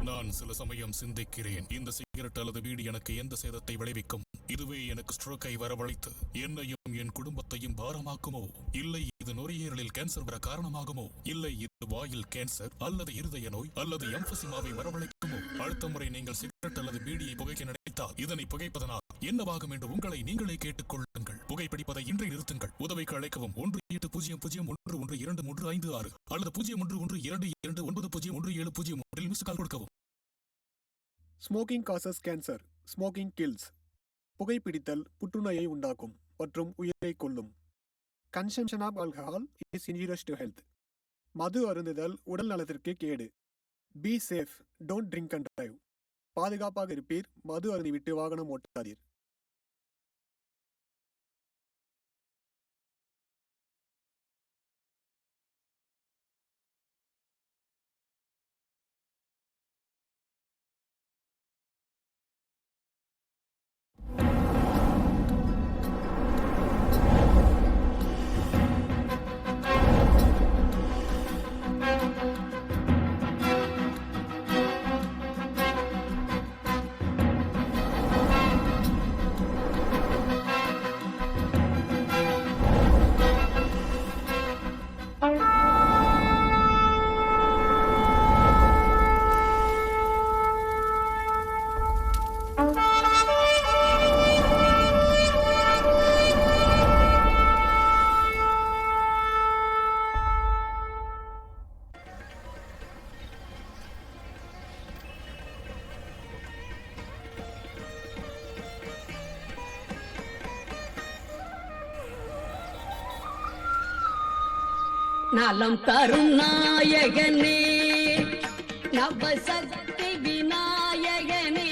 நான் சில சமயம் சிந்திக்கிறேன், இந்த சிகரெட் அல்லது வீடு எனக்கு எந்த சேதத்தை விளைவிக்கும்? இதுவே எனக்கு ஸ்ட்ரோக்கை வரவழைத்து என்னையும் என் குடும்பத்தையும் பாரமாக்குமோ? இல்லை இது நுரையீரலில் கேன்சர் வர காரணமாகுமோ? இல்லை இது வாயில் கேன்சர் அல்லது இருதய நோய் அல்லது எம்பசிமாவை வரவழைக்குமோ? அடுத்த முறை நீங்கள் சிகரெட் அல்லது பீடியை புகைக்க நினைத்தால் இதனை புகைப்பதனால் என்னவாகும் என்று உங்களை நீங்களே கேட்டுக்கொள்ளுங்கள். புகைப்பிடிப்பதை இன்றை நிறுத்துங்கள். உதவிக்கு அழைக்கவும் 1-800-112-356 அல்லது 0112297017 மிஸ் கால் கொடுக்கவும். Smoking causes cancer, smoking kills. புகைப்பிடித்தல் புற்றுநோயை உண்டாக்கும் மற்றும் உயிரை கொல்லும். Consumption of alcohol is injurious to health. மது அருந்துதல் உடல் நலத்திற்கு கேடு. Be safe, don't drink and drive. பாதுகாப்பாக இருப்பீர், மது அருந்திவிட்டு வாகனம் ஓட்டாதீர். நலம் தரும் நாயகனே, நவசக்தி விநாயகனே,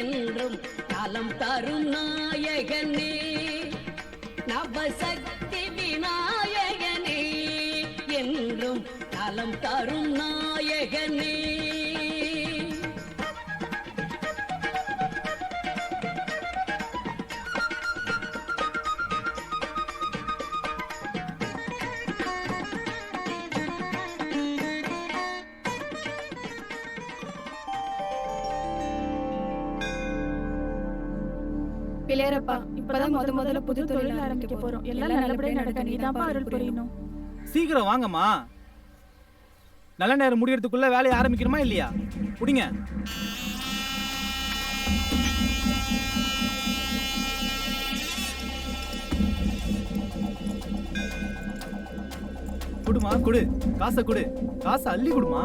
என்றும் நலம் தரும் நாயகனே, நவசக்தி விநாயகனே, என்றும் நலம் தரும் நாயகனே. பிள்ளையரப்பா, இப்பதான் முதல்ல புது தொழில் ஆரம்பிக்க போறோம். எல்லாம் நல்லபடியா நடக்க நீதான்ப்பா அருள் புரியணும். சீக்கிரம் வாங்கம்மா. நல்ல நேரம் முடியறதுக்குள்ள வேலையை ஆரம்பிக்கணுமா இல்லையா? புடிங்க. குடுமா, குடு காசை, குடு காசை, அள்ளி குடுமா.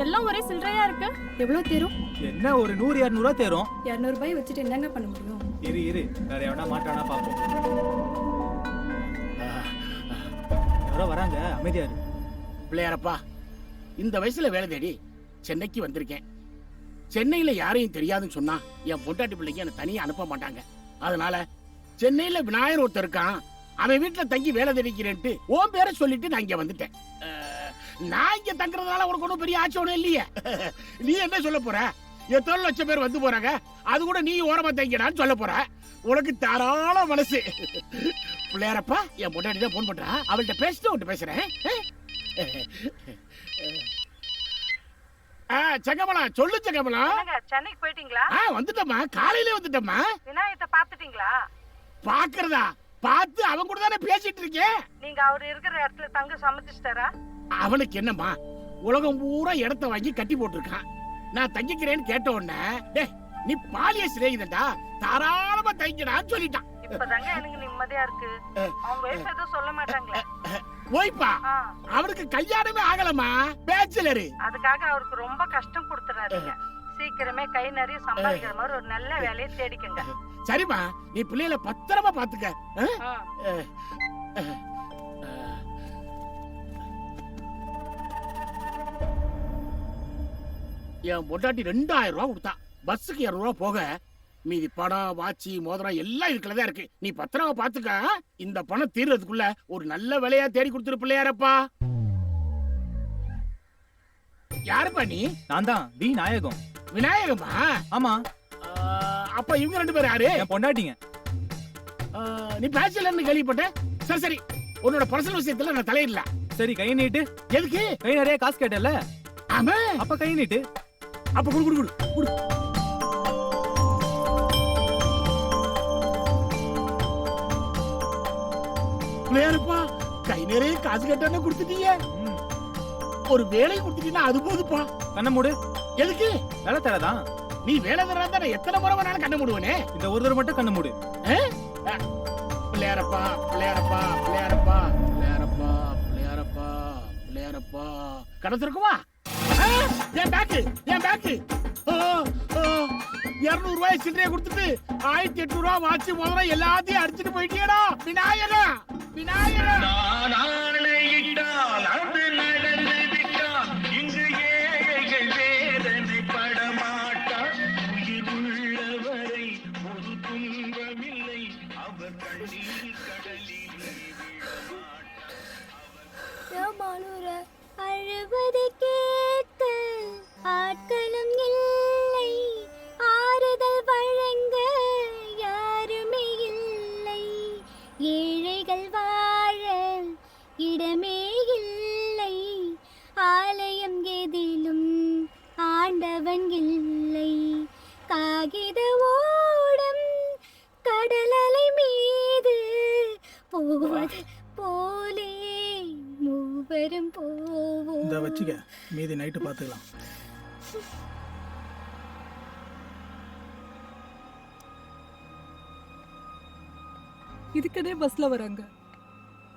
எல்லாம் ஒரே சில்லறையா இருக்கு. எவ்வளவு தேரும்? என்ன ஒரு 100-200 ரூபா தேரும். 200 ரூபாய் வச்சுட்டு என்னங்க பண்ண முடியும்? இரு வேற எவனா மாட்டானா பாப்போம். யாரோ வராங்க, அமைதியா இரு. பிள்ளையாரப்பா, இந்த வயசுல வேலை தேடி சென்னைக்கு வந்திருக்கேன். சென்னையில யாரையும் தெரியாதுன்னு சொன்னா என் பொண்டாட்டி பிள்ளைக்கு என்ன தனியா அனுப்ப மாட்டாங்க. அதனால சென்னையில விநாயகர் ஒருத்தர் இருக்கான், அவன் வீட்டுல தங்கி வேலை தேடிக்கிறேன்ட்டு உன் பேரை சொல்லிட்டு நான் இங்க வந்துட்டேன். நான் இங்க தங்குறதுனால உனக்கு ஒன்றும் பெரிய ஆட்சி ஒன்றும் இல்லையே. நீ என்ன சொல்ல போற? எத்தனை லட்சம் பேர் வந்து போறாங்க, அது கூட நீ ஓரமா தங்கிடான்னு சொல்ல போற. உனக்கு தாராள மனசு. பிள்ளையாரப்பா, என் பொண்டாட்டி தான் போன் பண்றா, அவள்கிட்ட பேசிட்டு உன்ட்டு பேசுறேன். செங்கமலம், சொல்லு செங்கமலம். சென்னைக்கு போயிட்டீங்களா? வந்துட்டம்மா, காலையிலே வந்துட்டம்மா. விநாயகத்தை பாத்துட்டீங்களா? பாக்குறதா? பார்த்து அவன் கூட தானே பேசிட்டு இருக்கேன். நீங்க அவர் இருக்கிற இடத்துல தங்க சம்மதிச்சிட்டாரா? அவனுக்கு என்னம்மா, உலகம் பூரா இடத்த வாங்கி கட்டி போட்டிருக்கான். நான் தங்கிக்கிறேன்னு கேட்ட உடனே, டேய் நீ பாலிய சிநேகிதன்டா, தாராளமா தங்கிடான்னு சொல்லிட்டான். இப்பதாங்க எனக்கு நிம்மதியா இருக்கு. அவங்க வயசு எதுவும் சொல்ல மாட்டாங்களே. ஓய்ப்பா, அவனுக்கு கல்யாணமே ஆகலமா, பேச்சுலரு. அதுக்காக அவருக்கு ரொம்ப கஷ்டம் கொடுத்துறாதீங்க. சீக்கிரமே கை நிறைய சம்பாதிக்கிற மாதிரி ஒரு நல்ல வேலையை தேடிக்கங்க. சரிம்மா, நீ பிள்ளைகளை பத்திரமா பாத்துக்க. என் பொண்டாட்டி 2000 ரூபா கொடுத்தா. பஸ்ஸுக்கு 200 ரூபா போக மீதி பணம், வாட்சி, மோதிரம் எல்லாம் இதுக்குள்ளதான் இருக்கு. நீ பத்திரமா பாத்துக்க. இந்த பணம் தீர்றதுக்குள்ள ஒரு நல்ல வேலையா தேடி கொடுத்துரு பிள்ளையாரப்பா. யாருப்பா நீ? நான் தான் விநாயகம். விநாயகமா? ஆமா. அப்ப இவங்க 2 பேரும் யாரு? என் பொண்டாட்டிங்க. நீ பேச்சலன்னு கேள்விப்பட்டேன். சரி சரி, உன்னோட பர்சனல் விஷயத்துல நான் தலையிடல. சரி கை நீட்டு. எதுக்கு? கை நிறைய காசு கேட்டல, ஆமா. அப்ப கை நீட்டு. அப்ப குடு குடு குடு குடு. பிள்ளையாரப்பா, கை நிறைய காசு கேட்டானே கொடுத்துட்டீங்க. ஒரு வேலை கொடுத்துட்டீங்கன்னா அது போதுப்பா. கண்ணை மூடு. எதுக்கு? வேலை தரதான். நீ வேலை தரா தானே எத்தனை முறை வேணாலும் கண்ண மூடுவனே. இந்த ஒரு தடவை மட்டும் கண்ணை மூடு. பிள்ளையாரப்பா பிள்ளையாரப்பா பிள்ளையாரப்பா பிள்ளையாரப்பா பிள்ளையாரப்பா பிள்ளையாரப்பா. கடை திறக்குமா? என் பேக்கு, என் பேக்கு. 200 ரூபாய் சில்லறையை கொடுத்துட்டு 1800 ரூபாய் வாட்சி முதல்ல எல்லாத்தையும் அடிச்சுட்டு போயிட்டியடா விநாயகா. விநாயகா அழுவதை கேட்க ஆட்களும் இல்லை, ஆறுதல் வழங்க யாருமே இல்லை, ஏழைகள் வாழ இடமே இல்லை, ஆலயம் எதிலும் ஆண்டவன் இல்லை, காகித ஓடம் கடலலை மீது போவது போலே மூவரும் போவோம். இந்த வச்சுக்க, மீதி நைட்டு பார்த்துக்கலாம். இதுக்கதே பஸ்ல வராங்க.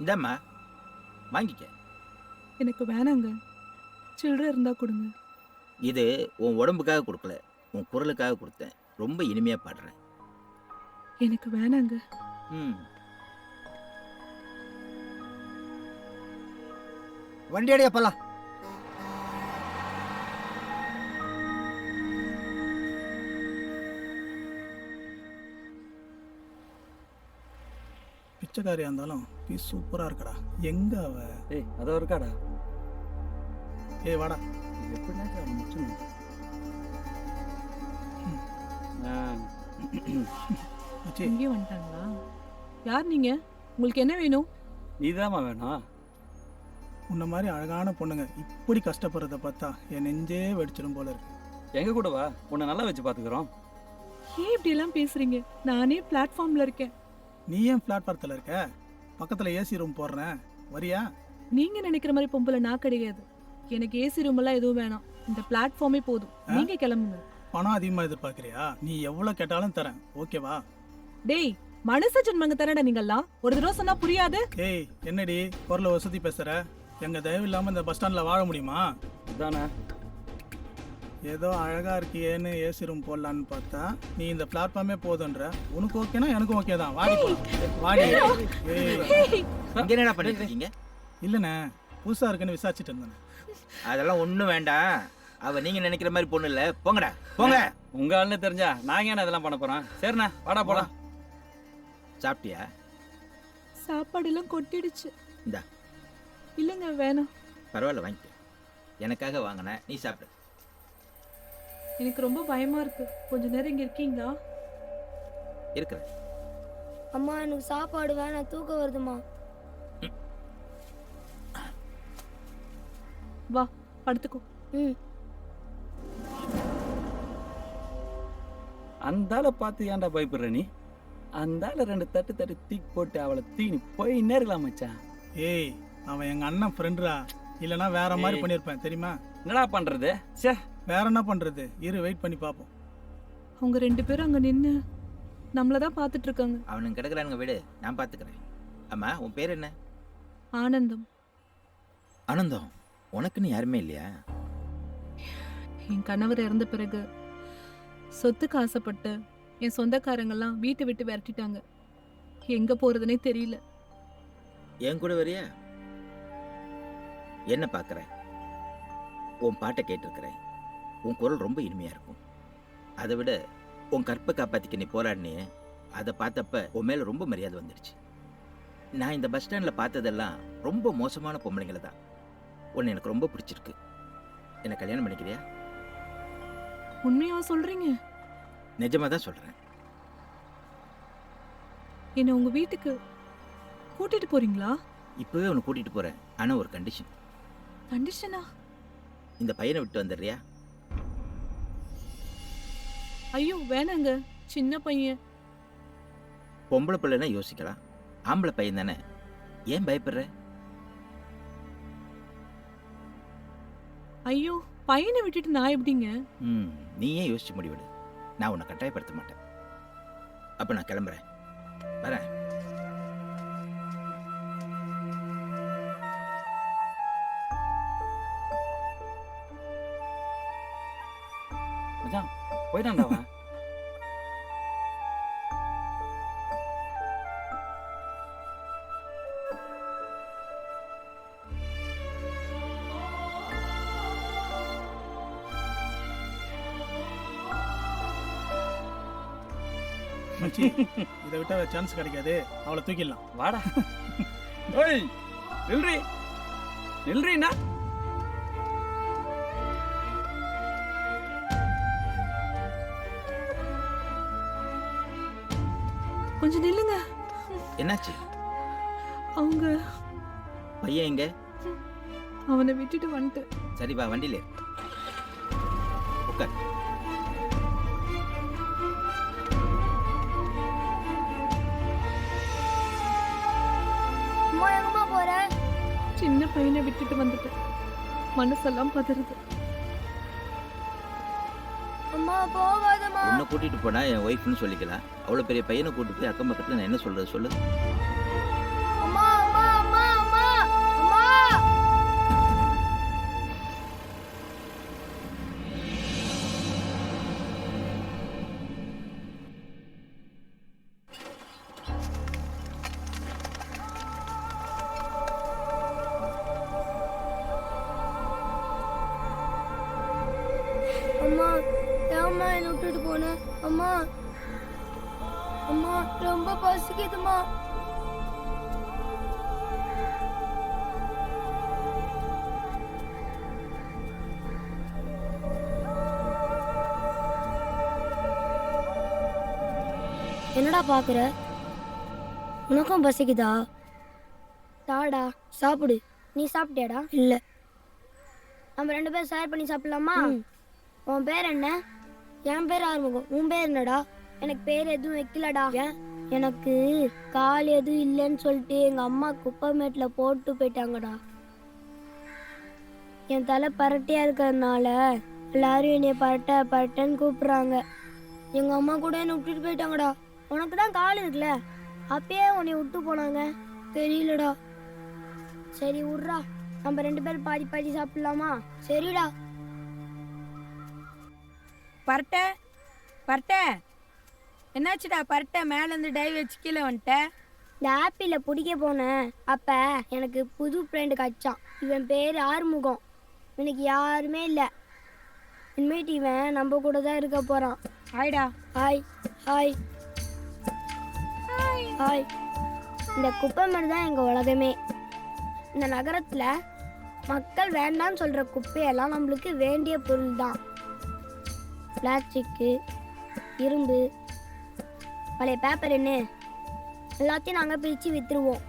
இந்தாம்மா வாங்கிக்க. எனக்கு வேணாங்க, சில்லறை இருந்தா கொடுங்க. இது உன் உடம்புக்காக கொடுக்கல, உன் குரலுக்காக கொடுத்தேன். ரொம்ப இனிமையா பாடுறேன். எனக்கு வேணாங்க. ம், வண்டி அடியா போலாம். பிச்சைக்காரியா இருந்தாலும் பீஸ் சூப்பரா இருக்கடா. எங்க அவ? ஏய் அதோ இருக்காடா. ஏய் வாடா. மச்சி, இங்கே வந்துட்டாங்களா? யார் நீங்க? உங்களுக்கு என்ன வேணும்? நீதாம்மா வேணும். உன்ன மாதிரி அழகான பொண்ணுங்க இப்படி கஷ்டப்படுறத பார்த்தா என் நெஞ்சே வெடிச்சிடும் போல இருக்கு. எங்க கூட வா, உன்னை நல்லா வச்சு பாத்துக்கிறோம். ஏன் இப்படி எல்லாம் பேசுறீங்க? நானே பிளாட்ஃபார்ம்ல இருக்கேன். நீ ஏன் பிளாட்பாரத்தில் இருக்க? பக்கத்துல ஏசி ரூம் போடுறேன், வரியா? நீங்க நினைக்கிற மாதிரி பொம்பளை நான் கிடையாது. எனக்கு ஏசி ரூம் எல்லாம் எதுவும் வேணாம். இந்த பிளாட்ஃபார்மே போதும். நீங்க கிளம்புங்க. பணம் அதிகமா எதிர்பார்க்கறியா? நீ எவ்வளவு கேட்டாலும் தரேன், ஓகேவா? டேய், மனுஷ ஜென்மங்க தானடா நீங்கெல்லாம். ஒரு தடவை சொன்னா புரியாது. ஏய் என்னடி குரல வசதி பேசுற? எங்க தயவு இல்லாம இந்த பஸ் ஸ்டாண்ட்ல வாழ முடியுமா? தானே ஏதோ அழகா இருக்கியேன்னு ஏசி ரூம் போடலான்னு பார்த்தா நீ இந்த பிளாட்ஃபார்மே போதுன்ற. உனக்கு ஓகேனா எனக்கும் ஓகே தான். வாடி போலாம், வாடி. ஏய் இங்க என்னடா பண்ணிட்டு இருக்கீங்க? இல்லண்ணே, புதுசா இருக்குன்னு விசாரிச்சுட்டு இருந்தேன். அதெல்லாம் ஒண்ணும் வேண்டாம். அவ நீங்க நினைக்கிற மாதிரி பொண்ணு இல்ல. போங்கடா போங்க. உங்க ஆளுன்னு தெரிஞ்சா நாங்க என்ன அதெல்லாம் பண்ண போறோம்? சரிண்ணா வாடா போலாம். சாப்பிட்டியா? சாப்பாடு எல்லாம் கொட்டிடுச்சு. இந்தா. இல்லங்க வேணாம். பரவாயில்ல வாங்கிக்க. எனக்காக வாங்கின, நீ சாப்பிடு. எனக்கு ரொம்ப பயமா இருக்கு. கொஞ்ச நேரம் இங்க இருக்கீங்களா? இருக்கிறேன். அம்மா எனக்கு சாப்பாடு வேணாம், தூக்கம் வருதுமா. வா படுத்துக்கோ. அந்தால பார்த்து ஏன்டா பயப்படுற நீ? அந்தால 2 தட்டு தட்டு தீக்கு போட்டு அவளை தீனி போய் நேரலாம் மச்சான். ஏய் அவன் எங்க அண்ணன் ஃப்ரெண்டுடா. இல்லனா வேற மாதிரி பண்ணிருப்பேன் தெரியுமா? என்னடா பண்றது? சே வேற என்ன பண்றது? இரு வெயிட் பண்ணி பாப்போம். அவங்க 2 பேரும் அங்க நின்னு நம்மளதான் பாத்துட்டு இருக்காங்க. அவனுங்க கிடக்குறானுங்க, விடு, நான் பாத்துக்கிறேன். அம்மா உன் பேர் என்ன? ஆனந்தம். ஆனந்தம், உனக்குன்னு யாருமே இல்லையா? என் கணவர் இறந்த பிறகு சொத்துக்கு ஆசைப்பட்டு என் சொந்தக்காரங்கெல்லாம் வீட்டை விட்டு விரட்டிட்டாங்க. எங்க போறதுனே தெரியல. என் கூட வரியா? என்ன பார்க்குறேன்? உன் பாட்டை கேட்டிருக்கிறேன். உன் குரல் ரொம்ப இனிமையா இருக்கும். அதை விட உன் கற்பை காப்பாத்திக்க நீ போராடினே, அதை பார்த்தப்ப உன் மேல ரொம்ப மரியாதை வந்துடுச்சு. நான் இந்த பஸ் ஸ்டாண்ட்ல பார்த்ததெல்லாம் ரொம்ப மோசமான பொம்பளைங்களை தான். உன்னை எனக்கு ரொம்ப பிடிச்சிருக்கு. என்ன கல்யாணம் பண்ணிக்கிறியா? உண்மையா சொல்றீங்க? நிஜமா தான் சொல்றேன். என்ன உங்க வீட்டுக்கு கூட்டிட்டு போறீங்களா? இப்பவே உன்னை கூட்டிட்டு போறேன். ஆனா ஒரு கண்டிஷன். கண்டிஷனா? இந்த பையனை விட்டு வந்துடுறியா? ஐயோ வேணாங்க, சின்ன பையன். பொம்பளை பிள்ளைன்னா யோசிக்கலாம், ஆம்பளை பையன் தானே, ஏன் பயப்படுற? ஐயோ பையனை விட்டுட்டு நான் எப்படிங்க? நீயே யோசிச்சு முடிவிடு. நான் உன்னை கட்டாயப்படுத்த மாட்டேன். அப்ப நான் கிளம்புறேன், வரேன். மச்சான் போயிட்டான்டா அவன். மச்சி, இதை விட்டா சான்ஸ் கிடைக்காது. அவளை தூக்கிடலாம். வாடா. ஓய் நில்றி நில்றீண்ணா. கொஞ்சம் நில்லுங்க. என்னாச்சு? அவங்க பையன் எங்க? அவனை விட்டுட்டு வந்துட்டு. சரி வா, வண்டியில உட்கார். அம்மா எங்கம்மா போற? சின்ன பையனை விட்டுட்டு வந்துட்டு மனசெல்லாம் பதறுது. அம்மா போகாதம்மா. உன்னை கூட்டிட்டு போனா என் ஒய்ஃப்னு சொல்லிக்கலாம். அவ்வளவு பெரிய பையனை கூட்டிட்டு போய் அக்கம் பக்கத்துல நான் என்ன சொல்றது சொல்லு? அம்மா அம்மா அம்மா அம்மா அம்மா. அம்மா ஏம்மா என்னை விட்டுட்டு போன? அம்மா அம்மா ரொம்ப பசிக்குதுமா. என்னடா பாக்குற? உனக்கும் பசிக்குதா? தாடா சாப்பிடு. நீ சாப்பிட்டியாடா? இல்ல. நம்ம 2 பேரும் ஷேர் பண்ணி சாப்பிடலாமா? உன் பேர் என்ன? என் பேர் ஆறுமுகம். உன் பேர் என்னடா? எனக்கு பேர் எதுவும் வைக்கலடா. எனக்கு கால் எதுவும் இல்லைன்னு சொல்லிட்டு எங்க அம்மா குப்பைமேட்ல போட்டு போயிட்டாங்கடா. என் தலை பரட்டையா இருக்கிறதுனால எல்லாரும் என்னைய பரட்ட பரட்டன்னு கூப்பிடுறாங்க. எங்க அம்மா கூட என்னை விட்டுட்டு போயிட்டாங்கடா. உனக்கு தான் கால் இருக்குல்ல, அப்பயே உன்னை விட்டு போனாங்க. தெரியலடா. சரி விட்றா, நம்ம 2 பேரும் பாதி பாதி சாப்பிடலாமா? சரிடா. பரட்ட பரட்ட என்னாச்சுடா? பரட்ட மேல இருந்து டை வச்சு கீழே வந்துட்ட. இந்த ஆப்பிள பிடிக்க போனேன். அப்ப எனக்கு புது ஃப்ரெண்டு கச்சான். இவன் பேர் ஆறுமுகம். எனக்கு யாருமே இல்லை. இனிமேட்டு இவன் நம்ம கூட தான் இருக்க போறான். ஹாய்டா. Hi hi hi. இந்த குப்பை மாதிரி தான் எங்க உலகமே. இந்த நகரத்துல மக்கள் வேண்டாம்னு சொல்ற குப்பையெல்லாம் நம்மளுக்கு வேண்டிய பொருள் தான். பிளாஸ்டிக்கு, இரும்பு, பழைய பேப்பர் என்ன எல்லாத்தையும் நாங்கள் பிரித்து விற்றுருவோம்.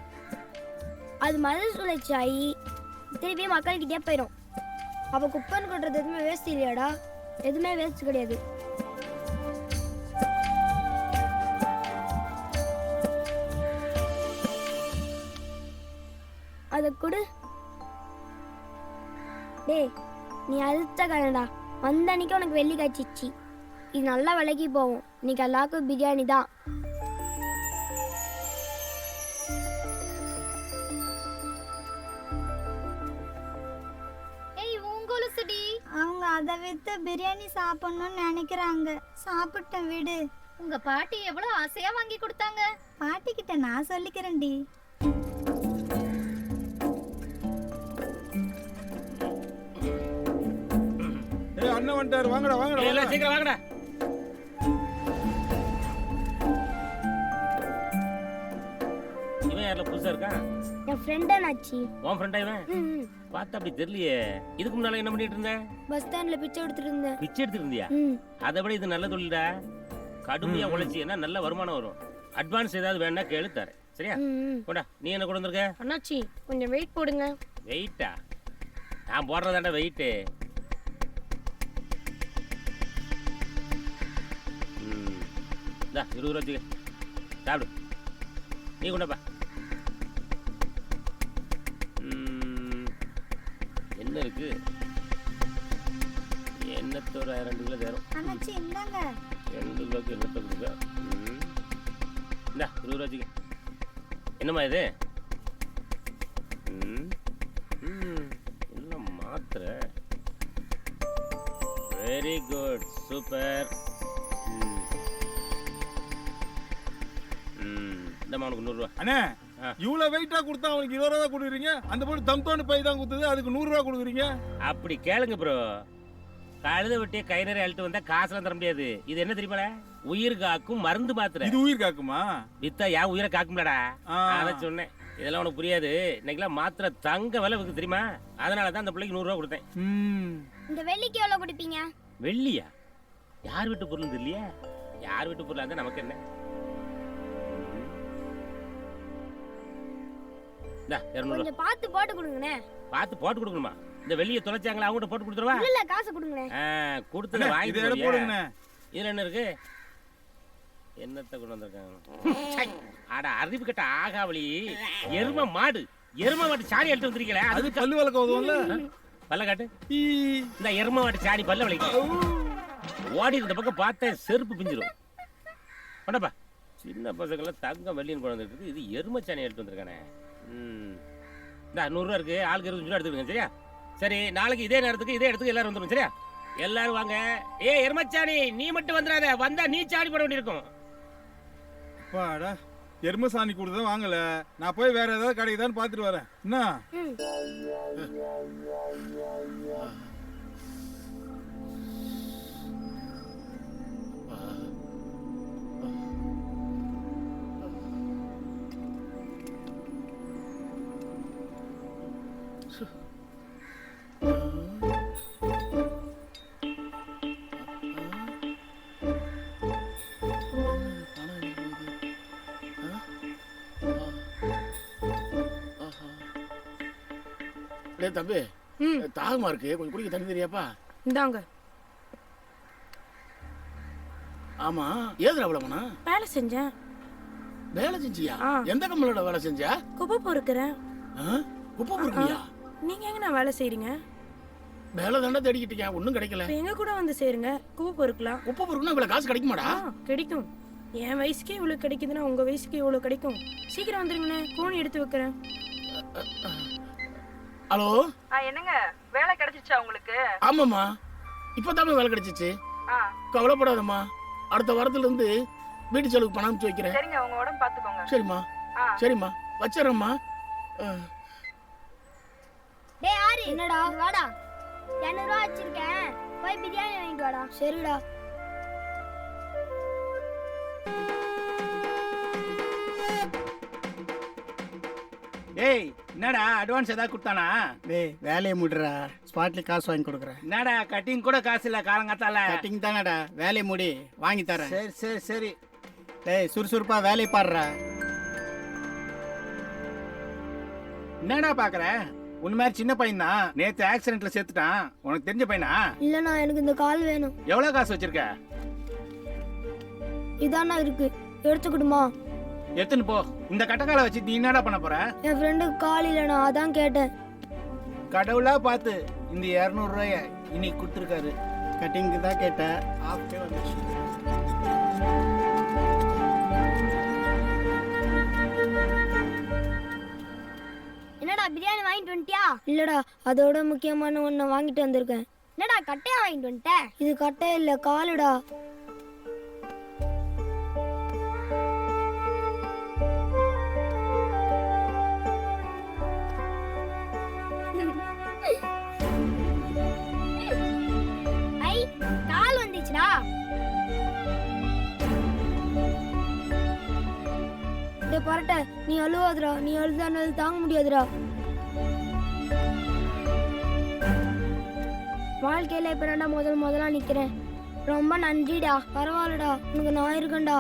அது மறுசுழற்சி ஆகி திருப்பி மக்கள்கிட்டே போயிடும். அப்போ குப்பைன்னு கொட்டுறது எதுவுமே வேஸ்ட் இல்லையாடா? எதுவுமே வேஸ்ட் கிடையாது. அதை கொடு. டேய் நீ அழுத்த கனடா. வந்த அன்னைக்கு உனக்கு வெள்ளி காய்ச்சிச்சு. இது நல்லா விலைக்கு போகும். இன்னைக்கு எல்லாருக்கும் பிரியாணி தான். அவங்க அதை வித்து பிரியாணி சாப்பிடணும்னு நினைக்கிறாங்க. சாப்பிட்டேன் விடு. உங்க பாட்டி எவ்வளவு ஆசையா வாங்கி கொடுத்தாங்க. பாட்டி கிட்ட நான் சொல்லிக்கிறேன்டி. அண்ணன் வந்துட்டாரு. வாங்கடா வாங்கடா. சீக்கிரம் வாங்கடா. இவன் யார்ல புதுசா இருக்கான்? என் ஃப்ரெண்டா நாச்சி. உன் ஃப்ரெண்டா இவன்? பார்த்தா அப்படி தெரியலையே. இதுக்கு முன்னால என்ன பண்ணிட்டு இருந்த? பஸ் ஸ்டாண்ட்ல பிச்சை எடுத்துட்டு இருந்தேன். பிச்சை எடுத்துட்டு இருந்தியா? அதை விட இது நல்ல தொழில்டா. கடுமையா உழைச்சினா நல்ல வருமானம் வரும். அட்வான்ஸ் ஏதாவது வேணா கேளு தரேன். சரியா? கொண்டா. நீ என்ன கொண்டு வந்திருக்க? அண்ணாச்சி கொஞ்சம் வெயிட் போடுங்க. வெயிட்டா? நான் போடுறதாண்டா வெயிட்டு. இந்தா 20 ரூபா வச்சுக்க. சாப்பிடு. நீ கொண்டப்பா. என்ன இருக்கு? எண்ணத்தோட 2 கிலோ தேரும். அண்ணாச்சி இந்தாங்க. 2 கிலோக்கு எண்ணத்தை கொடுக்க. இந்தா 20 ரூபா வச்சுக்க. என்னம்மா இது? என்ன மாத்திரை? Very good, super. இந்தம்மா உனக்கு 100 ரூபா. அண்ணே இவ்வளவு வெயிட்டா கொடுத்தா அவனுக்கு 20 ரூபா கொடுக்குறீங்க, அந்த போட்டு தம்தோன்னு பை தான் கொடுத்தது, அதுக்கு 100 ரூபா கொடுக்குறீங்க. அப்படி கேளுங்க ப்ரோ. கழுத வெட்டி கை நிறைய அழுட்டு வந்தா காசுலாம் தர முடியாது. இது என்ன தெரியுமா? உயிர் காக்கும் மருந்து மாத்திரை. இது உயிர் காக்குமா? வித்தா யா உயிரை காக்கும்லடா. அதான் சொன்னேன். இதெல்லாம் உனக்கு புரியாது. இன்னைக்கெல்லாம் மாத்திரை தங்க விலை விற்கும் தெரியுமா? அதனால தான் அந்த பிள்ளைக்கு 100 ரூபா கொடுத்தேன். இந்த வெள்ளிக்கு எவ்வளவு கொடுப்பீங்க? வெள்ளியா? யார் வீட்டு பொருள் தெரியலையா? யார் வீட்டு பொருளா இருந்தா நமக்கு என்ன? கொஞ்சம் பார்த்து போட்டு கொடுங்கண்ணே. பார்த்து போட்டு கொடுக்கணுமா? இந்த வெள்ளியை தொலைச்சாங்களா, அவங்ககிட்ட போட்டு கொடுத்துருவா? இல்ல காசு கொடுங்கண்ணே. கொடுத்து வாங்கி போடுங்கண்ணே. இதுல என்ன இருக்கு? என்னத்தை கொண்டு வந்திருக்காங்க? அட அறிவு கட்ட ஆகாவளி. எரும மாடு சாணி அழுட்டு வந்திருக்கீங்களே, அது பல்லு வளர்க்க உதவும்ல. பல்ல காட்டு. இந்த எரும மாட்டு சாணி பல்ல வலிக்க. ஓடி இந்த பக்கம் பார்த்தேன் செருப்பு பிஞ்சிரும். கொண்டப்பா. சின்ன பசங்களாம் தங்கம் வெள்ளின்னு கொண்டு வந்துருக்கு. இது எரும சாணி அழுட்டு வந்திருக்கானே. இந்த 100 ரூபா இருக்கு. ஆளுக்கு 25 ரூபா எடுத்துக்கங்க. சரியா? சரி, நாளைக்கு இதே நேரத்துக்கு இதே இடத்துக்கு எல்லாரும் வந்துடும். சரியா? எல்லாரும் வாங்க. எருமச்சாணி நீ மட்டும் வந்துடாத. வந்தா நீ சாணி போட வேண்டியிருக்கும். அப்பாடா, எரும சாணி கொடுத்தா வாங்கல. நான் போய் வேற ஏதாவது கடைக்கு தான் பார்த்துட்டு வரேன். என்ன? தம்பி, தாகமா இருக்கு, கொஞ்சம் குடிக்க தண்ணி தெரியாப்பா? இந்தாங்க. ஆமா, ஏதுல அவ்வளவுனா? வேலை செஞ்சேன். வேலை செஞ்சியா? எந்த கம்பெனியோட வேலை செஞ்சா? குப்பை பொறுக்கிறேன். குப்பை பொறுக்கியா? நீங்க எங்க நான் வேலை செய்றீங்க? வேலை தாண்டா தேடிக்கிட்டு இருக்கேன், ஒன்றும் கிடைக்கல. எங்க கூட வந்து சேருங்க, குப்பை பொறுக்கலாம். குப்பை பொறுக்கணும் இவ்வளவு காசு கிடைக்குமாடா? கிடைக்கும். என் வயசுக்கே இவ்வளவு கிடைக்குதுன்னா உங்க வயசுக்கு இவ்வளவு கிடைக்கும். சீக்கிரம் வந்துருங்கண்ணே, கோணி எடுத்து வைக்கிறேன். ஹலோ, என்னங்க வேலை கிடைச்சிச்சா உங்களுக்கு? ஆமாம்மா, இப்போதான் வேலை கிடைச்சிச்சு. கவலைப்படாதம்மா, அடுத்த வாரத்துல இருந்து வீட்டு செலவுக்கு பணம் அனுப்பிச்சு வைக்கிறேன். சரிங்க, உங்க உடம்பு பாத்துக்கோங்க. சரிம்மா. சரிம்மா, வச்சிடறேம்மா. டேய் ஆரி, என்னடா? வாடா, 200 ரூபா வச்சிருக்கேன், போய் பிரியாணி வாங்கிட்டு வாடா. சரிடா. ஏய், என்னடா அட்வான்ஸ் ஏதாவது கொடுத்தானா? டேய் வேலையை முடிறா, ஸ்பாட்ல காசு வாங்கி கொடுக்குறேன். என்னடா கட்டிங் கூட காசு இல்ல காலங்காத்தால? கட்டிங் தானடா, வேலையை முடி வாங்கி தரேன். சரி சரி சரி. டேய் சுறுசுறுப்பா வேலையை பாடுறா. என்னடா பாக்குற? உன் மாதிரி சின்ன பையன் தான், நேத்து ஆக்சிடென்ட்ல செத்துட்டான். உனக்கு தெரிஞ்ச பையனா? இல்லண்ணா, எனக்கு இந்த கால் வேணும். எவ்வளவு காசு வச்சிருக்க? இதானா இருக்கு, எடுத்துக்கிடுமா? எடுத்துன்னு போ. இந்த கட்டக்கால வச்சு நீ என்னடா பண்ண போற? என் ஃப்ரெண்டுக்கு கால் இல்லைண்ணா, அதான் கேட்டேன். கடவுளா பார்த்து இந்த 200 ரூபாய இன்னைக்கு கொடுத்துருக்காரு. கட்டிங்க்கு தான் கேட்டேன், ஆஃப்டே வந்துச்சு. என்னடா பிரியாணி வாங்கிட்டு வந்துட்டியா? இல்லடா, அதோட முக்கியமான ஒண்ணு வாங்கிட்டு வந்திருக்கேன். என்னடா கட்டையா வாங்கிட்டு வந்துட்ட? இது கட்டை இல்ல, காலுடா. ஐ, கால் வந்துச்சுடா. டேய் பரட்ட, நீ அழுவாதடா. நீ அழுதானது தாங்க முடியாதுடா. வாழ்க்கையில இப்ப நான் முதலா நிக்கிறேன். ரொம்ப நன்றிடா. பரவாயில்லடா, உனக்கு நான் இருக்கேன்டா.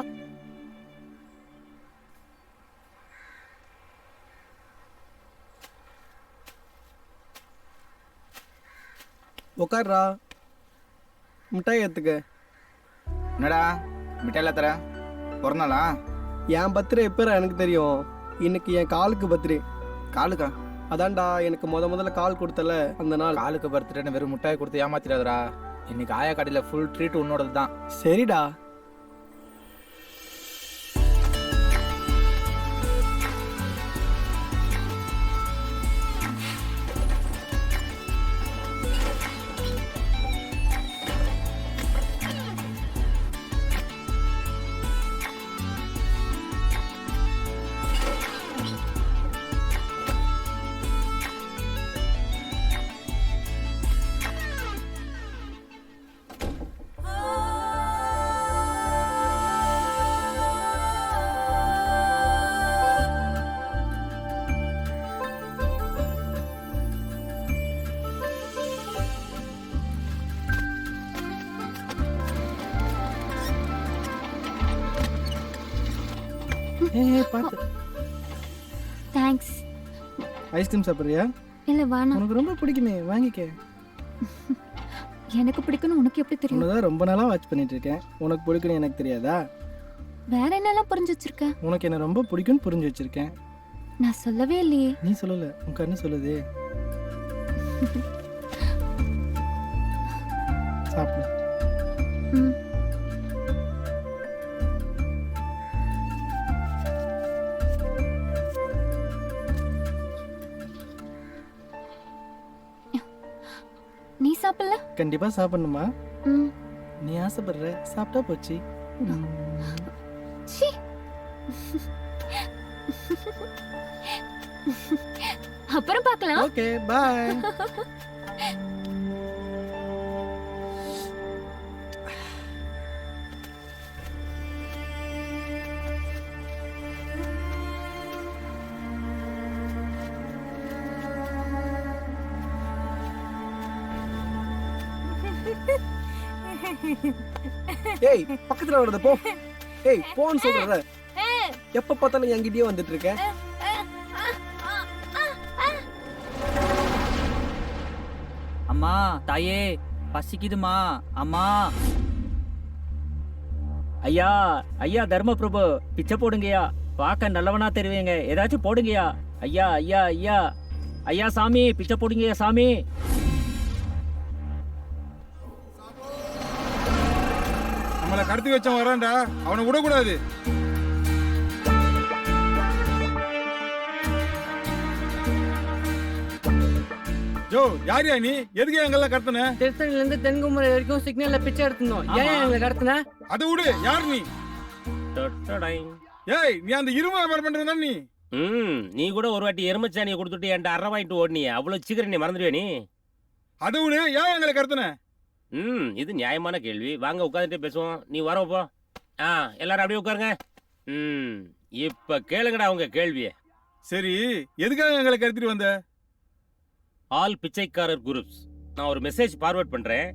உட்கார்றா, மிட்டாய் எடுத்துக்க. என்னடா மிட்டாயில் தர பிறந்தாளா? என் பர்த்டே எப்போ எனக்கு தெரியும்? இன்னைக்கு என் காலுக்கு பர்த்டே. காலுக்கா? அதான்டா எனக்கு முதல்ல கால் கொடுத்தல அந்த நாள். காலுக்கு பர்த்டேன்னு வெறும் மிட்டாய் கொடுத்து ஏமாத்திடாதடா. இன்னைக்கு ஆயா கடையில் ஃபுல் ட்ரீட் உன்னோடது தான். சரிடா. பார்த்து. தேங்க்ஸ். ஐஸ்கிரீம் சாப்பிட்றியா? இல்லை வேணாம். உனக்கு ரொம்ப பிடிக்குமே, வாங்கிக்க. எனக்கு பிடிக்கும்னு உனக்கு எப்படி தெரியும்? உன்னதான் ரொம்ப நாளாக வாட்ச் பண்ணிட்டு இருக்கேன். உனக்கு பிடிக்கும்னு எனக்கு தெரியாதா? வேற என்னெல்லாம் புரிஞ்சு வச்சிருக்க? உனக்கு என்ன ரொம்ப பிடிக்கும்னு புரிஞ்சு வச்சிருக்கேன். நான் சொல்லவே இல்லையே. நீ சொல்லல, உன் கண்ணு சொல்லுது. சாப்பிடு. நீ சாப்பிடல? கண்டிப்பா சாப்பிடணுமா? நீ ஆசைப்படுற, சாப்பிட்டா போச்சு. அப்புறம் பார்க்கலாம். Okay, bye. ஏய், பக்கத்துல வரத போ. ஏய், போன்னு சொல்றல. எப்ப பார்த்தாலும் என்கிட்டயே வந்துட்டு இருக்க. அம்மா, தாயே, பசிக்குதுமா அம்மா. ஐயா, ஐயா தர்மபிரபு, பிச்சை போடுங்கய்யா. பார்க்க நல்லவனா தெரிவிங்க, ஏதாச்சும் போடுங்கய்யா. ஐயா ஐயா ஐயா ஐயா சாமி, பிச்சை போடுங்கய்யா சாமி. நம்மளை கடத்தி வச்சவன் வரான்டா, அவனை விடக்கூடாது. ஜோ, யாரியா நீ? எதுக்கு எங்கெல்லாம் கடத்தின? திருத்தணில இருந்து தென்குமரி வரைக்கும் சிக்னல்ல பிச்சை எடுத்துனோம். ஏன் எங்களை கடத்தின? அதை விடு, யார் நீ? ஏய், நீ அந்த இரும்பு வியாபாரம் பண்றதா நீ? நீ கூட ஒரு வாட்டி எருமச்சாணியை கொடுத்துட்டு என்கிட்ட அரை வாங்கிட்டு ஓடுனியே, அவ்வளவு சீக்கிரம் நீ மறந்துடுவே நீ? அதை விடு, ஏன் எங்களை கடத்தின? இது நியாயமான கேள்வி. வாங்க உட்காந்துட்டே பேசுவோம். நீ வரப்போ. எல்லாரும் அப்படியே உட்காருங்க. இப்ப கேளுங்கடா உங்க கேள்விய. சரி, எதுக்காக எங்களை கடத்திட்டு வந்த? ஆல் பிச்சைக்காரர் குரூப்ஸ். நான் ஒரு மெசேஜ் ஃபார்வர்ட் பண்றேன்,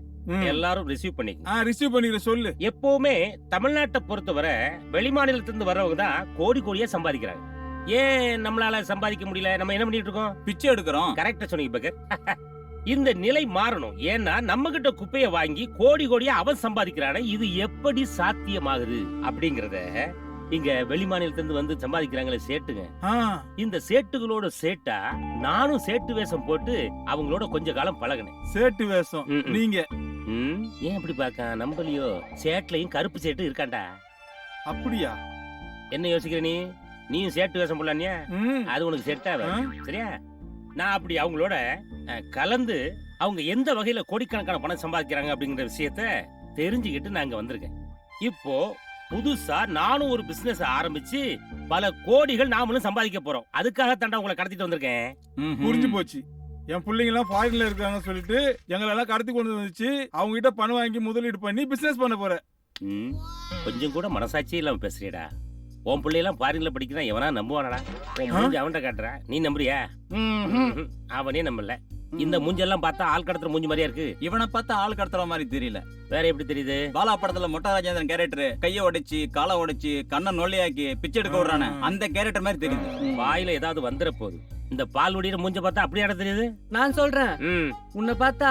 எல்லாரும் ரிசீவ் பண்ணிக்கங்க. ரிசீவ் பண்ணிக்கிற சொல்லு. எப்பவுமே தமிழ்நாட்டை பொறுத்தவரை வெளிமாநிலத்திலிருந்து வர்றவங்க தான் கோடி கோடியா சம்பாதிக்கிறாங்க. ஏன் நம்மளால சம்பாதிக்க முடியல? நம்ம என்ன பண்ணிட்டு இருக்கோம்? பிச்சை எடுக்கிறோம். கரெக்டா சொன்னீங்க பக்கர். இந்த நிலை மாறணும். ஏன்னா நம்ம கிட்ட குப்பையை வாங்கி கோடி கோடியா அவன் சம்பாதிக்கிறான, இது எப்படி சாத்தியமாகுது அப்படிங்கறத இங்க வெளிமாநிலத்திலிருந்து வந்து சம்பாதிக்கிறாங்களே சேட்டுங்க, இந்த சேட்டுகளோட சேட்டா நானும் சேட்டு வேஷம் போட்டு அவங்களோட கொஞ்ச காலம் பழகினேன். சேட்டு வேஷம் நீங்க? ஏன் அப்படி பாக்க நம்பலையோ? சேட்லயும் கருப்பு சேட்டு இருக்காண்டா. அப்படியா? என்ன யோசிக்கிற நீ? நீயும் சேட்டு வேஷம் போடலானியா? அது உனக்கு செட் ஆகாது, சரியா? நான் அப்படி அவங்களோட கலந்து அவங்க எந்த வகையில கோடிக்கணக்கான பணம் சம்பாதிக்கிறாங்க அப்படிங்கிற விஷயத்த தெரிஞ்சுக்கிட்டு நான் இங்க வந்திருக்கேன். இப்போ புதுசா நானும் ஒரு பிசினஸ் ஆரம்பிச்சு பல கோடிகள் நாமளும் சம்பாதிக்க போறோம். அதுக்காக தாண்டா உங்களை கடத்திட்டு வந்திருக்கேன். புரிஞ்சு போச்சு. என் பிள்ளைங்க எல்லாம் ஃபாரின்ல இருக்காங்கன்னு சொல்லிட்டு எங்களெல்லாம் கடத்தி கொண்டு வந்துச்சு. அவங்க கிட்ட பணம் வாங்கி முதலீடு பண்ணி பிசினஸ் பண்ண போற. கொஞ்சம் கூட மனசாட்சியே இல்லாம பேசுறியடா. உன் பிள்ளையெல்லாம் ஃபாரின்ல படிக்கிறான், எவனா நம்புவானடா? அவன்கிட்ட காட்டுற, நீ நம்புறியா? அவனே நம்பல. இந்த மூஞ்செல்லாம் பார்த்தா ஆள் கடத்துற மூஞ்சி மாதிரியா இருக்கு. இவனை பார்த்தா ஆள் கடத்துற மாதிரி தெரியல. வேற எப்படி தெரியுது? பாலா படத்துல மொட்டா ராஜேந்திரன் கேரக்டர் கையை உடைச்சு காலை உடைச்சு கண்ணை நொல்லையாக்கி பிச்சை எடுக்க விடுறானே, அந்த கேரக்டர் மாதிரி தெரியுது. வாயில ஏதாவது வந்துற போகுது. இந்த பால் வடிகிற மூஞ்ச பார்த்தா அப்படியே இடம் தெரியுது. நான் சொல்றேன், ம், உன்னை பார்த்தா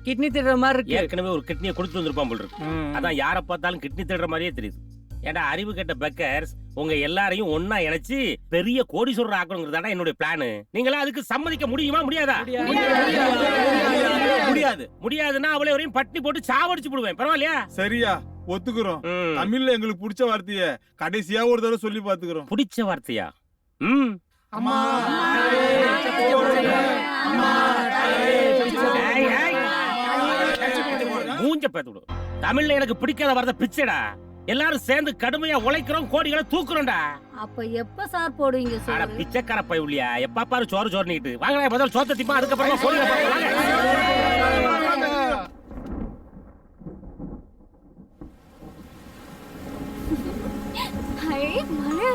கிட்னி திடுற மாதிரி இருக்கு. ஏற்கனவே ஒரு கிட்னியை கொடுத்து வந்திருப்பான் போல் இருக்கு. அதான் யாரை பார்த்தாலும் கிட்னி தேடுற மாதிரியே தெரியுது. ஏன்டா அறிவு கெட்ட பெக்கர்ஸ், உங்க எல்லாரையும் ஒன்னா இணைச்சு பெரிய கோடீஸ்வரர் ஆக்கணுங்கிறதாடா என்னுடைய பிளான். நீங்களா அதுக்கு சம்மதிக்க முடியுமா முடியாதா? முடியாது. முடியாதுன்னா அவளை வரையும் பட்டினி போட்டு சாவடிச்சு போடுவேன். பரவாயில்லையா? சரியா, ஒத்துக்குறோம். தமிழ்ல எங்களுக்கு பிடிச்ச வார்த்தைய கடைசியா ஒரு தடவை சொல்லி பாத்துக்கிறோம். பிடிச்ச வார்த்தையா? ம், அம்மா ஏய், ஏய். மூஞ்ச பேத்து விடு. தமிழ்ல எனக்கு பிடிக்காத வார்த்தை பிச்சைடா. எல்லாரும் சேர்ந்து கடுமையா உழைக்கிறோம், கோடிகளை தூக்குறோம்டா. அப்ப எப்ப சார் போடுவீங்க ஆனா சார்? பிச்சைக்கார பையலியா, எப்ப பாரு சோறு சோறுனிட்டு வாங்க. முதல்ல சோத்த திப்பா, அதுக்கப்புறம் கோடிகளை போடுவாங்க. ஹை மழை.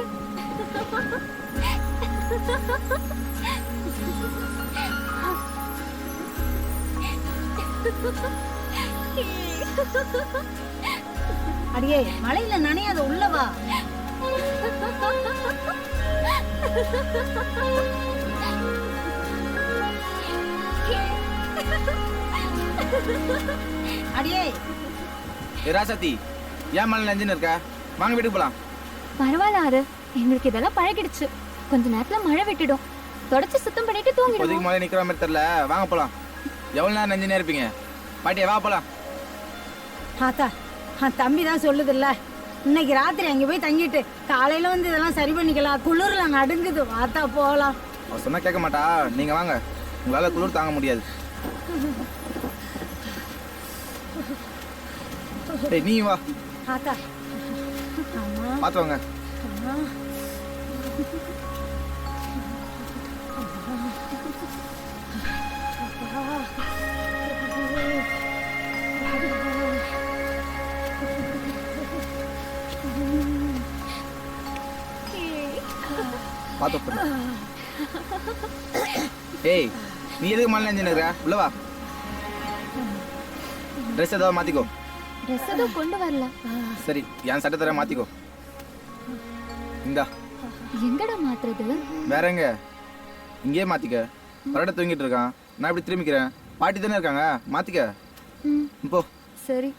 அடியே மழையில நனையாத உள்ளவா. அடியே ராசாத்தி, ஏன் மழை நஞ்சுன்னு இருக்கா? வாங்க வீட்டுக்கு போலாம். பரவாயில்ல ஆறு, எங்களுக்கு இதெல்லாம் பழகிடுச்சு. கொஞ்ச நேரத்துல மழை விட்டுடும். தொடச்சு சுத்தம் பண்ணிட்டு இப்போதைக்கு தூங்கிடுவோம். மழை நிக்கிற மாதிரி தெரியல, வாங்க போலாம். எவ்வளவு நேரம் நஞ்சுனே இருப்பீங்க? பாட்டியா வா போலாம். ஆத்தா, தம்பி தான் சொல்லுதுல்ல, இன்னைக்கு ராத்திரி அங்க போய் தங்கிட்டு காலையில வந்து இதெல்லாம் சரி பண்ணிக்கலாம். குளிர்ல நடுங்குது, வாத்தா போலாம். அவ சொன்னா கேட்க மாட்டா, நீங்க வாங்க. உங்களால குளிர் தாங்க முடியாது. டேய் நீ வா, ஆத்தா, அம்மா, பாத்து வாங்க. அம்மா. பாத்து உட்காரு. ஏய், நீ எதுக்கு மழை நஞ்சுன்னு இருக்கிற? உள்ள வா. ட்ரெஸ் ஏதாவது மாத்திக்கோ. ட்ரெஸ் எதுவும் கொண்டு வரல. சரி, என் சட்டை தர மாத்திக்கோ. இந்தா. எங்கடா மாத்துறது? வேற எங்க? இங்கேயே மாத்திக்க. பரட தூங்கிட்டு இருக்கான், நான் இப்படி திரும்பிக்கிறேன். பாட்டி தானே இருக்காங்க, மாத்திக்க. இப்போ சரி.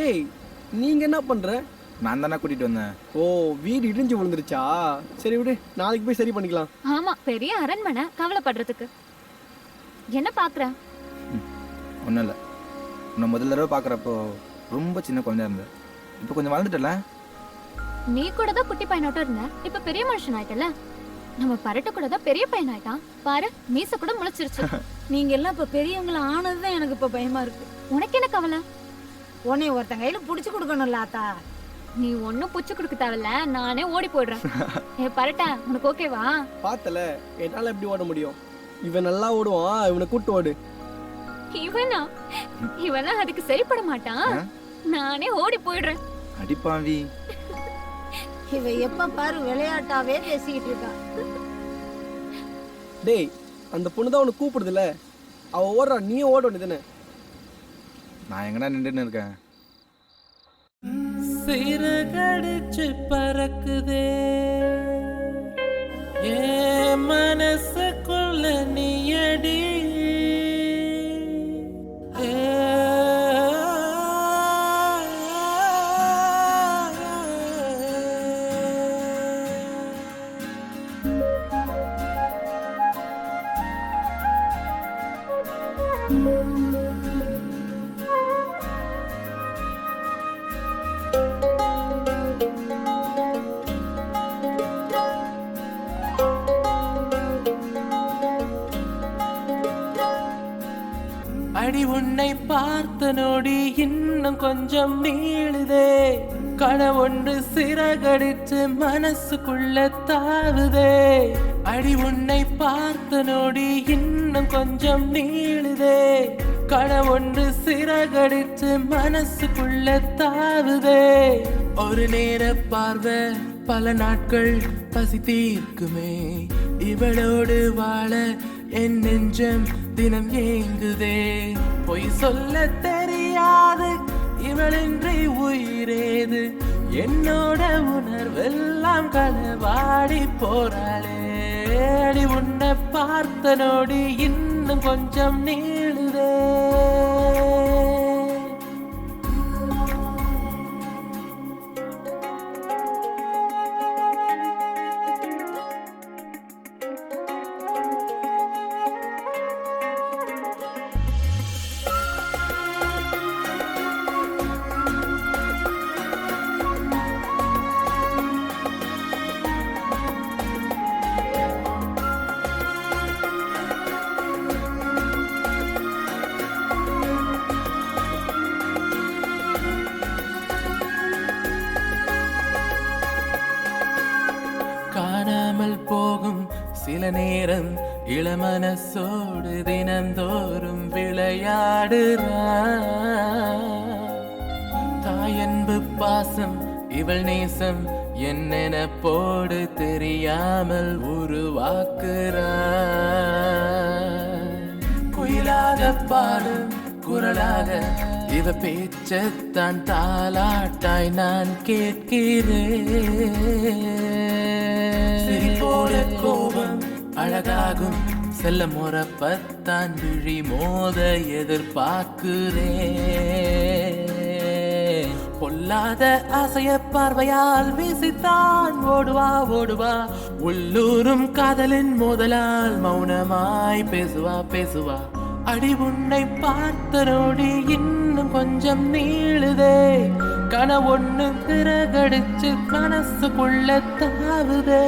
ஏய், நீங்க என்ன பண்ற? நான் தானே கூட்டிட்டு வந்தேன். ஓ, வீடு இடிஞ்சு விழுந்துருச்சா? சரி விடு, நாளைக்கு போய் சரி பண்ணிக்கலாம். ஆமா, பெரிய அரண்மனை, கவலைப்படுறதுக்கு. என்ன பாக்குற? ஒன்றும் இல்லை. உன்னை முதல் தடவை பார்க்குறப்போ ரொம்ப சின்ன குழந்தையா இருந்தேன். இப்போ கொஞ்சம் வளர்ந்துட்டல. நீ கூட தான் குட்டி பையனாட்டம் இருந்த, இப்ப பெரிய மனுஷன் ஆயிட்டல. நம்ம பரட்ட கூட தான் பெரிய பையன் ஆயிட்டான். பாரு, மீச கூட முளைச்சிருச்சு. நீங்க எல்லாம் இப்ப பெரியவங்கள ஆனதுதான் எனக்கு இப்ப பயமா இருக்கு. உனக்கு என்ன கவலை? உன்னை ஒருத்தன் கையில புடிச்சு கொடுக்கணும்ல ஆத்தா. நீ ஒன்னும் புச்சு கொடுக்க தேவையில்ல, நானே ஓடி போயிடுறேன். ஏ பரட்ட, உனக்கு ஓகேவா? பார்த்தல, என்னால எப்படி ஓட முடியும்? இவன் நல்லா ஓடுவான், இவனை கூட்டு ஓடு. இவனா? இவனா அதுக்கு சரிப்பட மாட்டான். நானே ஓடி போயிடுறேன். அடிப்பாவி. இவ எப்ப பாரு விளையாட்டாவே பேசிக்கிட்டு இருக்கா. டேய், அந்த பொண்ணு தான் உன்னை கூப்பிடுதுல, அவ ஓடுறா, நீயும் ஓட வேண்டியதானே? நான் எங்கடா நின்றுன்னு இருக்கேன். சிறகடிச்சு பறக்குதே ஏ மனசுக்குள்ள நீயடி. அடி உன்னை பார்த்த நொடி இன்னும் கொஞ்சம் நீளுதே, கனவொன்று சிறகடிச்சு மனசுக்குள்ள தாவுதே. அடி உன்னை பார்த்த நொடி இன்னும் கொஞ்சம் நீளுதே. கனவொன்று சிறகடிச்சு மனசுக்குள்ள தாவுதே. ஒரு நேர பார்வை பல நாட்கள் பசி தீர்க்குமே. இவளோடு வாழ என் நெஞ்சம் தினம் ஏங்குதே. பொய் சொல்ல தெரியாது இவளின்றி உயிரேது. என்னோட உணர்வெல்லாம் களவாடி போறாளே. அடி உன்னை பார்த்த நொடி இன்னும் கொஞ்சம் நீளுதே. காணாமல் போகும் சில நேரம் இளமனசோடு தினந்தோறும் விளையாடுறான். தாயன்பு பாசம் இவள் நேசம் என்னென போடு தெரியாமல் உருவாக்குறான். குயிலாக பாடும் குரலாக இவ பேச்சத்தான் தாலாட்டாய் நான் கேட்கிறேன். சிரிப்போட கோபம் அழகாகும் செல்ல முறப்பத்தான் விழி மோத எதிர்பார்க்கிறேன். பொல்லாத ஆசைய பார்வையால் வீசித்தான் ஓடுவா ஓடுவா. உள்ளூரும் காதலின் மோதலால் மௌனமாய் பேசுவா பேசுவா. அடி உன்னை பார்த்த நொடி இன்னும் கொஞ்சம் நீளுதே. கனவொன்னு திறகடிச்சு மனசுக்குள்ள தாவுதே.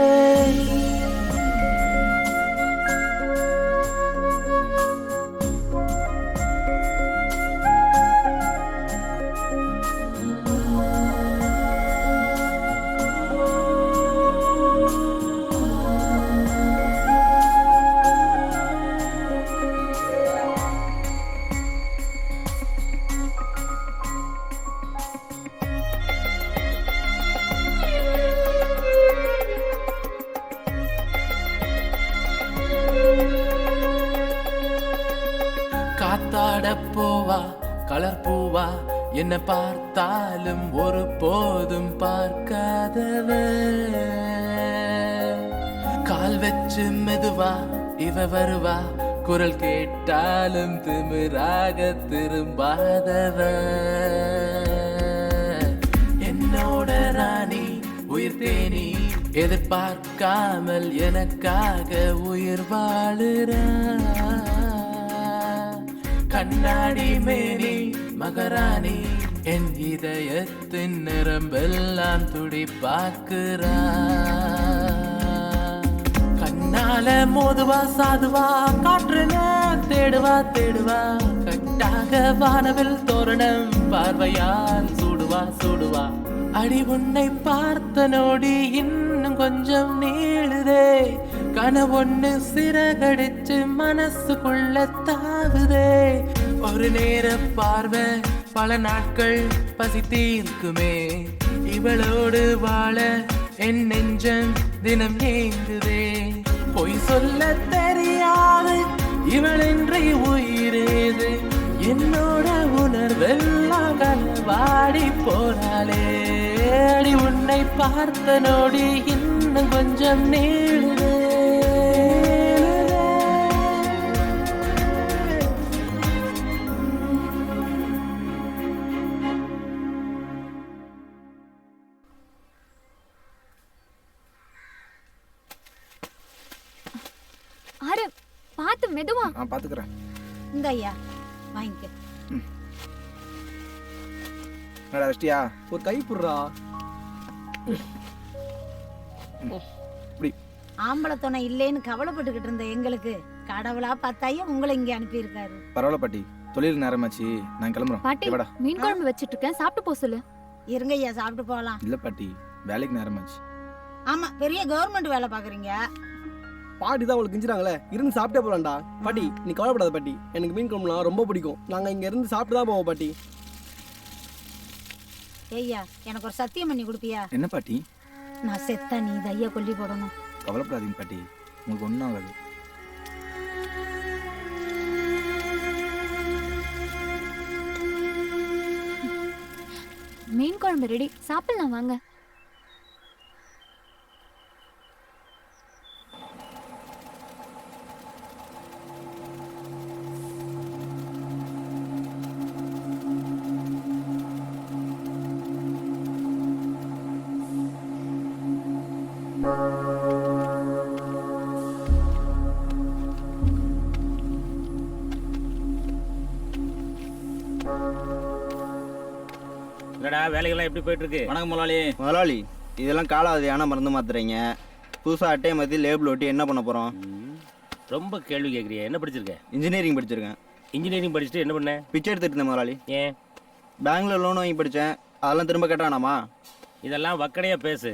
காத்தாட போவா கலர் பூவா. என்ன பார்த்தாலும் ஒரு போதும் பார்க்காதவ. கால் வச்சு மெதுவா இவ வருவா. குரல் கேட்டாலும் திமிராக திரும்பாதவ. என்னோட ராணி உயிர் தேனி எதிர்பார்க்காமல் எனக்காக உயிர் வாழுறா. கண்ணாடி மேனி மகராணி என் இதயத்தின் நிரம்பெல்லாம் துடிப்பாக்குறா. கண்ணால மோதுவா சாதுவா காற்றுல தேடுவா தேடுவா. கட்டாக வானவில் தோரணம் பார்வையால் சூடுவா சூடுவா. அடி உன்னை பார்த்த நொடி இன்னும் கொஞ்சம் நீளுதே. கனவொன்னு சிறகடிச்சு மனசுக்குள்ள தாவுதே. ஒரு நேர பார்வை பல நாட்கள் பசி தீர்க்குமே. இவளோடு வாழ என் நெஞ்சம் தினம் ஏங்குதே. பொய் சொல்ல தெரியாது இவளின்றி உயிரேது. என்னோட உணர்வெல்லாம் களவாடி போறாளே. அடி உன்னை பார்த்த நொடி இன்னும் கொஞ்சம் நீளுதே. ஆறு பார்த்து மெதுவா. நான் பாத்துக்கிறேன். இந்த ஐயா வாங்கிக்க. என்னடா வெஷ்டியா? ஒரு கை புடுறா. ஆம்பளை துணை இல்லைன்னு கவலைப்பட்டுக்கிட்டு இருந்த எங்களுக்கு கடவுளா பார்த்தாயே உங்களை இங்க அனுப்பியிருக்காரு. பரவாயில்ல பாட்டி, தொழில் நேரமாச்சு, நான் கிளம்புறேன். பாட்டி வாடா. மீன் குழம்பு வச்சிட்டு இருக்கேன், சாப்பிட்டு போ சொல்லு. இருங்க ஐயா சாப்பிட்டு போகலாம். இல்லை பாட்டி, வேலைக்கு நேரமாச்சு. ஆமா, பெரிய கவர்மெண்ட் வேலை பாக்குறீங்க. பாட்டி தான் உங்களுக்கு கிஞ்சிராங்களே, இருந்து சாப்பிட்டே போலாம்டா. பாட்டி நீ கவலைப்படாத பாட்டி, எனக்கு மீன் குழம்புலாம் ரொம்ப பிடிக்கும். நாங்க இங்க இருந்து சாப்பிட்டு தான் போவோம் பாட்டி. ஐயா எனக்கு ஒரு சத்தியம் பண்ணி கொடுப்பியா? என்ன பாட்டி? நான் செத்தா நீ இந்த ஐயா கொல்லி போடணும். கவலைப்படாதீங்க பாட்டி, உங்களுக்கு ஒன்றும் ஆகாது. மீன் குழம்பு ரெடி, சாப்பிடலாம் வாங்க. என்னடா வேலைகள்லாம் எப்படி போயிட்டு இருக்கு? வணக்கம் முதலாளி. முதலாளி, இதெல்லாம் காலாவதியான மருந்து மாத்துறீங்க. புதுசாக அட்டையை மாற்றி லேபிள் ஒட்டி என்ன பண்ண போகிறோம்? ரொம்ப கேள்வி கேட்குறியா? என்ன படிச்சிருக்க? இன்ஜினியரிங் படிச்சிருக்கேன். இன்ஜினியரிங் படிச்சுட்டு என்ன பண்ண? பிச்சை எடுத்துட்டு இருந்தேன் முதலாளி. ஏன்? பேங்க்ல லோன் வாங்கி படித்தேன், அதெல்லாம் திரும்ப கேட்டானாமா? இதெல்லாம் வக்கடையா பேசு.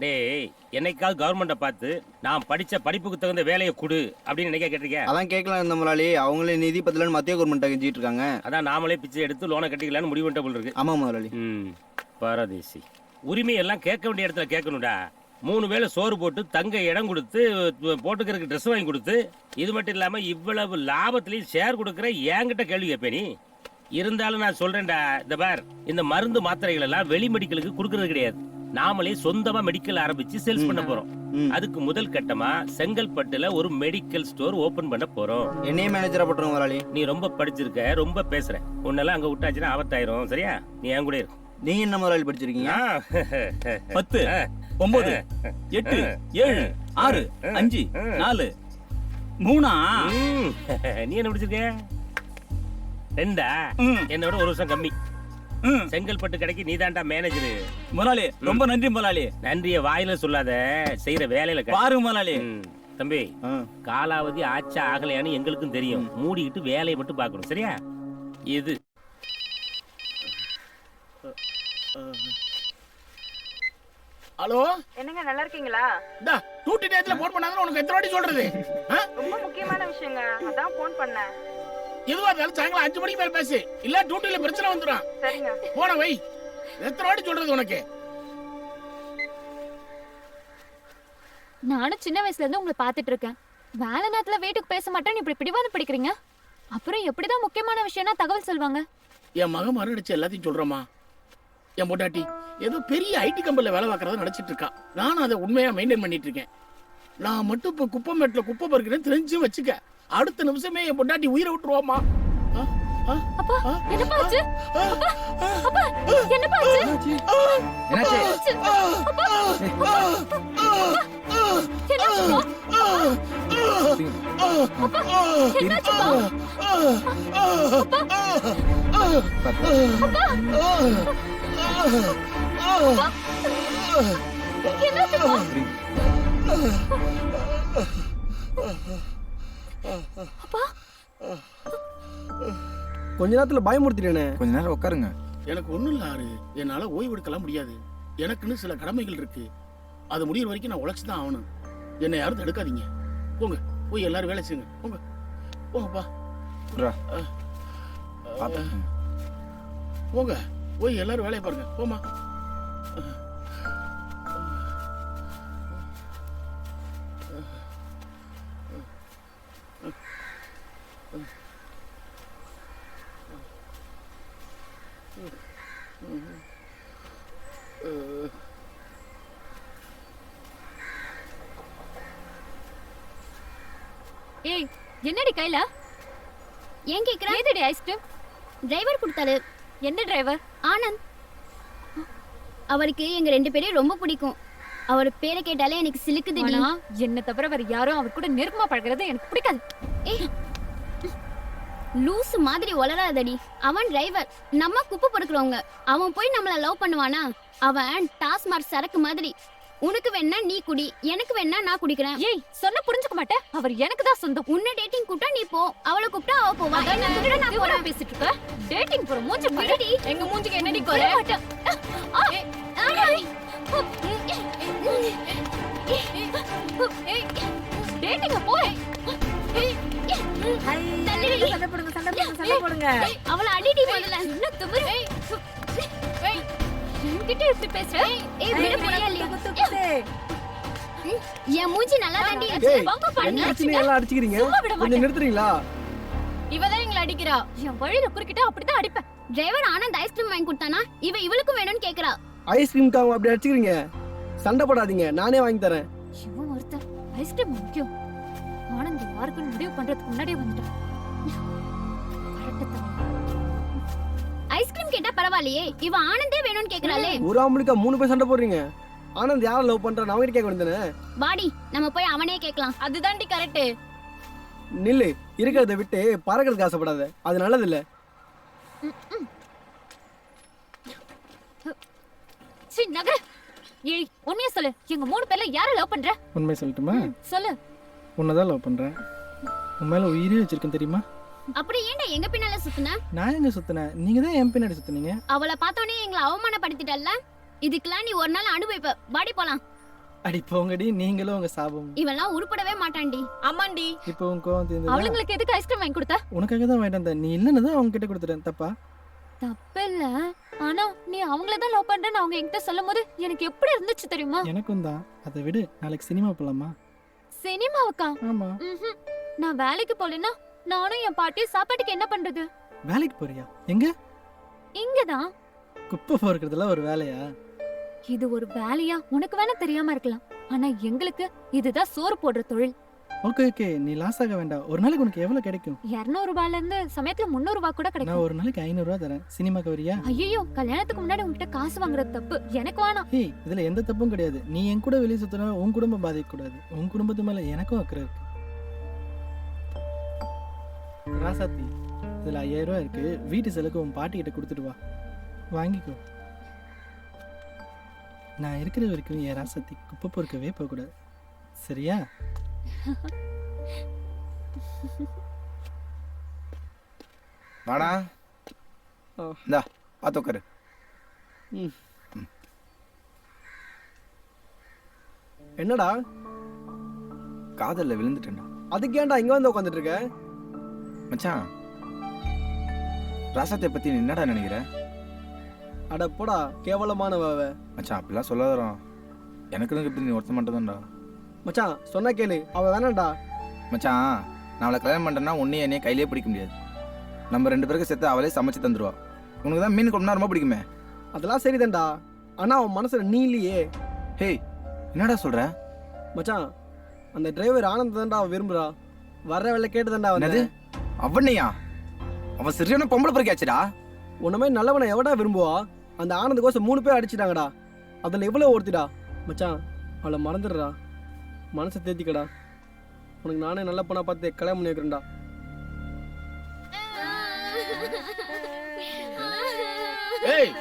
டேய், என்னைக்காவது கவர்மெண்ட்டை பார்த்து நான் படித்த படிப்புக்கு தகுந்த வேலையை கொடு அப்படின்னு என்னைக்கா கேட்டிருக்கேன்? அதான் கேட்கலாம் இருந்த முதலாளி. அவங்களே நிதி பத்தலன்னு மத்திய கவர்மெண்ட்டை கெஞ்சிட்டு இருக்காங்க. அதான் நாமளே பிச்சை எடுத்து லோனை கட்டிக்கலான்னு முடிவு பண்ணிட்ட போல இருக்கு. ஆமாம் முதலாளி. பாரதேசி. உரிமையெல்லாம் கேட்க வேண்டிய இடத்துல கேட்கணும்டா. 3 வேளை சோறு போட்டு தங்க இடம் கொடுத்து போட்டுக்கிறதுக்கு ட்ரெஸ் வாங்கி கொடுத்து, இது மட்டும் இல்லாமல் இவ்வளவு லாபத்திலையும் ஷேர் கொடுக்குற என்கிட்ட கேள்வி கேட்பேன் நீ. இருந்தாலும் நான் சொல்றேன்டா, இந்த பார், இந்த மருந்து மாத்திரைகள் எல்லாம் வெளி மெடிக்கலுக்கு கொடுக்கறது கிடையாது. நாமளே சொந்தமா மெடிக்கல் ஆரம்பிச்சு சேல்ஸ் பண்ண போறோம். அதுக்கு முதல் கட்டமா செங்கல்பட்டுல ஒரு மெடிக்கல் ஸ்டோர் ஓபன் பண்ண போறோம். என்னையே மேனேஜரா போட்டுருங்க முதலாளி. நீ ரொம்ப படிச்சிருக்க, ரொம்ப பேசுற. உன்னெல்லாம் அங்க விட்டாச்சுன்னா ஆபத்தாயிரும். சரியா? நீ என் கூட இரு. நீங்க என்ன முதலாளி படிச்சிருக்கீங்க? 10 9 8 7 6 5 4 3. நீ என்ன படிச்சிருக்க? 2. என்னோட 1 வருஷம் கம்மி. செங்கல்பட்டு கடைக்கு நீதான்டா மேனேஜர். முதலாளி ரொம்ப நன்றி முதலாளி. நன்றிய வாயில சொல்லாத, செய்யற வேலையில பாருங்க முதலாளி. தம்பி, காலாவதி ஆச்சா ஆகலையான்னு எங்களுக்கும் தெரியும். மூடிக்கிட்டு வேலையை மட்டும் பார்க்கணும். சரியா? இது ஹலோ, என்னங்க நல்லா இருக்கீங்களா? டா டூட்டி டேட்ல போன் பண்ணாங்கன்னு உனக்கு எத்தனை வாட்டி சொல்றது? ரொம்ப முக்கியமான விஷயங்க, அதான் போன் பண்ணேன். எதுவா இருந்தாலும் சாயங்காலம் 5 மணிக்கு மேல பேசு, இல்ல டியூட்டில பிரச்சனை வந்துடும். சரிங்க. போன வை. எத்தனை வாட்டி சொல்றது உனக்கு? நானும் சின்ன வயசுல இருந்து உங்களை பார்த்துட்டு இருக்கேன். வேலை நேரத்துல வீட்டுக்கு பேச மாட்டேன்னு இப்படி பிடிவாதம் பிடிக்கிறீங்க. அப்புறம் எப்படிதான் முக்கியமான விஷயம்னா தகவல் சொல்வாங்க? என் மகன் மறுநடிச்சு எல்லாத்தையும் சொல்றமா. என் பொண்டாட்டி ஏதோ பெரிய ஐடி கம்பெனில வேலை பார்க்கறத நினைச்சிட்டு இருக்கா. நானும் அதை உண்மையா மெயின்டைன் பண்ணிட்டு இருக்கேன். நான் மட்டும் இப்ப குப்பை மேட்ல குப்பை பறிக்கிறேன்னு தெரிஞ்சு வச்சுக்க, அடுத்த நிமிஷமே என் பொண்டாட்டி உயிரை விட்டுருவாமா. அப்பா என்னப்பா ஆச்சு? அப்பா என்னப்பா ஆச்சு? என்னாச்சு? கொஞ்ச நேரத்துல பயமுறுத்திட்டேனே. கொஞ்ச நேரம் உட்காருங்க. எனக்கு ஒண்ணும் இல்ல ஆறு, என்னால ஓய்வு எடுக்கலாம் முடியாது. எனக்குன்னு சில கடமைகள் இருக்கு. அது முடியிற வரைக்கும் நான் உழைச்சுதான் ஆகணும். என்னை யாரும் தடுக்காதீங்க. போங்க, போய் எல்லாரும் வேலை செய்யுங்க. போங்க போங்கப்பா. போங்க, போய் எல்லாரும் வேலையை பாருங்க. போமா. ஏய், என்னடி கையில? ஏன் கேக்குற? ஏதடி ஐஸ்கிரீம்? டிரைவர் கொடுத்தாரு. என்ன டிரைவர்? ஆனந்த். அவருக்கு எங்க 2 பேரையும் ரொம்ப பிடிக்கும். அவர் பேரை கேட்டாலே எனக்கு சிலுக்குதுடி. ஆனா என்ன தவிர வேற யாரும் அவர் கூட நெருக்கமா பழகுறது எனக்கு பிடிக்காது. ஏய், லூசு மாதிரி வளராதடி. அவன் டிரைவர், நம்ம குப்பை பொறுக்கிறவங்க. அவன் போய் நம்மள லவ் பண்ணுவானா? அவன் டாஸ்மார்க் சரக்கு மாதிரி. உனக்கு வேணா நீ குடி, எனக்கு வேணா நான் குடிக்கிறேன். ஏய் சொன்ன புரிஞ்சுக்க மாட்டேன். அவர் எனக்கு தான் சொந்தம். உன்னை டேட்டிங் கூப்பிட்டா நீ போ, அவளை கூப்பிட்டா அவ போவா. நான் போறேன் பேசிட்டு இருக்க. டேட்டிங் போற மூஞ்சி பாருடி. எங்க மூஞ்சிக்கு என்னடி குறை? டேட்டிங் போ. சண்டை போடுங்க. அவளை அடிடி முதல்ல. என்ன துமுறு? என்கிட்ட இப்படி பேசுற? ஏய் விட முடியலையா? என் மூஞ்சி நல்லா தாண்டி இருக்கு. வாங்க பண்ணி எல்லாம் அடிச்சுக்கிறீங்க. கொஞ்சம் நிறுத்துறீங்களா? இவதான் எங்களை அடிக்கிறா. என் வழியில குறுக்கிட்டா அப்படிதான் அடிப்பேன். டிரைவர் ஆனந்த் ஐஸ்கிரீம் வாங்கி கொடுத்தானா? இவளுக்கும் வேணும்னு கேக்குறா. ஐஸ்கிரீம்காக அப்படி அடிச்சுக்கிறீங்க. சண்டை போடாதீங்க, நானே வாங்கி தரேன். இவன் ஒருத்தர் ஐஸ்கிரீம் முக்கியம். ஆனந்த் யாருக்குன்னு முடிவு பண்றதுக்கு முன்னாடியே வந்துட்டான். ஐஸ்கிரீம் கேட்டா பரவாயில்லையே, இவ ஆனந்தே வேணும்னு கேக்குறாளே. ஒரு ஆம்பளுக்கா 3 பேர் சண்டை போடுறீங்க. ஆனந்த் யாரை லவ் பண்றான்னு அவங்க கேட்க வேண்டியதானே? வாடி நம்ம போய் அவனே கேட்கலாம். அதுதான்டி கரெக்ட். நில்லு, இருக்கிறத விட்டு பறக்கிறதுக்கு ஆசைப்படாத, அது நல்லது இல்ல. சீ நகர. ஏய் உண்மையா சொல்லு, எங்க 3 பேர்ல யாரை லவ் பண்ற? உண்மை சொல்லட்டுமா? சொல்லு. உன்னதான் லவ் பண்றேன். உன் மேல உயிரே வச்சிருக்கேன் தெரியுமா? அப்படி ஏன்டா எங்க பின்னால சுத்துன? நான் எங்க சுத்தினேன்? நீங்க தான் என் பின்னாடி சுத்தினீங்க. அவளை பார்த்தோனே எங்களை அவமானப்படுத்திட்டல்ல. இதுக்கெல்லாம் நீ ஒரு நாள் அனுபவிப்ப. வாடி போலாம். அடி போங்கடி, நீங்களும் உங்க சாபம். இவெல்லாம் உருப்படவே மாட்டான்டி. ஆமாண்டி. இப்போ உன் கோவம் தீர்ந்ததா? அவளுங்களுக்கு எதுக்கு ஐஸ்கிரீம் வாங்கி கொடுத்த? உனக்காக தான் வாங்கிட்டு வந்தேன். நீ இல்லன்னு தான் அவங்க கிட்ட கொடுத்துட்டேன். தப்பா? தப்பில்ல. ஆனா நீ அவங்கள தான் லவ் பண்றேன்னு அவங்க என்கிட்ட சொல்லும்போது எனக்கு எப்படி இருந்துச்சு தெரியுமா? எனக்கும் தான். அதை விடு, நாளைக்கு சினிமா போலாமா? சினிமாவுக்கா? ஆமா. நான் வேலைக்கு போலனா நானும் என் பாட்டி சாப்பாட்டுக்கு என்ன பண்றது? வேலைக்கு போறியா? எங்க? இங்கதான். குப்பை பொறுக்கிறதுல ஒரு வேலையா? இது ஒரு வேலையா உனக்கு வேணா தெரியாம இருக்கலாம். ஆனா எங்களுக்கு இதுதான் சோறு போடுற தொழில். ஓகே ஓகே, நீ லாஸ் ஆக வேண்டாம். ஒரு நாளைக்கு உனக்கு எவ்வளவு கிடைக்கும்? 200 ரூபாயில இருந்து சமயத்துல 300 ரூபாய் கூட நான் கிடைக்கும். ஒரு நாளைக்கு 500 ரூபாய் தரேன். சினிமாக்கு வரியா? ஐயோ கல்யாணத்துக்கு முன்னாடி உன்கிட்ட காசு வாங்குறது தப்பு. எனக்கு வேணாம். ஏய், இதுல எந்த தப்பும் கிடையாது. நீ என் கூட வெளியே சுத்தினா உன் குடும்பம் பாதிக்க கூடாது. உன் குடும்பத்து மேல எனக்கும் அக்கறை இருக்கு. ராசாத்தி, இதுல 5000 ரூபாய் இருக்கு. வீட்டு செலவுக்கு உன் பாட்டி கிட்ட கொடுத்துட்டு வா, வாங்கிக்கோ. நான் இருக்கிற வரைக்கும் என் ராசாத்தி குப்பை பொறுக்கவே போக கூடாது, சரியா? வாடா, இந்தா பார்த்து உட்காரு. என்னடா? காதல்ல விழுந்துட்டேன்டா. அதுக்கு ஏன்டா இங்க வந்து உட்காந்துட்டு இருக்க? மச்சான், ராசாத்தை பத்தி நீ என்னடா நினைக்கிற? அட போடா, கேவலமானவ. மச்சான் அப்படிலாம் சொல்லாதடா. எனக்கு இப்படி நீ ஒருத்த மாட்டேதான்டா. மச்சான் சொன்னா கேளு, அவ வேணாம்டா. மச்சான், நான் அவளை கல்யாணம் பண்ணுறேன்னா உன்னையும் என்னையே கையிலே பிடிக்க முடியாது. நம்ம 2 பேருக்கு சேர்த்து அவளே சமைச்சு தந்துடுவா. உனக்கு தான் மீன் குழம்புனா ரொம்ப பிடிக்குமே. அதெல்லாம் சரிதான்டா, ஆனா அவன் மனசுல நீ இல்லையே. ஹேய், என்னடா சொல்ற? மச்சான், அந்த டிரைவர் ஆனந்த் தான்டா அவ விரும்புறா. வர்ற வேலை கேட்டுதான்டா என்னது? அவனையா? அவன் சரியான பொம்பளை பொறுக்காச்சுடா. உன்ன மாதிரி நல்லவனை எவடா விரும்புவா? அந்த ஆனந்த் கோசம் 3 பேர் அடிச்சிட்டாங்கடா. அதுல எவ்வளவு ஒருத்திடா. மச்சான், அவளை மறந்துடுறா, மனசை தேத்திக்கடா. உனக்கு நானே நல்ல பொண்ணா பார்த்து கல்யாணம் பண்ணி வைக்கிறேன்டா. ஏய்,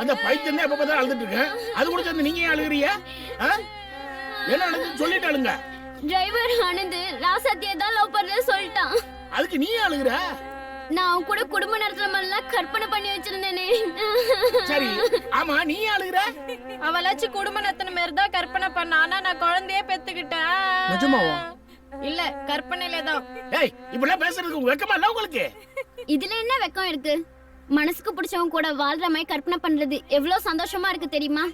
அந்த பைத்தியம் எப்ப பார்த்தா அழுதுட்டு இருக்கேன். அது கூட சேர்ந்து நீங்க ஏன் அழுகுறீங்க? என்ன நடந்துன்னு சொல்லிட்டு அழுங்க. டிரைவர் ஆனந்த் ராசாத்தியை தான் லவ் பண்றேன்னு சொல்லிட்டான். அதுக்கு நீ அழுகுற? நான் அவன் கூட குடும்ப நடத்துற மாதிரிலாம் கற்பனை பண்ணி வச்சிருந்தேனே. சரி, ஆமா நீ அழுகுற? அவளாச்சும் குடும்ப நடத்தின மாதிரி தான் கற்பனை பண்ணா. ஆனா நான் குழந்தையே பெத்துக்கிட்டேன். நிஜமாவா? இல்ல, கற்பனையில தான். ஏய், இப்படிலாம் பேசுறதுக்கு வெக்கமா இல்ல உங்களுக்கு? இதுல என்ன வெக்கம் இருக்கு? மனசுக்கு பிடிச்சவங்க கூட வாழ்ற மாதிரி கற்பனை பண்றது எவ்வளவு சந்தோஷமா இருக்கு தெரியுமா?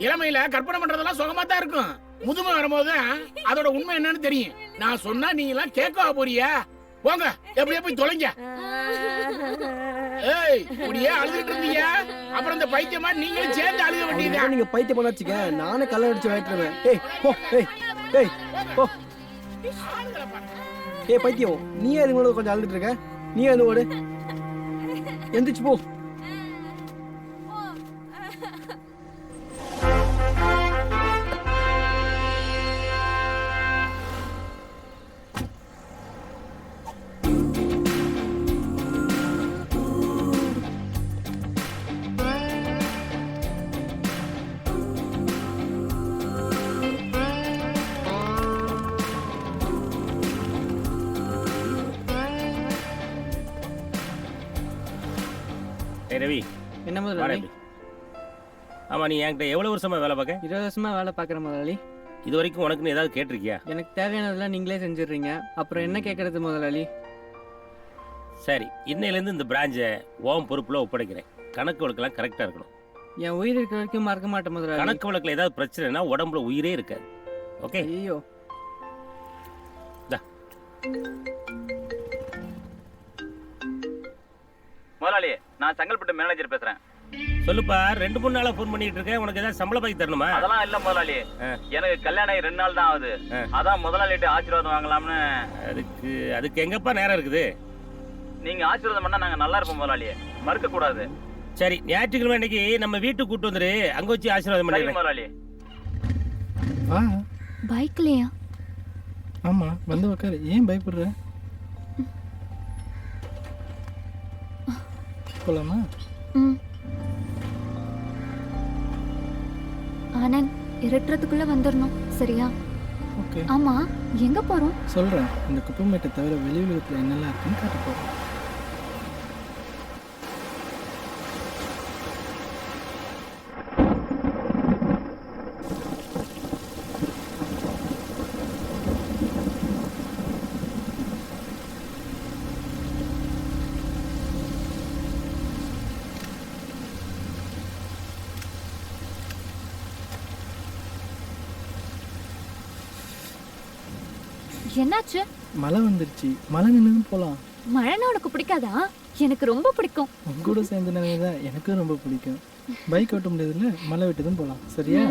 இளமையில கற்பனை பண்றதெல்லாம் சுகமா தான் இருக்கும். முதுமை வரும்போது அதோட உண்மை என்னன்னு தெரியும். நான் சொன்னா நீங்க எல்லாம் கேட்க போறியா? போங்க, எப்படியே போய் தொலைங்க. ஏய், இப்படியே அழுதுட்டு இருந்தீங்க, அப்புறம் இந்த பைத்தியமா நீங்களும் சேர்ந்து அழுக வேண்டியதா? நீங்க பைத்தியம் பண்ண வச்சுக்க, நானே கல்ல அடிச்சு வைக்கிறேன். ஏய் போ, ஏய் ஏய் போ. ஏய் பைத்தியம், நீ அது கூட கொஞ்சம் அழுதுட்டு இருக்க. நீ அது ஓடு, எந்திரிச்சு போ. ஏய் ரவி, என்ன வாடா முதலாளி? இப்படி. ஆமா, நீ என்கிட்ட எவ்வளவு வருஷமா வேலை பார்க்க? 20 வருஷமா வேலை பார்க்குறேன் முதலாளி. இது வரைக்கும் உனக்குன்னு ஏதாவது கேட்டிருக்கியா? எனக்கு தேவையானதெல்லாம் நீங்களே செஞ்சிடுறீங்க. அப்புறம் என்ன கேட்கறது முதலாளி? சரி, இன்னையிலேருந்து இந்த பிரான்ச்சை உன் பொறுப்புல ஒப்படைக்கிறேன். கணக்கு வழக்கெல்லாம் கரெக்டாக இருக்கணும். என் உயிர் இருக்கிற வரைக்கும் மறக்க மாட்டேன் முதலாளி. கணக்கு வழக்கில் ஏதாவது பிரச்சனைனா உடம்புல உயிரே இருக்காது. ஓகே? ஐயோ. முதலாளி, நான் செங்கல்பட்டு மேனேஜர் பேசுறேன். சொல்லுப்பா, 2-3 நாளா ஃபோன் பண்ணிட்டு இருக்கேன். உனக்கு ஏதாவது சம்பள பாக்கி தரணுமா? அதெல்லாம் இல்ல முதலாளி, எனக்கு கல்யாணம் 2 நாள் தான் ஆகுது. அதான் முதலாளிட்டு ஆசீர்வாதம் வாங்கலாம்னு. அதுக்கு எங்கப்பா நேரம் இருக்குது? நீங்க ஆசீர்வாதம் பண்ணா நாங்க நல்லா இருப்போம் முதலாளி, மறுக்க கூடாது. சரி, ஞாயிற்றுக்கிழமை அன்னைக்கு நம்ம வீட்டுக்கு கூட்டு வந்துரு. அங்க வச்சு ஆசீர்வாதம் பண்ணிடுறேன் முதலாளி. பைக்லயா? ஆமா, வந்து உட்காரு. ஏன் பயப்படுற? போலாமா? ஆனந்த், இருட்டுறதுக்குள்ள வந்துடணும், சரியா? ஓகே. ஆமா, எங்க போறோம்? சொல்றேன். இந்த குப்பமேட்டை தவிர வெளி உலகத்துல என்னெல்லாம் இருக்குன்னு காட்ட போறேன். என்னாச்சு? மழை வந்துருச்சு. மழை நின்று போலாம். மழைன்னா உனக்கு பிடிக்காதா? எனக்கு ரொம்ப பிடிக்கும். உங்க கூட சேர்ந்து தான் எனக்கும் ரொம்ப பிடிக்கும். பைக் ஓட்ட முடியாதுல்ல, மழை விட்டுதும் போலாம். சரியா?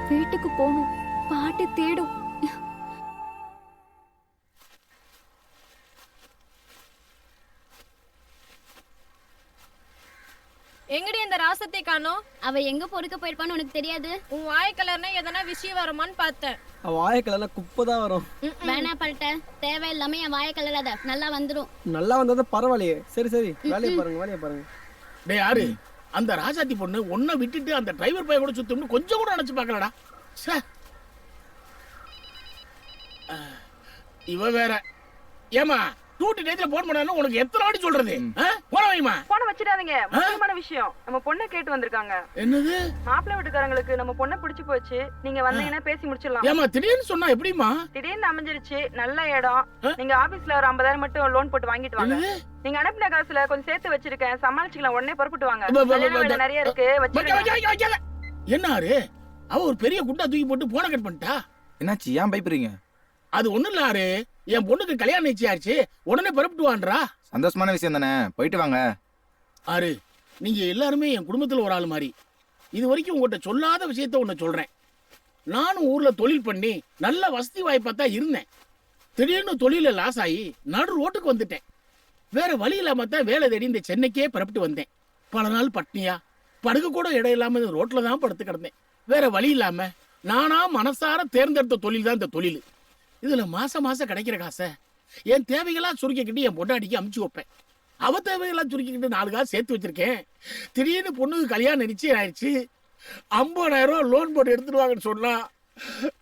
வீட்டுக்கு போகணும். பாட்டி தேடும். எங்கடி அந்த ராசத்தை காணோம்? அவ எங்க பொறுக்க போயிருப்பான்னு உனக்கு தெரியாது? உன் வாய் கலர்னா எதனா விஷயம் வருமான்னு பார்த்தேன். வாய கலர்ல குப்பை தான் வரும். வேணா பல்ட்ட, தேவையில்லாம என் வாய கலராத, நல்லா வந்துரும். நல்லா வந்தா பரவாயில்லையே. சரி சரி, வேலையை பாருங்க, வேலையை பாருங்க. டேய் யாரு அந்த ராஜாத்தி பொண்ணு? ஒன்ன விட்டுட்டு அந்த டிரைவர் பைய கூட சுத்தம்னு கொஞ்சம் கூட நினைச்சு பார்க்கலடா. இவ வேற. ஏமா டூட்டி டேட்ல போன் பண்ணானே உனக்கு எத்தனை வாட்டி சொல்றது? போன வைமா. போன வச்சிடாதீங்க. முக்கியமான விஷயம். நம்ம பொண்ணை கேட்டு வந்திருக்காங்க. என்னது? மாப்பிள்ளை வீட்டுக்காரங்களுக்கு நம்ம பொண்ணை பிடிச்சு போச்சு. நீங்க வந்தீங்கன்னா பேசி முடிச்சிடலாம். ஏமா திடீர்னு சொன்னா எப்படிமா? திடீர்னு அமைஞ்சிருச்சு. நல்ல இடம். நீங்க ஆபீஸ்ல ஒரு 50,000 மட்டும் லோன் போட்டு வாங்கிட்டு வாங்க. நீங்க அனுப்பின காசுல கொஞ்சம் சேர்த்து வச்சிருக்கேன், சமாளிச்சுக்கலாம். உடனே புறப்பட்டு வாங்க. கல்யாண வேலை நிறைய இருக்கு. என்னாரு அவ ஒரு பெரிய குண்டா தூக்கி போட்டு போன கட் பண்ணிட்டா? என்னாச்சு? ஏன் பயப்படுறீங்க? அது ஒண்ணும் இல்ல ஆறு, என் பொண்ணுக்கு கல்யாணம் நிச்சயாச்சு, உடனே புறப்பட்டு வான்றா. சந்தோஷமான விஷயம் தானே, போயிட்டு வாங்க. ஆறு, நீங்க எல்லாருமே என் குடும்பத்துல ஒரு ஆள் மாதிரி. இது வரைக்கும் உங்கள்கிட்ட சொல்லாத விஷயத்த ஒண்ணு சொல்றேன். நானும் ஊர்ல தொழில் பண்ணி நல்ல வசதி வாய்ப்பா தான் இருந்தேன். திடீர்னு தொழில லாஸ் ஆகி நடு ரோட்டுக்கு வந்துட்டேன். வேற வழி இல்லாம தான் வேலை தேடி இந்த சென்னைக்கே புறப்பட்டு வந்தேன். பல நாள் பட்னியா, படுக்க கூட இடம் இல்லாம ரோட்ல தான் படுத்து கிடந்தேன். வேற வழி இல்லாம நானா மனசார தேர்ந்தெடுத்த தொழில் தான் இந்த தொழில். இதுல மாசம் மாசம் கிடைக்கிற காசை என் தேவைகளா சுருக்கிக்கிட்டு என் பொண்டாட்டிக்கு அமுச்சு வைப்பேன். அவ தேவைகளா சுருக்கிக்கிட்டு 4 காசு சேர்த்து வச்சிருக்கேன். திடீர்னு பொண்ணுக்கு கல்யாணம் நிச்சயம் ஆயிடுச்சு. 50,000 ரூபாய் லோன் போட்டு எடுத்துருவாங்கன்னு சொன்னா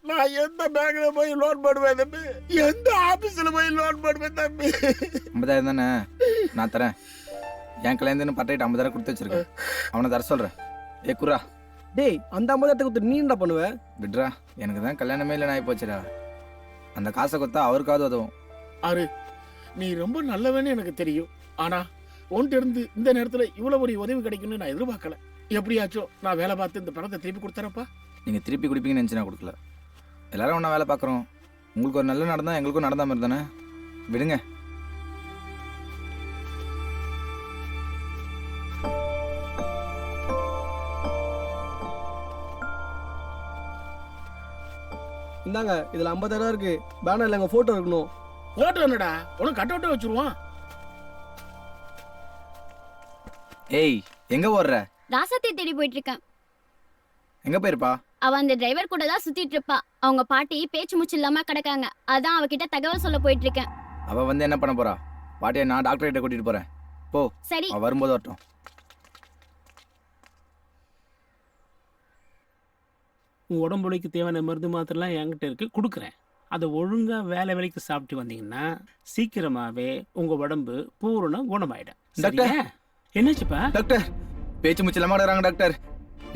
நான் எந்த பேங்க்ல போய் லோன் போடுவேன் தம்பி? எந்த ஆபீஸ்ல போய் லோன் போடுவேன் தம்பி? 50,000 தானே, நான் தரேன். என் கல்யாணத்துன்னு பட்டையிட்டு 50,000 கொடுத்து வச்சிருக்கேன். அவனை தர சொல்றேன். ஏ குரா, டேய் அந்த 50,000 கொடுத்து நீ என்ன பண்ணுவ? விட்ரா, எனக்கு தான் கல்யாணமே இல்லை ஆகி போச்சுடா. அந்த காசை கொடுத்தா அவருக்காவது உதவும். ஆறு, நீ ரொம்ப நல்லவன்னு எனக்கு தெரியும். ஆனா உன்கிட்ட இருந்து இந்த நேரத்துல இவ்வளவு ஒரு உதவி கிடைக்கும்னு நான் எதிர்பார்க்கல. எப்படியாச்சும் நான் வேலை பார்த்து இந்த பணத்தை திருப்பி கொடுத்தறப்பா. நீங்க திருப்பி குடிப்பீங்கன்னு நினைச்சு நான் கொடுக்கல. எல்லாரும் ஒன்றா வேலை பார்க்குறோம். உங்களுக்கு ஒரு நல்ல நடந்தா எங்களுக்கும் நடந்த மாதிரி தானே. விடுங்க. இந்தாங்க இதுல 50,000 இருக்கு. பேனர்ல எங்க போட்டோ இருக்கணும். போட்டோ என்னடா? உனக்கு கட் அவுட்டே வச்சிருவோம். ஏய் எங்க ஓடுற? ராசாத்தி தேடி போயிட்டு இருக்கேன். எங்க போயிருப்பா? அவ அந்த டிரைவர் கூட தான் சுத்திட்டு இருப்பா. அவங்க பாட்டி பேச்சு மூச்சு இல்லாம கிடக்காங்க. அதான் அவகிட்ட தகவல் சொல்ல போயிட்டு இருக்கேன். அவ வந்து என்ன பண்ண போறா? பாட்டியை நான் டாக்டர் கிட்ட கூட்டிட்டு போறேன். போ. சரி. அவ வரும்போது வரட்டும். உன் உடம்புக்கு தேவையான மருந்து மாத்திரலாம் என்கிட்ட இருக்கு, கொடுக்குறேன். அதை ஒழுங்கா வேலைக்கு சாப்பிட்டு வந்தீங்கன்னா சீக்கிரமாவே உங்க உடம்பு பூரண குணமாயிடும். டாக்டர் என்னாச்சுப்பா? டாக்டர் பேச்சு மூச்சு இல்லாம எடுறாங்க டாக்டர்.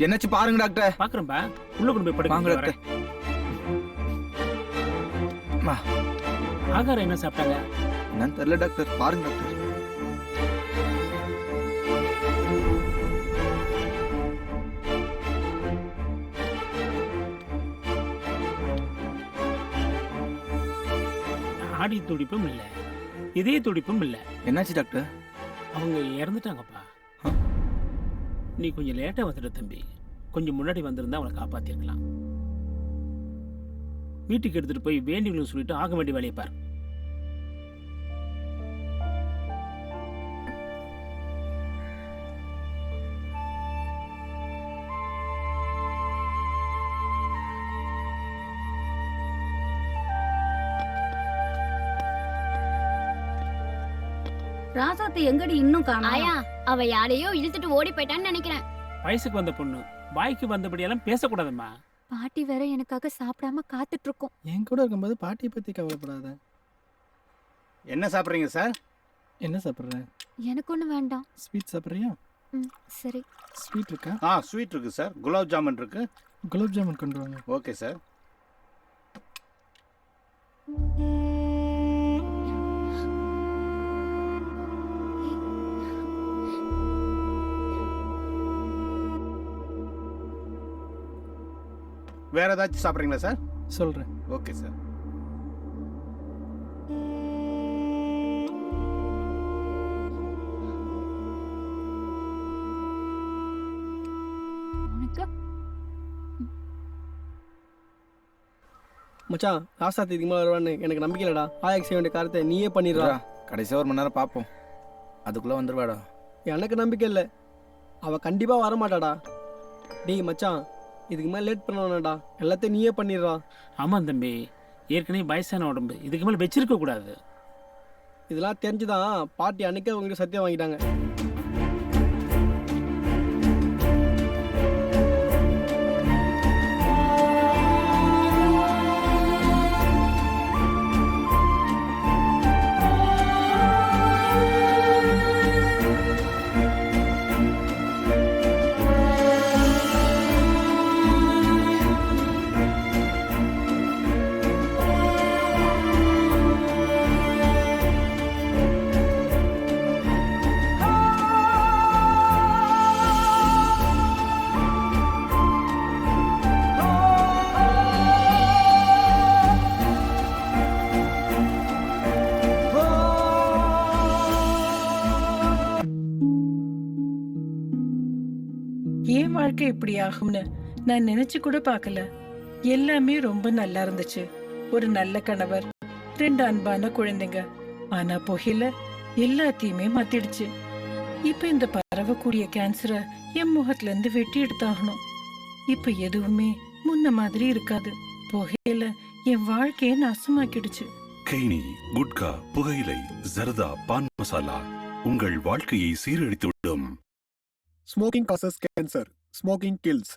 என்னாச்சு பாருங்க டாக்டர். பாக்குறேன்பா. உள்ள கொண்டு போய் படுங்க டாக்டர். ஆகாரம் என்ன சாப்பிட்டாங்க? என்னன்னு தெரியல டாக்டர். பாருங்க டாக்டர். ஆடி துடிப்பும் இல்ல, இதய துடிப்பும் இல்ல. என்னாச்சு டாக்டர்? அவங்க இறந்துட்டாங்கப்பா. நீ கொஞ்சம் லேட்டா வந்துட்ட தம்பி. கொஞ்சம் முன்னாடி வந்திருந்தா அவளை காப்பாத்திருக்கலாம். வீட்டுக்கு எடுத்துட்டு போய் வேண்டிகளும் சொல்லிட்டு ஆக வேண்டிய வேலையை பாரு. ராசாத்தி எங்கடி இன்னும் காணோம்? ஆயா, அவ யாரையோ இழுத்துட்டு ஓடி போயிட்டான்னு நினைக்கிறேன். வயசுக்கு வந்த பொண்ணு வாய்க்கு வந்தபடியெல்லாம் பேசக்கூடாதும்மா. பாட்டி வேற எனக்காக சாப்பிடாம காத்துட்டு இருக்கோம். என் கூட இருக்கும்போது பாட்டியை பத்தி கவலைப்படாத. என்ன சாப்பிட்றீங்க சார்? என்ன சாப்பிட்ற? எனக்கு ஒண்ணு வேண்டாம். ஸ்வீட் சாப்பிட்றியா? சரி. ஸ்வீட் இருக்கா? ஸ்வீட் இருக்கு சார். குலாப் ஜாமுன் இருக்கு. குலாப் ஜாமுன் கொண்டு வாங்க. Okay sir. வேற ஏதாச்சும் சாப்பிட்றீங்களா சார்? சொல்றேன். Okay sir. மச்சான் ராசாத்தி இதுக்கு மேலே வருவான்னு எனக்கு நம்பிக்கை இல்லடா. ஆயாக்கு செய்ய வேண்டிய காரியத்தை நீயே பண்ணிடுறா. கடைசியாக 1 மணி நேரம் பார்ப்போம். அதுக்குள்ளே வந்துடுவாடா. எனக்கு நம்பிக்கை இல்லை. அவள் கண்டிப்பாக வரமாட்டாடா. டேய் மச்சான், இதுக்கு மேலே லேட் பண்ண எல்லாத்தையும் நீயே பண்ணிடுறா. ஆமாம் தம்பி, ஏற்கனவே வயசான உடம்பு, இதுக்கு மேலே வச்சிருக்க கூடாது. இதெல்லாம் தெரிஞ்சுதான் பாட்டி அன்னைக்கே உங்ககிட்ட சத்தியம் வாங்கிட்டாங்க. ஏன் வாழ்க்கை இப்படி ஆகும்னு நான் நினைச்சு கூட பார்க்கல. எல்லாமே ரொம்ப நல்லா இருந்துச்சு. ஒரு நல்ல கணவர், 2 அன்பான குழந்தைங்க. ஆனா புகையில எல்லாத்தையுமே மாத்திடுச்சு. இப்ப இந்த பரவக்கூடிய கேன்சரை என் முகத்துல இருந்து வெட்டி எடுத்தாகணும். இப்ப எதுவுமே முன்ன மாதிரி இருக்காது. புகையில என் வாழ்க்கையை நாசமாக்கிடுச்சு. கெய்னி, குட்கா, புகையிலை, ஜர்தா, பான் மசாலா உங்கள் வாழ்க்கையை சீரழித்துவிடும். Smoking causes cancer, smoking kills.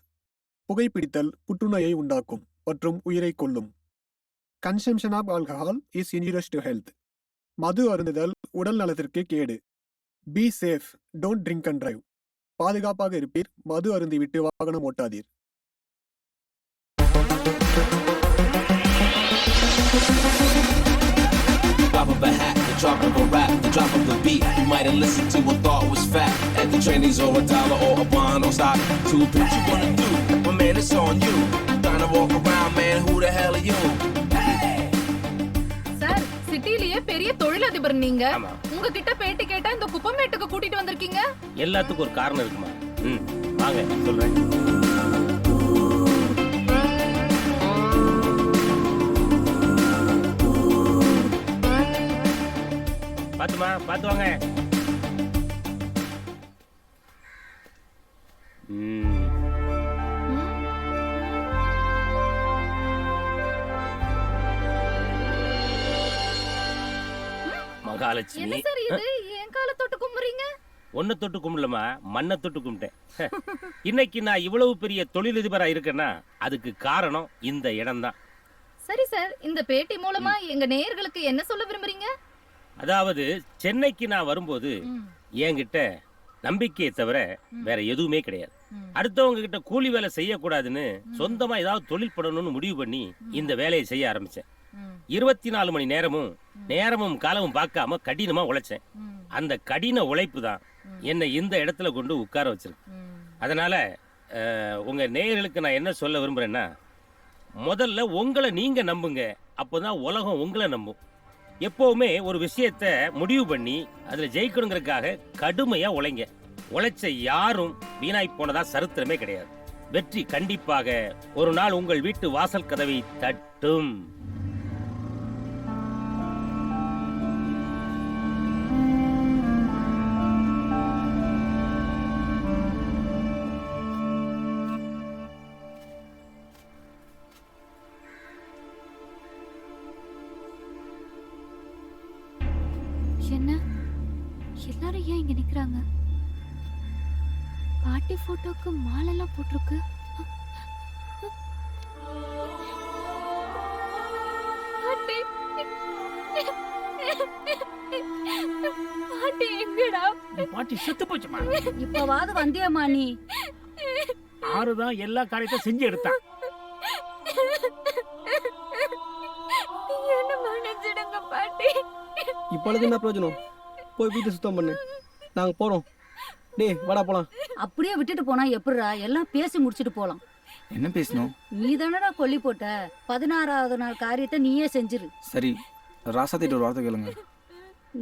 புகைப்பிடித்தல் புற்றுநோயை உண்டாக்கும் மற்றும் உயிரை கொல்லும். Consumption of alcohol is injurious to health. மது அருந்துதல் உடல் நலத்திற்கு கேடு. Be safe, don't drink and drive. பாதுகாப்பாக இருப்பீர், மது அருந்திவிட்டு வாகனம் ஓட்டாதீர். Pop of a hat, the drop of a rap, the drop of the beat. You might have listened to a thought was fat. At the trainees or $1 or a bond or stock. To what you wanna do, but man, it's on you. Trying to walk around, man, who the hell are you? Sir, சிட்டிலேயே பெரிய தொழிலதிபர் நீங்க. உங்ககிட்ட பேட்டி கேட்டா இந்த குப்பமேட்டுக்கு கூட்டிட்டு வந்திருக்கீங்க. எல்லாத்துக்கும் ஒரு காரணம் இருக்குமா? வாங்க சொல்றேன். பாத்துமா பாத்து வாங்க. மகாலட்சுமி என்ன சார் இது என் கால தொட்டு கும்புறீங்க? ஒன்ன தொட்டு கும்பிடலமா, மண்ணை தொட்டு கும்பிட்டேன். இன்னைக்கு நான் இவ்வளவு பெரிய தொழிலதிபரா இருக்கேன்னா அதுக்கு காரணம் இந்த இடம் தான். சரி சார், இந்த பேட்டி மூலமா எங்க நேயர்களுக்கு என்ன சொல்ல விரும்புறீங்க? அதாவது சென்னைக்கு நான் வரும்போது என்கிட்ட நம்பிக்கையை தவிர வேற எதுவுமே கிடையாது. அடுத்தவங்க கிட்ட கூலி வேலை செய்யக்கூடாதுன்னு சொந்தமா ஏதாவது தொழில் பண்ணணும்னு முடிவு பண்ணி இந்த வேலையை செய்ய ஆரம்பிச்சேன். 24 மணி நேரமும் காலமும் பார்க்காம கடினமா உழைச்சேன். அந்த கடின உழைப்பு தான் என்னை இந்த இடத்துல கொண்டு உட்கார வச்சிருக்கு. அதனால உங்க நேயர்களுக்கு நான் என்ன சொல்ல விரும்புறேன்னா, முதல்ல உங்களை நீங்க நம்புங்க, அப்போதான் உலகம் உங்களை நம்பும். எப்பவுமே ஒரு விஷயத்த முடிவு பண்ணி அதுல ஜெயிக்கணுங்கிறதுக்காக கடுமையா உழைங்க. உழைச்ச யாரும் வீணாய் போனதா சரித்திரமே கிடையாது. வெற்றி கண்டிப்பாக ஒரு நாள் உங்கள் வீட்டு வாசல் கதவை தட்டும். என்ன எல்லாரும் ஏன் இங்க நிக்கிறாங்க? பாட்டி போட்டோக்கு மாலெல்லாம் போட்டிருக்கு. பாட்டி பாட்டி எங்கடா? பாட்டி செத்து போச்சுமா. இப்பவாது வந்தியம்மா நீ? ஆறுதான் எல்லா காரியத்தையும் செஞ்சு எடுத்தான். என்ன மன்னிச்சிடுங்க பாட்டி. இப்பொழுது என்ன பிரயோஜனம்? போய் வீட்டை சுத்தம் பண்ணு, நாங்க போறோம். டேய் வாடா போலாம். அப்படியே விட்டுட்டு போனா எப்படிடா? எல்லாம் பேசி முடிச்சிட்டு போலாம். என்ன பேசணும்? நீ தானடா கொல்லி போட்ட. 16வது நாள் காரியத்தை நீயே செஞ்சிரு. சரி, ராசாத்திட்டு ஒரு வார்த்தை கேளுங்க.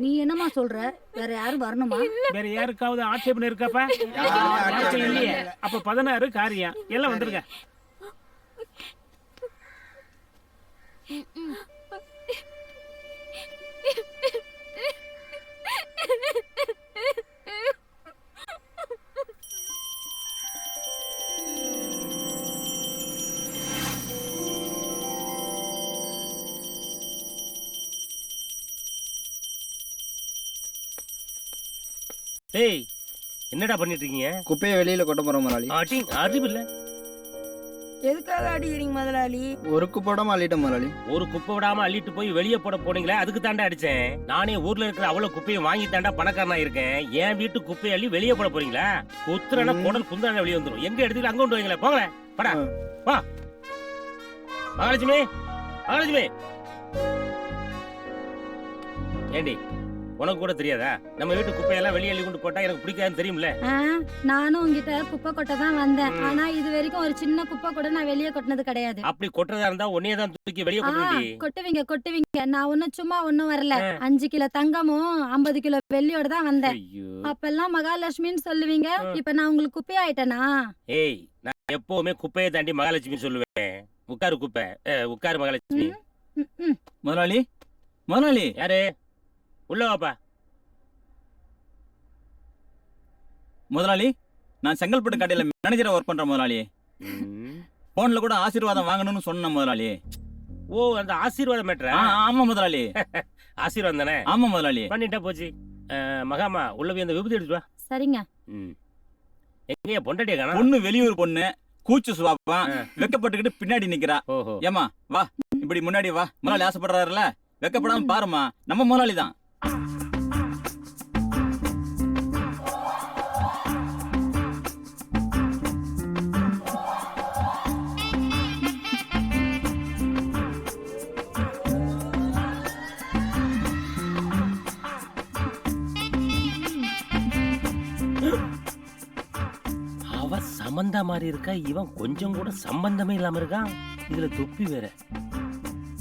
நீ என்னமா சொல்ற? வேற யாரும் வரணுமா? வேற யாருக்காவது ஆட்சேபனை இருக்காப்பா? இல்லையே. அப்ப 16 காரியம் எல்லாம் வந்துருங்க. டேய் என்னடா பண்ணிட்டு இருக்கீங்க? குப்பையை வெளியில கொட்ட போறோம் முதலாளி. அறிவு இல்ல. எதுக்காக அடிக்கிறீங்க முதலாளி? ஒரு குப்பை விடாம அள்ளிட்டோம் முதலாளி. ஒரு குப்பை விடாம அள்ளிட்டு போய் வெளியே போட போனீங்களே, அதுக்கு தாண்டா அடிச்சேன். நானே ஊர்ல இருக்கிற அவ்வளவு குப்பையை வாங்கி தாண்டா பணக்காரனா இருக்கேன். என் வீட்டு குப்பையை அள்ளி வெளியே போட போறீங்களா? குத்துறனா குடல் குந்தாண்ட வெளியே வந்துடும். எங்க எடுத்துட்டு அங்க கொண்டு வைங்களேன். போங்களே படா வா. மகாலட்சுமி மகாலட்சுமி, ஏண்டி உனக்கு கூட தெரியாதா? நம்ம வீட்டு குப்பையெல்லாம் வெளியே அள்ளி கொண்டு போட்டா எனக்கு பிடிக்காதுன்னு தெரியும்ல. நானும் உங்ககிட்ட குப்பை கொட்ட தான் வந்தேன். ஆனா இது வரைக்கும் ஒரு சின்ன குப்பை கூட நான் வெளியே கொட்டினது கிடையாது. அப்படி கொட்டுறதா இருந்தா உன்னையே தான் தூக்கி வெளியே கொட்டுவீங்க. கொட்டுவீங்க. நான் ஒன்னும் சும்மா ஒன்னும் வரல. 5 கிலோ தங்கமும் 50 கிலோ வெள்ளியோட தான் வந்தேன். அப்பெல்லாம் மகாலட்சுமின்னு சொல்லுவீங்க. இப்ப நான் உங்களுக்கு குப்பை ஆயிட்டேனா? ஏய், நான் எப்பவுமே குப்பையை தாண்டி மகாலட்சுமி சொல்லுவேன். உட்காரு குப்பை, உட்காரு மகாலட்சுமி. முதலாளி முதலாளி. யாரு? உள்ள வாப்பா. முதலாளி, நான் செங்கல்பட்டு கடையில மேனேஜரா ஒர்க் பண்றேன் முதலாளி. போன்ல கூட ஆசீர்வாதம் வாங்கணும்னு சொன்ன முதலாளி. ஓ, அந்த ஆசீர்வாதம் மேட்டரா? ஆமா முதலாளி. ஆசீர்வாதம் தானே? ஆமா முதலாளி. பண்ணிட்டா போச்சு. மகாமா உள்ள போய் அந்த விபூதி எடுத்து வா. சரிங்க. எங்க பொண்டாட்டிய காணோம்? பொண்ணு வெளியூர் பொண்ணு, கூச்சு சுவாப்பா, வெக்கப்பட்டுக்கிட்டு பின்னாடி நிக்கிறா. ஏமா வா, இப்படி முன்னாடி வா. முதலாளி ஆசைப்படுறாருல, வெக்கப்படாம பாருமா, நம்ம முதலாளி தான். அவ சம்பந்தா மாதிரி இருக்கா, இவன் கொஞ்சம் கூட சம்பந்தமே இல்லாம இருக்கான். இதுல தொப்பி வேற.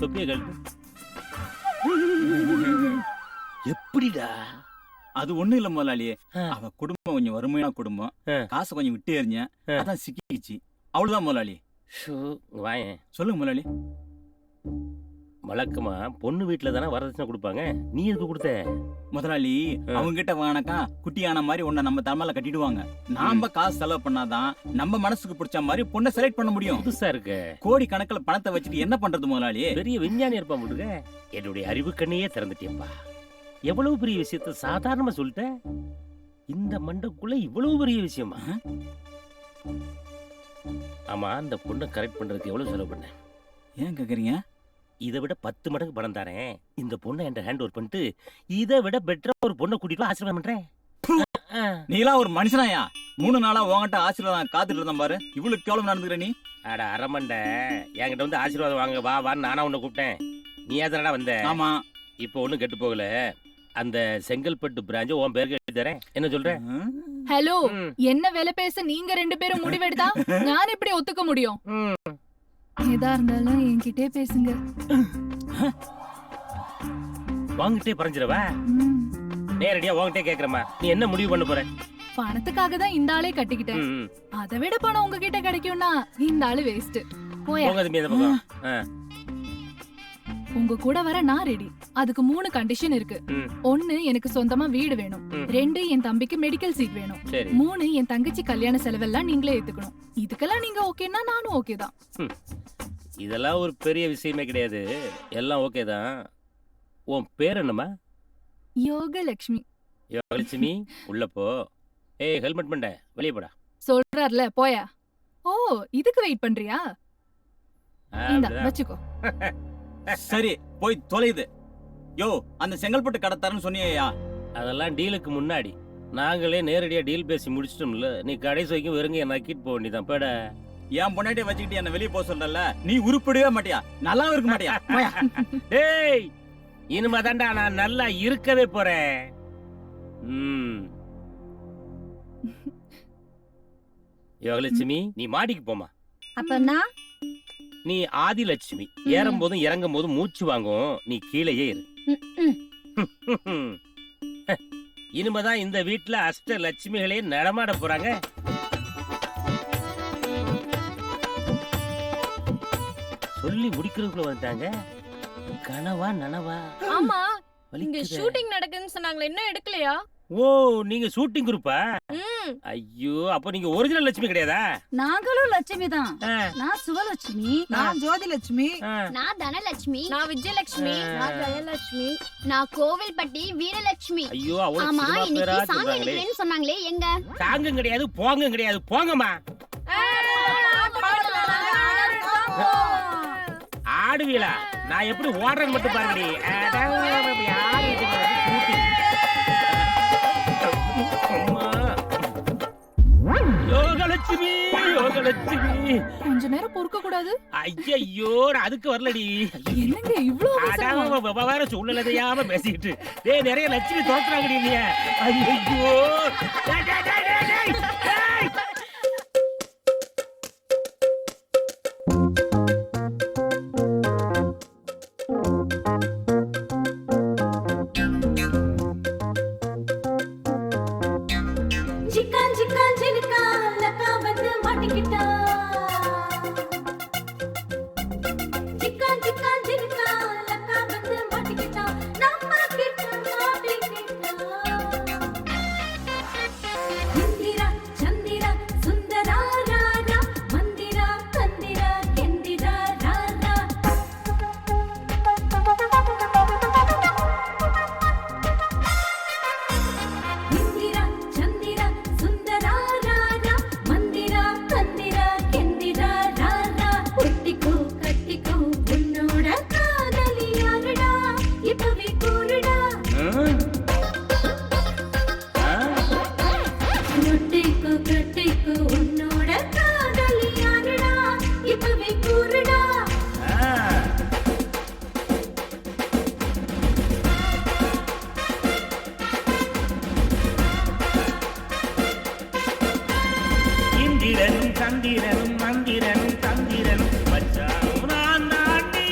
தொப்பிய கழட்டு. எப்படிடா? அது ஒண்ணும் இல்ல முதலாளி, அவ குடும்பம் கொஞ்சம் வறுமையான குடும்பம், காசை கொஞ்சம் விட்டு எறிஞ்ச, அதான் சிக்கிச்சு. அவ்வளவுதான் முதலாளி. வாயேன். சொல்லுங்க முதலாளி. வழக்கமா பொண்ணு வீட்டுல தானே வரதட்சணை கொடுப்பாங்க, நீ எதுக்கு கொடுத்த? முதலாளி அவங்க கிட்ட வாங்கினாக்கா குட்டியான மாதிரி உன்னை நம்ம தலைமையில கட்டிடுவாங்க. நாம காசு செலவு பண்ணாதான் நம்ம மனசுக்கு பிடிச்ச மாதிரி பொண்ணை செலக்ட் பண்ண முடியும். புதுசா இருக்கு. கோடி கணக்குல பணத்தை வச்சுட்டு என்ன பண்றது முதலாளி? பெரிய விஞ்ஞானி இருப்பா முடுங்க. என்னுடைய அறிவு கண்ணையே திறந்துட்டேன்பா. எவ்வளவு பெரிய விஷயத்த சாதாரணமா சொல்லிட்டேன். இந்த மண்டக்குள்ள இவ்வளவு பெரிய விஷயமா? ஆமா, அந்த பொண்ணை கரெக்ட் பண்றதுக்கு எவ்வளவு செலவு பண்ண? ஏன் கேக்குறீங்க? இதை விட 10 மடங்கு பணம் தரேன். இந்த பொண்ணை என்கிட்ட ஹேண்ட் ஓவர் பண்ணிட்டு இதை விட பெட்டரா ஒரு பொண்ணை கூட்டிட்டு ஆசீர்வாதம் பண்றேன். நீலாம் ஒரு மனுஷனாயா? 3 நாளா உங்ககிட்ட ஆசீர்வாதம் காத்துட்டு இருந்தேன் பாரு. இவ்வளவு கேவலம் நடந்துக்கிற நீ. அட அரமண்டை, என்கிட்ட வந்து ஆசீர்வாதம் வாங்க வா வான்னு நானா உன்னை கூப்பிட்டேன். நீ ஏதாடா வந்த? ஆமா. இப்போ ஒண்ணும் கெட்டு போகல. அந்த செங்கல்பட்டு பிரான்ச் உன் பேருக்கு எழுதி தரேன். என்ன சொல்ற? ஹலோ, என்ன வேலை பேச நீங்க 2 பேரும் முடிவெடுத்தா நான் எப்படி ஒத்துக்க முடியும்? ஏதா இருந்தாலும் என்கிட்டே பேசுங்க. வாங்கிட்டே பறஞ்சிரவா? நேரடியா வாங்கிட்டே கேக்குறமா. நீ என்ன முடிவு பண்ண போற? பணத்துக்காக தான் இந்த ஆளே கட்டிக்கிட்டேன். அதை விட பணம் உங்ககிட்ட கிடைக்கும்னா இந்த ஆளு வேஸ்ட். போயா. உங்க கூட வர நான் ரெடி. அதுக்கு 3 கண்டிஷன் இருக்கு. 1, எனக்கு சொந்தமா வீடு வேணும். 2, என் தம்பிக்கு மெடிக்கல் சீட் வேணும். 3, என் தங்கச்சி கல்யாண செலவெல்லாம் நீங்களே ஏத்துக்கணும். இதுக்கெல்லாம் நீங்க ஓகேன்னா நானும் ஓகே தான். இதெல்லாம் ஒரு பெரிய விஷயமே கிடையாது. எல்லாம் ஓகே தான். உன் பேர் என்னம்மா? யோகலட்சுமி. யோகலட்சுமி, உள்ள போ. ஏய், ஹெல்மெட் பண்ண வெளியே போடா. சொல்றார்ல, போயா. ஓ, இதுக்கு வெயிட் பண்றியா? இந்தா வச்சுக்கோ. சரி, போய் தொலையுது. யோ, அந்த செங்கல்பட்டு கடை தரேன்னு சொன்னியா? அதெல்லாம் டீலுக்கு முன்னாடி. நாங்களே நேரடியா டீல் பேசி முடிச்சிட்டோம்ல. நீ கடைசி வரைக்கும் வெறுங்க என்ன நக்கிட்டு போக வேண்டியதான். பேட என் பொண்டாட்டிய வச்சுக்கிட்டு என்ன வெளியே போக சொல்றல. நீ உருப்படவே மாட்டியா, நல்லாவும் இருக்க மாட்டியா? டேய், இனிமே தாண்டா நான் நல்லா இருக்கவே போறேன். யோகலட்சுமி, நீ மாடிக்கு போமா. அப்பனா நீ ஆதிலட்சுமி. ஏறும் போதும் இறங்கும் போதும் மூச்சு வாங்கும். நீ கீழேயே இரு. இனிமேதான் இந்த வீட்டுல அஷ்ட லட்சுமிகளே நடமாட போறாங்க. சொல்லி முடிக்கிறதுக்குள்ள வந்துட்டாங்க. கனவா நனவா? ஆமா, இங்க ஷூட்டிங் நடக்குதுன்னு சொன்னாங்களே, இன்னும் எடுக்கலையா? ஓ, நீங்க ஷூட்டிங் குரூப்பா? ஐயோ, அப்ப நீங்க ஒரிஜினல் லட்சுமி கிடையாதா? நாங்களும் லட்சுமி தான். நான் சுவலட்சுமி. நான் ஜோதிலட்சுமி. நான் தனலட்சுமி. நான் விஜயலட்சுமி. நான் ஜெயலட்சுமி. நான் கோவில்பட்டி வீரலட்சுமி. ஐயோ, அவ்வளவு ஆமா, சினிமா இன்னைக்கு பேரா சாங் சொல்றாங்களே. எடுக்கிறேன்னு சொன்னாங்களே, எங்க? சாங்கும் கிடையாது, போங்கும் கிடையாது. போங்கம்மா. ஆடுவீளா? நான் எப்படி ஓடுறேன்னு மட்டும் பாருங்கடி. யோகலட்சுமி, யோகலட்சுமி. கொஞ்ச நேரம் பொறுக்க கூடாது? ஐயோ, அதுக்கு வரலடி. என்னங்க இவ்ளோ வேற சூழ்நிலையாம பேசிட்டு. டேய், நிறைய லட்சுமி தோத்துறாங்கடி நீ. ஐயோ, சந்திரனும் மந்திரனும் தந்திரனும் வச்சான் நான் தாண்டி.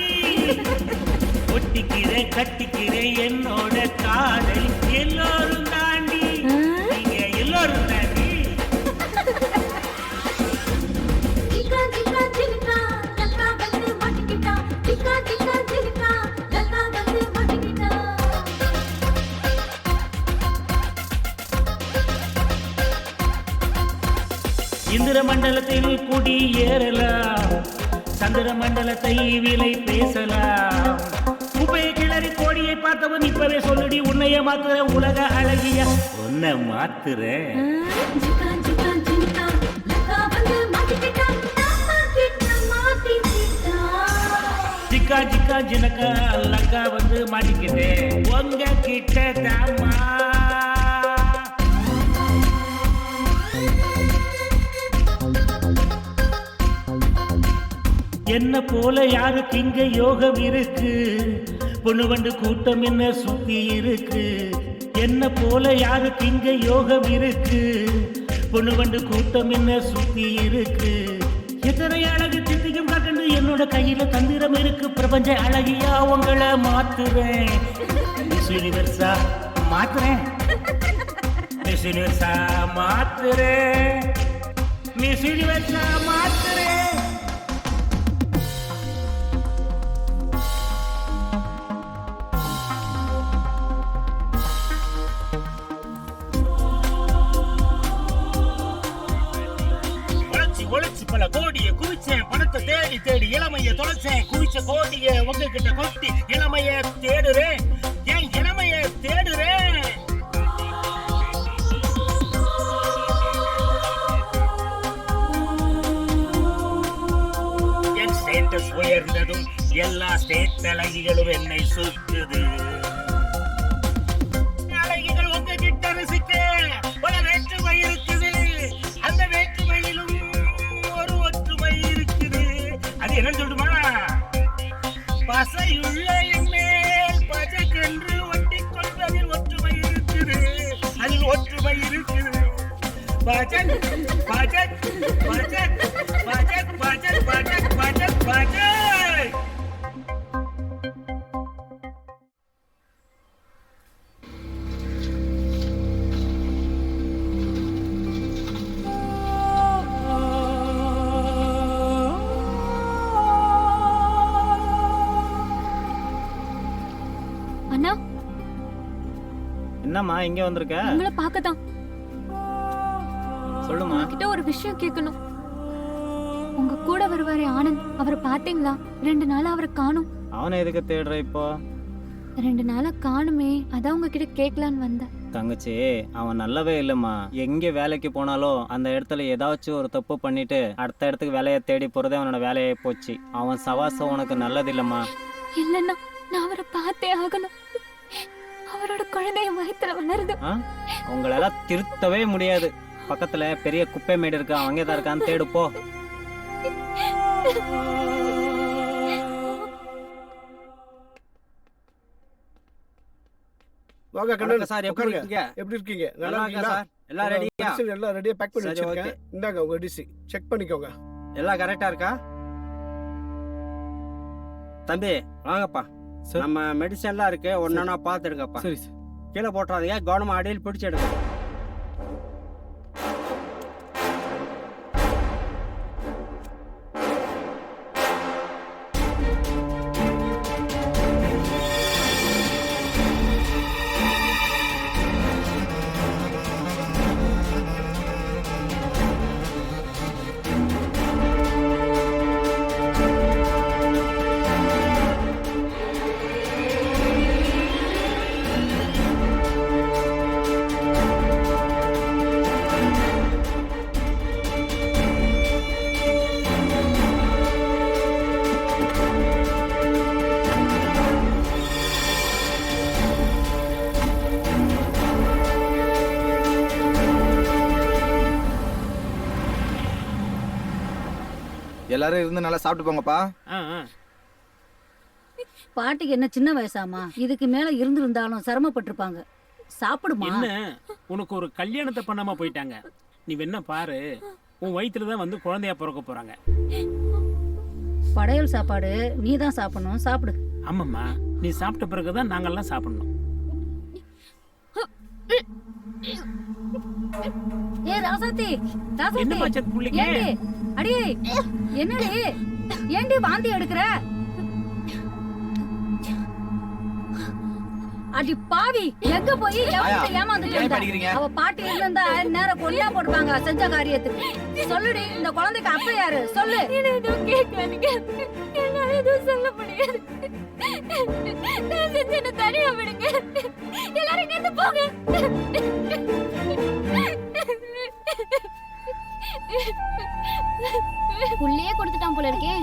ஒட்டிக்கிறேன் கட்டிக்கிறேன் என்னோட காதல் எல்லோரும் தாண்டி. நீங்க எல்லோரும் தாண்டி. ஜிகா ஜிகா ஜிகா லக்கா வந்து மாட்டிக்கிட்டா. ஜிகா ஜிகா ஜிகா இந்திர மண்டலத்தில் குடி ஏறலாம், சந்திர மண்டலத்தை விலை பேசலாம். குப்பையை கிளறி கோடியை பார்த்தவன் இப்பவே சொல்லுடி, உன்னைய மாத்துற உலக அழகிய உன்னை மாத்துறேன். ஜிக்கா ஜிக்கா ஜினக்கா லக்கா வந்து மாட்டிக்கிட்டேன் உங்க கிட்ட தாமா. என்ன போல யாருக்கு இங்க யோகம் இருக்கு, பொண்ணு வண்டு கூட்டம் என்ன சுத்தி இருக்கு. என்ன போல யாருக்கு இங்க யோகம் இருக்கு, பொண்ணு வண்டு கூட்டம் என்ன சுத்தி இருக்கு. எத்தனை அழகு சித்திக்கும் கண்டு என்னோட கையில தந்திரம் இருக்கு. பிரபஞ்ச அழகியா உங்களை மாத்துறேன். மிஸ் யூனிவர்ஸா மாத்துறேன், மிஸ் யூனிவர்ஸா மாத்துறேன், மிஸ் யூனிவர்ஸா மாத்துறேன். ஒழிச்சு பல கோடிய குவிச்சேன், பணத்தை தேடி தேடி இளமைய தொலைச்சேன். குவிச்ச கோடிய உங்ககிட்ட கொட்டி இளமைய தேடுறேன், என் இளமைய தேடுறேன். என் ஸ்டேட்டஸ் உயர்ந்ததும் எல்லா ஸ்டேட் அழகிகளும் என்னை சுற்றுது. அழகிகள் உங்ககிட்ட ரசிக்க பல வேற்றுமை இருக்குது, அந்த வேற்றுமையிலும் என்னன்னு சொல்லுமா, பசையுள்ள என் மேல் பஜக்கென்று ஒட்டிக் கொள்வதில் ஒற்றுமை இருக்குது, அதில் ஒற்றுமை இருக்குது. பஜக் பஜக் பஜக் பஜக் பஜக் பஜக் பஜக் பஜக். என்னம்மா இங்க வந்திருக்க? உங்களை பார்க்கதான். சொல்லுமா. கிட்ட ஒரு விஷயம் கேட்கணும். உங்க கூட வருவாரே ஆனந்த், அவரை பாத்தீங்களா? 2 நாளா அவரை காணும். அவனை எதுக்கு தேடுற இப்போ? 2 நாளா காணுமே, அதான் உங்ககிட்ட கேட்கலான்னு வந்தேன். தங்கச்சி, அவன் நல்லவே இல்லம்மா. எங்க வேலைக்கு போனாலும் அந்த இடத்துல ஏதாச்சும் ஒரு தப்பு பண்ணிட்டு அடுத்த இடத்துக்கு வேலையை தேடி போறதே அவனோட வேலையே போச்சு. அவன் சவாசம் உனக்கு நல்லது இல்லம்மா. இல்லன்னா நான் அவரை பார்த்தே ஆகணும். அவரோட குழந்தைய வயித்துல வளருது. உங்களெல்லாம் திருத்தவே முடியாது. பக்கத்துல பெரிய குப்பை மேடு இருக்கு, அங்கேதான் இருக்கான்னு தேடு போ. வாங்க கண்ணன் சார், எப்படி இருக்கீங்க? எப்படி இருக்கீங்க? நல்லா இருக்கீங்களா சார்? எல்லாம் ரெடியா? எல்லாம் ரெடியா பேக் பண்ணி சரி, வச்சிருக்கேன். இந்தாங்க உங்க டிசி செக் பண்ணிக்கோங்க. எல்லாம் கரெக்டா இருக்கா? தம்பி வாங்கப்பா, நம்ம மெடிசன்லாம் இருக்கு, ஒன்னா பார்த்துடுங்கப்பா. சரி சார். கீழே போட்டுறாதீங்க, கவனமா அடியில் பிடிச்சிடுங்க. எல்லாரும் இருந்து நல்லா சாப்பிட்டு போங்கப்பா. பாட்டிக்கு என்ன சின்ன வயசாமா? இதுக்கு மேல இருந்திருந்தாலும் சிரமப்பட்டிருப்பாங்க. சாப்பிடுமா. என்ன உனக்கு ஒரு கல்யாணத்தை பண்ணாம போயிட்டாங்க. நீ வேணா பாரு, உன் வயித்துல தான் வந்து குழந்தையா பிறக்க போறாங்க. படையல் சாப்பாடு நீ தான் சாப்பிடணும், சாப்பிடு. ஆமாம்மா, நீ சாப்பிட்ட பிறகுதான் நாங்கெல்லாம் சாப்பிடணும். ஏ ராசாத்தி, ராசாத்தி. என்னம்மா செக் புள்ளிங்க? ஏண்டி அடியே, என்னடி ஏண்டி வாந்தி எடுக்கிற? அடி பாவி எங்க போய் ஏமாந்துட்டு இருந்த? அவ பாட்டி இருந்தா நேரம் கொல்லா போடுவாங்க செஞ்ச காரியத்துக்கு. சொல்லுடி, இந்த குழந்தைக்கு அப்ப யாரு சொல்லு. எதுவும் கேட்காதீங்க, என்னால எதுவும் சொல்ல முடியாது. நான் செஞ்ச தனியா விடுங்க, எல்லாரும் இங்க இருந்து போங்க. புள்ளையே கொடுத்துட்டான் போல இருக்கே.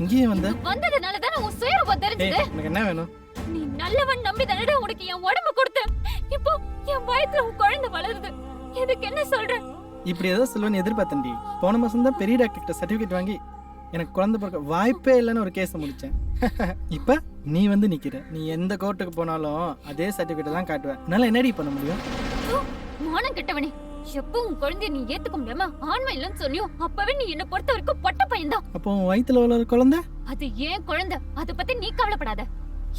இங்கேயே வந்த வந்ததுனால தான் உன் சுயரூபம் தெரிஞ்சது. எனக்கு என்ன வேணும்? நீ நல்லவன் நம்பி தானடா உனக்கு என் உடம்பு கொடுத்தேன். இப்போ என் வயித்துல உன் குழந்தை வளருது. இதுக்கு என்ன சொல்ற? இப்படி ஏதோ சொல்லுவேன்னு எதிர்பார்த்தேன்டி. போன மாசம் தான் பெரிய டாக்டர் கிட்ட சர்டிபிகேட் வாங்கி எனக்கு குழந்தை பிறக்க வாய்ப்பே இல்லைன்னு ஒரு கேஸை முடிச்சேன். இப்ப நீ வந்து நிக்கிற. நீ எந்த கோர்ட்டுக்கு போனாலும் அதே சர்டிபிகேட் தான் காட்டுவேன். உன்னால என்னடி பண்ண முடியும்? மானம் கெட்டவனே, எப்போ உன் குழந்தைய நீ ஏத்துக்க முடியாம ஆண்மை இல்லைன்னு சொன்னியோ அப்பவே நீ என்ன பொறுத்த வரைக்கும் பொட்ட பையன்தான். அப்போ உன் வயித்துல உள்ள குழந்தை அது ஏன் குழந்தை, அதை பத்தி நீ கவலைப்படாத.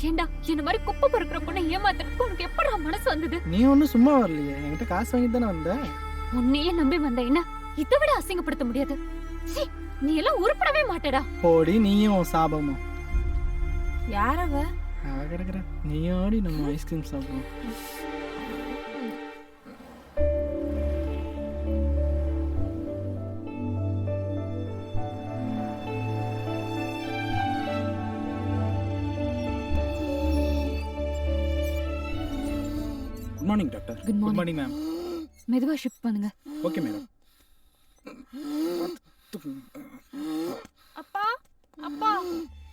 ஏண்டா இந்த மாதிரி குப்பை பொறுக்கிற பொண்ணை ஏமாத்துறதுக்கு உனக்கு எப்படா மனசு வந்தது? நீ ஒன்னும் சும்மா வரலையே, என்கிட்ட காசு வாங்கி தானே வந்த. உன்னையே நம்பி வந்த என்ன இதை விட அசிங்கப்படுத்த முடியாது. சீ, நீ எல்லாம் உருப்படவே மாட்டடா. போடி நீயும் உன் சாபமும். யாரவ? அவ கிடக்குற. நீயோடி நம்ம ஐஸ்கிரீம் சாப்பிடுவோம். Good morning doctor. Good good morning ma'am. மெதுவா ஷிஃப்ட் பண்ணுங்க. Okay madam. அப்பா அப்பா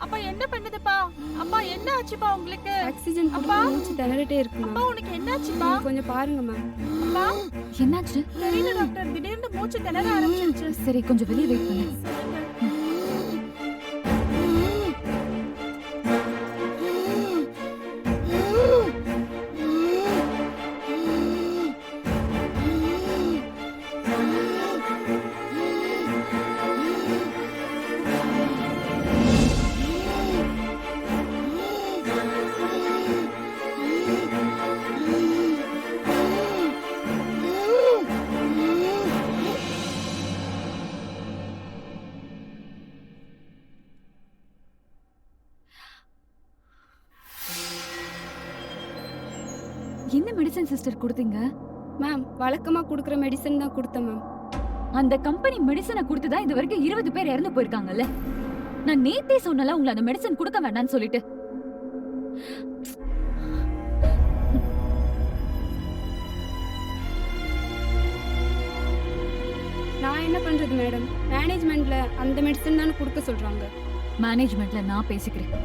அப்பா என்ன பண்ணுதுப்பா? அப்பா என்ன ஆச்சுப்பா உங்களுக்கு? ஆக்சிஜன் அப்பா மூச்சு திணறிட்டே இருக்கு. அப்பா உனக்கு என்னாச்சுப்பா? கொஞ்சம் பாருங்க மேம். அப்பா என்னாச்சு? தெரியல டாக்டர், திடீர்னு மூச்சு திணற ஆரம்பிச்சிருச்சு. சரி, கொஞ்சம் வெளியே வெயிட் பண்ணு. என்ன மெடிசன் சிஸ்டர் கொடுத்தீங்க? மேம் வழக்கமா கொடுக்குற மெடிசன் தான் கொடுத்தேன் மேம். அந்த கம்பெனி மெடிசனை கொடுத்துதா இது வரைக்கும் 20 பேர் இறந்து போயிருக்காங்கல்ல. நான் நேத்தே சொன்னல உங்களை அந்த மெடிசன் கொடுக்க வேண்டாம்னு சொல்லிட்டு. நான் என்ன பண்றது மேடம்? மேனேஜ்மெண்ட்ல அந்த மெடிசன் தானே கொடுக்க சொல்றாங்க. மேனேஜ்மெண்ட்ல நான் பேசிக்கிறேன்.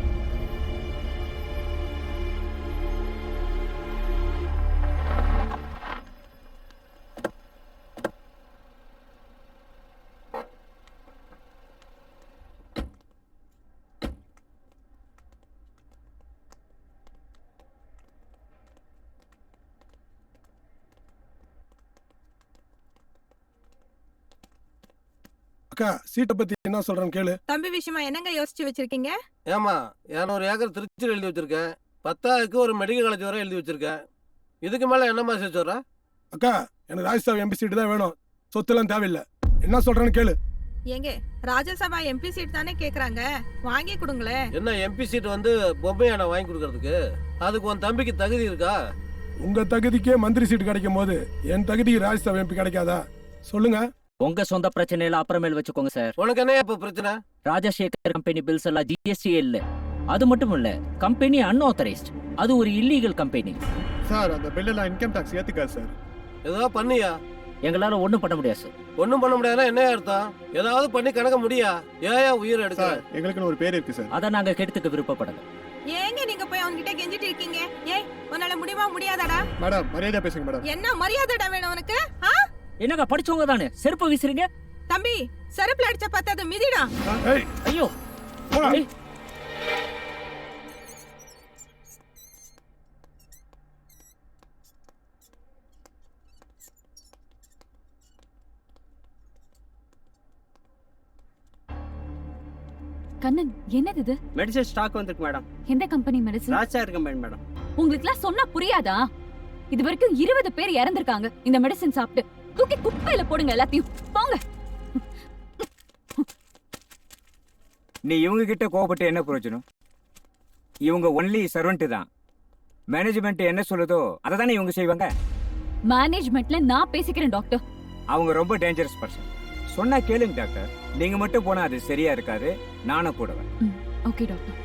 அக்கா, சீட்டை பத்தி என்ன சொல்றேன்னு கேளு. தம்பி விஷயமா என்னங்க யோசிச்சு வச்சிருக்கீங்க? ஏமா 200 ஏக்கர் திருச்சியில் எழுதி வச்சிருக்கேன். 10,000க்கு ஒரு மெடிக்கல் காலேஜ் வரை எழுதி வச்சிருக்கேன். இதுக்கு மேல என்னமா சேர்த்து வர? அக்கா, எனக்கு ராஜ்யசபா எம்பி சீட்டு தான் வேணும். சொத்துலாம் தேவையில்லை. என்ன சொல்றேன்னு கேளு. ஏங்க ராஜ்யசபா எம்பி சீட் தானே கேக்குறாங்க, வாங்கி கொடுங்களே. என்ன எம்பி சீட் வந்து பொம்மையா நான் வாங்கி கொடுக்கறதுக்கு? அதுக்கு உன் தம்பிக்கு தகுதி இருக்கா? உங்க தகுதிக்கே மந்திரி சீட்டு கிடைக்கும் போது என் தகுதிக்கு ராஜ்யசபா எம்பி கிடைக்காதா? சொல்லுங்க. உங்க சொந்த பிரச்சனையில அப்புறமேல் வச்சுக்கோங்க சார். உனக்கு என்ன இப்ப பிரச்சனை? ராஜசேகர் கம்பெனி பில்ஸ் எல்லாம் ஜிஎஸ்டி இல்ல. அது மட்டும் இல்ல, கம்பெனி அன்ஆத்தரைஸ்ட். அது ஒரு இல்லீகல் கம்பெனி. சார் அந்த பில்லுல இன்கம் டாக்ஸ் ஏத்துக்காது சார். ஏதாவது பண்ணியா? எங்களால ஒண்ணும் பண்ண முடியாது சார். ஒண்ணும் பண்ண முடியாதுன்னா என்ன அர்த்தம்? ஏதாவது பண்ணி கணக்க முடியா? ஏன் உயிர் எடுக்க? எங்களுக்குன்னு ஒரு பேர் இருக்கு சார். அதை நாங்க கெடுத்துக்க விருப்பப்படல. ஏங்க நீங்க போய் அவன்கிட்ட கெஞ்சிட்டு இருக்கீங்க? ஏய் உன்னால முடியுமா முடியாதாடா? மேடம் மரியாதை பேசுங்க மேடம். என்ன மரியாதைடா வேணும் உனக்கு? என்னங்க படிச்சவங்க தானே செருப்பு வீசுறீங்க? தம்பி செருப்புல அடிச்ச பத்தாது மிதிடா. ஐயோ கண்ணன், என்னது இது? மெடிசன் ஸ்டாக் வந்திருக்கு மேடம். எந்த கம்பெனி மெடிசன்? ராஜார் கம்பெனி மேடம். உங்களுக்குலாம் சொன்னா புரியாதா? இது வரைக்கும் 20 பேர் இறந்திருக்காங்க இந்த மெடிசன் சாப்பிட்டு. தூக்கி குப்பையில போடுங்க எல்லாத்தையும். போங்க. நீ இவங்க கிட்ட கோவப்பட்டு என்ன பிரயோஜனம்? இவங்க ஒன்லி சர்வெண்ட் தான். மேனேஜ்மெண்ட் என்ன சொல்லுதோ அதை தானே இவங்க செய்வாங்க. மேனேஜ்மெண்ட்ல நான் பேசிக்கிறேன் டாக்டர். அவங்க ரொம்ப டேஞ்சரஸ் பர்சன். சொன்னா கேளுங்க டாக்டர். நீங்க மட்டும் போனா அது சரியா இருக்காது. நானும் கூட வரேன். Okay doctor.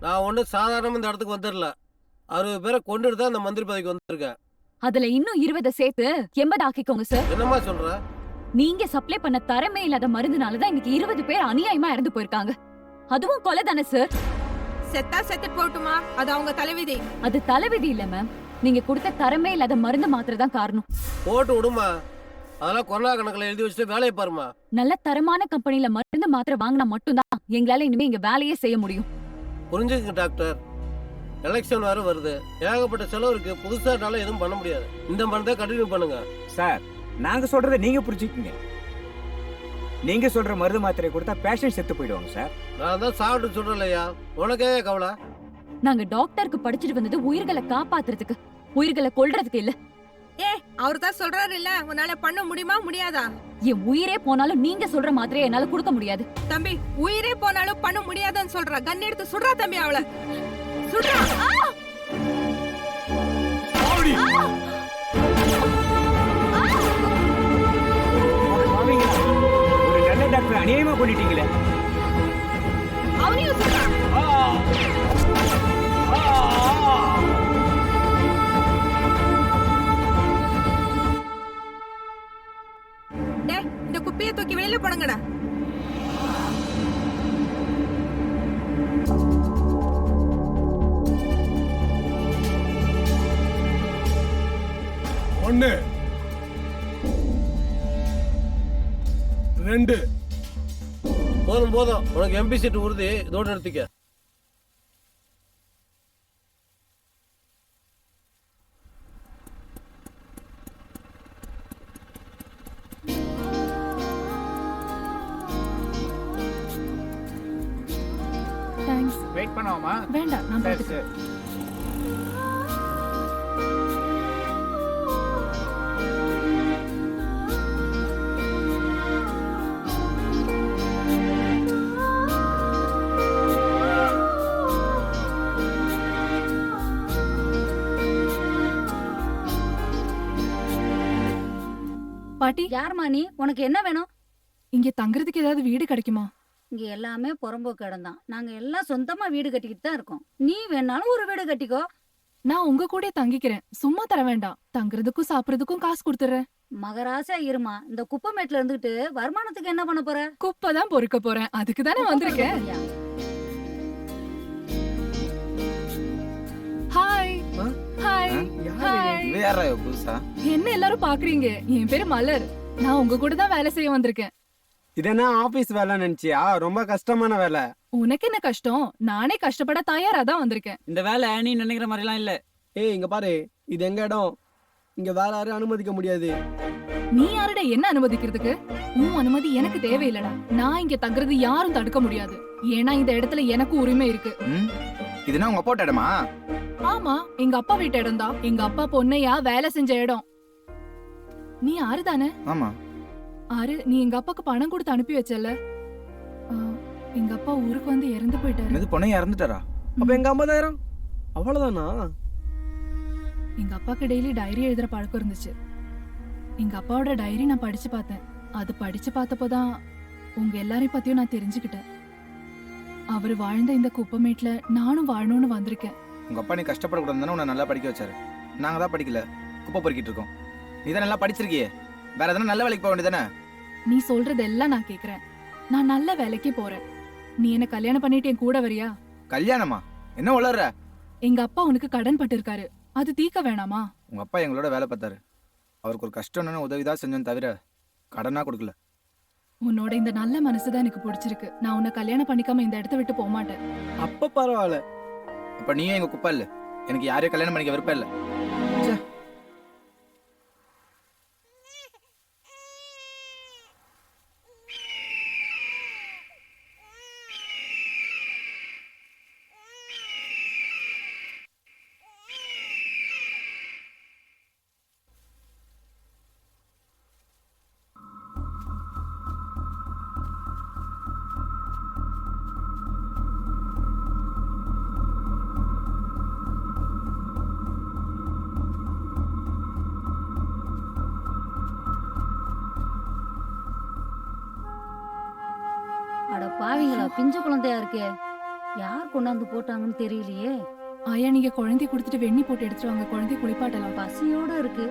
நான் ஒன்றும் சாதாரணமாக இந்த இடத்துக்கு வந்துடல. 60 பேரை கொண்டுட்டு தான் இந்த மந்திரி பதவிக்கு வந்திருக்கேன். அதுல இன்னும் 20 சேர்த்து 80 ஆக்கிக்கோங்க சார். என்னம்மா சொல்ற? நீங்க சப்ளை பண்ண தரமே இல்லாத மருந்துனாலதான் இன்னைக்கு 20 பேர் அநியாயமா இறந்து போயிருக்காங்க. அதுவும் கொலை தானே சார்? செத்தா செத்துட்டு போட்டுமா, அது அவங்க தலைவிதி. அது தலைவிதி இல்ல மேம். நீங்க கொடுத்த தரமே இல்லாத மருந்து மாத்திரை தான் காரணம். போட்டு விடுமா, அதெல்லாம் கொரோனா கணக்கில் எழுதி வச்சுட்டு வேலையை பாருமா. நல்ல தரமான கம்பெனில மருந்து மாத்திரை வாங்கினா மட்டும்தான் எங்களால இனிமே இங்க வேலையே செய்ய முடியும். புரிஞ்சுங்க டாக்டர், எலெக்ஷன் வேற வருது. ஏகப்பட்ட செலவு இருக்கு. புதுசானால எதுவும் பண்ண முடியாது. இந்த மருந்தை கண்டினியூ பண்ணுங்க சார். நாங்க சொல்றதை நீங்க புரிஞ்சுக்கீங்க. நீங்க சொல்ற மருந்து மாத்திரை கொடுத்தா பேஷண்ட் செத்து போயிடுவாங்க சார். நான் தான் சாப்பிட்டு சொல்றேன் இல்லையா, உனக்கே கவலை. நாங்க டாக்டருக்கு படிச்சுட்டு வந்தது உயிர்களை காப்பாத்துறதுக்கு, உயிர்களை கொல்றதுக்கு இல்ல. அவர் தான் சொல்றாரு இல்ல, உன்னால பண்ண முடியுமா முடியாதா? என் உயிரே போனாலும் நீங்க சொல்ற மாத்திரையை என்னால கொடுக்க முடியாது. தம்பி உயிரே போனாலும் பண்ண முடியாதுன்னு சொல்றா. கன் எடுத்து சுடுறா தம்பி, அவளை சுடுறா. ஒரு நல்ல டாக்டர் அநியாயமா பண்ணிட்டீங்களே. அவனையும் சுடுறா. இந்த குப்பியை தூக்கி வெளியில போடுங்கடா. ஒன்று 2 போதும் போதும், உனக்கு எம்பி சீட் உறுதி. இதோட நிறுத்திக்க. தேங்க்ஸ். வெயிட் பண்ணுவோமா? வேண்டாம், நான் பாத்துக்கிறேன். பாட்டி, யாருமா நீ? உனக்கு என்ன வேணும்? இங்க தங்குறதுக்கு ஏதாவது வீடு கிடைக்குமா? இங்க எல்லாமே புறம்போக்கு இடம் தான். நாங்க எல்லாம் சொந்தமா வீடு கட்டிக்கிட்டு தான் இருக்கோம். நீ வேணாலும் ஒரு வீடு கட்டிக்கோ. நான் உங்க கூட தங்கிக்கிறேன். சும்மா தர வேண்டாம். தங்குறதுக்கும் சாப்பிடுறதுக்கும் காசு கொடுத்துறேன். மகராசா இருமா. இந்த குப்பமேட்ல இருந்துட்டு வருமானத்துக்கு என்ன பண்ண போற? குப்பை தான் பொறுக்க போறேன். அதுக்கு தானே வந்திருக்கேன். Hi hi hi. புதுசா என்ன எல்லாரும் பாக்குறீங்க? என் பேரு மலர். நான் உங்க கூட தான் வேலை செய்ய வந்திருக்கேன். இதென்ன ஆபீஸ் வேலை நினைச்சியா? ரொம்ப கஷ்டமான வேலை. உனக்கு என்ன கஷ்டம்? நானே கஷ்டப்பட தயாரா தான் வந்திருக்கேன். இந்த வேலை நீ நினைக்கிற மாதிரி எல்லாம் இல்ல. ஏய் இங்க பாரு, இது எங்க இடம். இங்க வேற யாரும் அனுமதிக்க முடியாது. நீ யாருட என்ன அனுமதிக்கிறதுக்கு? உன் அனுமதி எனக்கு தேவையில்லடா. நான் இங்க தங்குறது யாரும் தடுக்க முடியாது. ஏன்னா இந்த இடத்துல எனக்கு உரிமை இருக்கு. இதுனா உங்க அப்பா இடமா? ஆமா, எங்க அப்பா வீட்டு இடம் தான். எங்க அப்பா பொன்னையா வேலை செஞ்ச இடம். நீ ஆறு தானே? ஆமா. ஆறு, நீ எங்க அப்பாக்கு பணம் கொடுத்து அனுப்பி வச்சல. எங்க அப்பா ஊருக்கு வந்து இறந்து போயிட்டாரு. என்னது, பொன்னையா இறந்துட்டாரா? அப்ப எங்க 50,000 அவ்வளவுதானா? எங்க அப்பாக்கு டெய்லி டைரி எழுதுற பழக்கம் இருந்துச்சு. எங்க அப்பாவோட டைரி நான் படிச்சு பார்த்தேன். அது படிச்சு பார்த்தப்போதான் உங்க எல்லாரையும் பத்தியும் நான் தெரிஞ்சுக்கிட்டேன். அவரு வாழ்ந்த இந்த குப்பமேட்ல நானும் வாழணும்னு வந்திருக்கேன். உங்க அப்பா நீ கஷ்டப்படக்கூடாதுன்னு உன்னை நல்லா படிக்க வச்சாரு. நாங்க தான் படிக்கல, குப்பை பொறுக்கிட்டு இருக்கோம். நீ தான் நல்லா படிச்சிருக்கியே, வேற எதனா நல்ல வேலைக்கு போக வேண்டியதானே? நீ சொல்றது எல்லாம் நான் கேக்குறேன். நான் நல்ல வேலைக்கு போறேன். நீ என்ன கல்யாணம் பண்ணிட்டு என் கூட வரியா? கல்யாணமா? என்ன வளர்ற? எங்க அப்பா உனக்கு கடன் பட்டிருக்காரு, அது தீக்க வேணாமா? உங்க அப்பா எங்களோட வேலை பார்த்தாரு. அவருக்கு ஒரு கஷ்டம்னு உதவிதான் செஞ்சோம் தவிர கடனா கொடுக்கல. உன்னோட இந்த நல்ல மனசுதான் எனக்கு பிடிச்சிருக்கு. நான் உன்னை கல்யாணம் பண்ணிக்காம இந்த இடத்த விட்டு போக மாட்டேன். அப்ப பரவாயில்ல. அப்ப நீயும் எங்க குப்பா இல்ல. எனக்கு யாரையும் கல்யாணம் பண்ணிக்க விருப்பம் இல்ல. அட பாவிங்களா, பிஞ்சு குழந்தையா இருக்கே, யார் கொண்டாந்து போட்டாங்கன்னு தெரியலையே. ஆயா, நீங்க குழந்தை கொடுத்துட்டு வெண்ணி போட்டு எடுத்துட்டு வாங்க. குழந்தை குளிப்பாட்டலாம். பசியோட இருக்கு.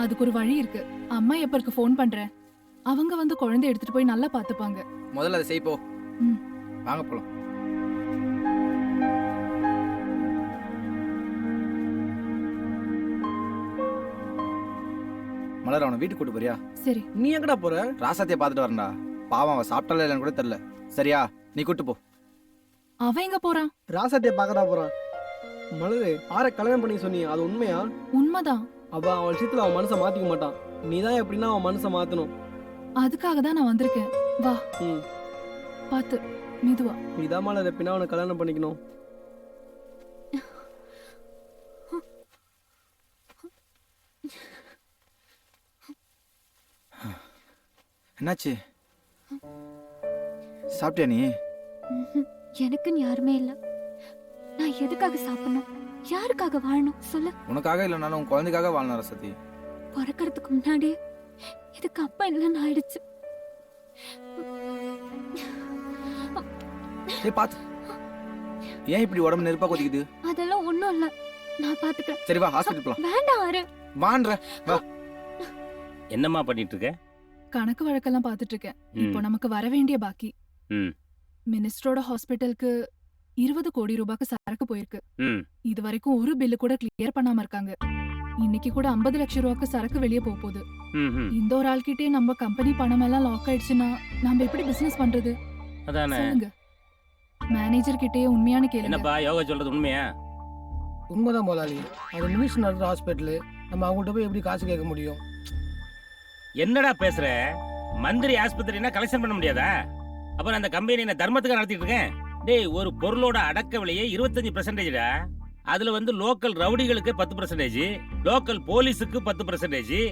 அதுக்கு ஒரு வழி இருக்கு. அம்மா எப்பருக்கு ஃபோன் பண்றேன். அவங்க வந்து குழந்தை எடுத்துட்டு போய் நல்லா பாத்துப்பாங்க. முதல்ல அதை செய் போ. ம். வாங்க போலாம். மலர், அவனை வீட்டுக்கு கூட்டு போறியா? சரி. நீ எங்கடா போற? ராசாத்தியை பார்த்துட்டு வரேன்டா. பாவம், அவன் சாப்பிட்டால இல்லைன்னு கூட தெரியல. சரியா, நீ கூட்டு போ. அவன் எங்க போறான்? ராசாத்திய பாக்கடா போறான். மலரு, ஆற கல்யாணம் பண்ணி சொன்னி, அது உண்மையா? உண்மைதான். அவன் விஷயத்துல அவன் மனசை மாத்திக்க மாட்டான். நீதான் எப்படின்னா அவன் மனசை மாத்தணும். அதுக்காக தான் நான் வந்திருக்கேன். வா. பாத்து மெதுவா. நீதான் மலர் எப்படின்னா அவனை கல்யாணம் பண்ணிக்கணும். என்னாச்சு? சாப்பிட்டியா நீ? எனக்குன்னு யாருமே இல்ல. நான் எதுக்காக சாப்பிடணும்? யாருக்காக வாழணும் சொல்லு? உனக்காக இல்லைனாலும் உன் குழந்தைக்காக வாழணும் ரசதி. பிறக்கிறதுக்கு முன்னாடியே இதுக்கு அப்பா இல்லைன்னு ஆயிடுச்சு. பாத்து, ஏன் இப்படி உடம்பு நெருப்பா கொதிக்குது? அதெல்லாம் ஒண்ணும் இல்ல, நான் பாத்துக்கிறேன். சரி வா, ஹாஸ்பிடல் போலாம். வேண்டாம் ஆறு. வான்ற வா. என்னம்மா பண்ணிட்டு இருக்க? கணக்கு வழக்கெல்லாம் பாத்துட்டு இருக்கேன். இப்போ நமக்கு வர வேண்டிய பாக்கி. மினிஸ்டரோட ஹாஸ்பிட்டலுக்கு 20 கோடி ரூபாய்க்கு சரக்கு போயிருக்கு. இது வரைக்கும் ஒரு பில்லு கூட கிளியர் பண்ணாம இருக்காங்க. இன்னைக்கு கூட 50 லட்சம் ரூபாய்க்கு சரக்கு வெளியே போகுது. இந்த ஒரு ஆள்கிட்டே நம்ம கம்பெனி பணம் எல்லாம் லாக் ஆயிடுச்சுன்னா நாம எப்படி பிசினஸ் பண்றது? அதானே. சொல்லுங்க. மேனேஜர் கிட்டே உண்மையான கேளுங்க. என்னப்பா யோகா சொல்றது உண்மையா? உண்மைதான் முதலாளி. அது மினிஸ்டர் நடத்துற ஹாஸ்பிட்டல், நம்ம அவங்கள்ட்ட போய் எப்படி காசு கேட்க முடியும்? என்னடா பேசுற? மந்திரி ஆஸ்பத்திரினா கலெக்ஷன் பண்ண முடியாதா? அப்புறம் அந்த கம்பெனி என்ன தர்மத்துக்கு நடத்திட்டு இருக்கேன்? டேய், ஒரு பொருளோட அடக்க விலையே 25%. அதுல வந்து லோக்கல் ரவுடிகளுக்கு 10%, லோக்கல் போலீஸுக்கு 10%,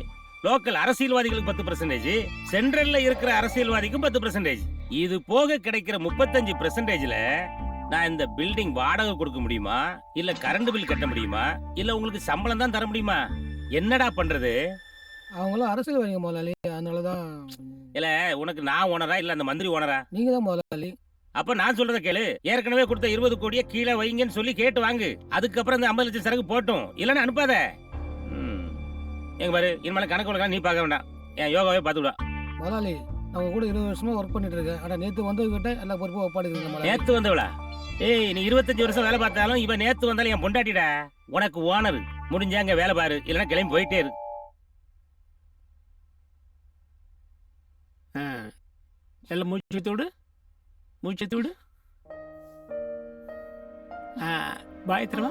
லோக்கல் அரசியல்வாதிகளுக்கு 10%, சென்ட்ரல்ல இருக்கிற அரசியல்வாதிக்கும் 10%. இது போக கிடைக்கிற 35%ல நான் இந்த பில்டிங் வாடகை கொடுக்க முடியுமா, இல்ல கரண்ட் பில் கட்ட முடியுமா, இல்ல உங்களுக்கு சம்பளம் தான் தர முடியுமா? என்னடா பண்றது? அவங்களும் அரசியல்வாதிங்க முதலாளி, அதனாலதான். இல்ல, உனக்கு நான் ஓனரா இல்ல அந்த மந்திரி ஓனரா? நீங்க தான் முதலாளி. அப்ப நான் சொல்றத கேளு. ஏற்கனவே கொடுத்த 20 கோடியை கீழே வைங்கன்னு சொல்லி கேட்டு வாங்கு. அதுக்கப்புறம் இந்த 50 லட்சம் சரக்கு போட்டும், இல்லன்னு அனுப்பாத. எங்க பாரு, இனிமேல கணக்கு வழக்கா நீ பார்க்க வேண்டாம். என் யோகாவே பார்த்து விடா. முதலாளி, அவங்க கூட 20 வருஷமா ஒர்க் பண்ணிட்டு இருக்கேன். ஆனா நேத்து வந்தவங்கிட்ட எல்லா பொறுப்பும் ஒப்பாடுங்க. நேத்து வந்தவளா? ஏய், நீ 25 வருஷம் வேலை பார்த்தாலும் இவன் நேத்து வந்தாலும் என் பொண்டாட்டிடா. உனக்கு ஓனர். முடிஞ்சா அங்க வேலை பாரு, இல்லன்னா கிளம்பி போயிட்டே இரு. எல்லாம் மூச்சத்தோடு மூச்சத்தோடு பாயத்திரமா.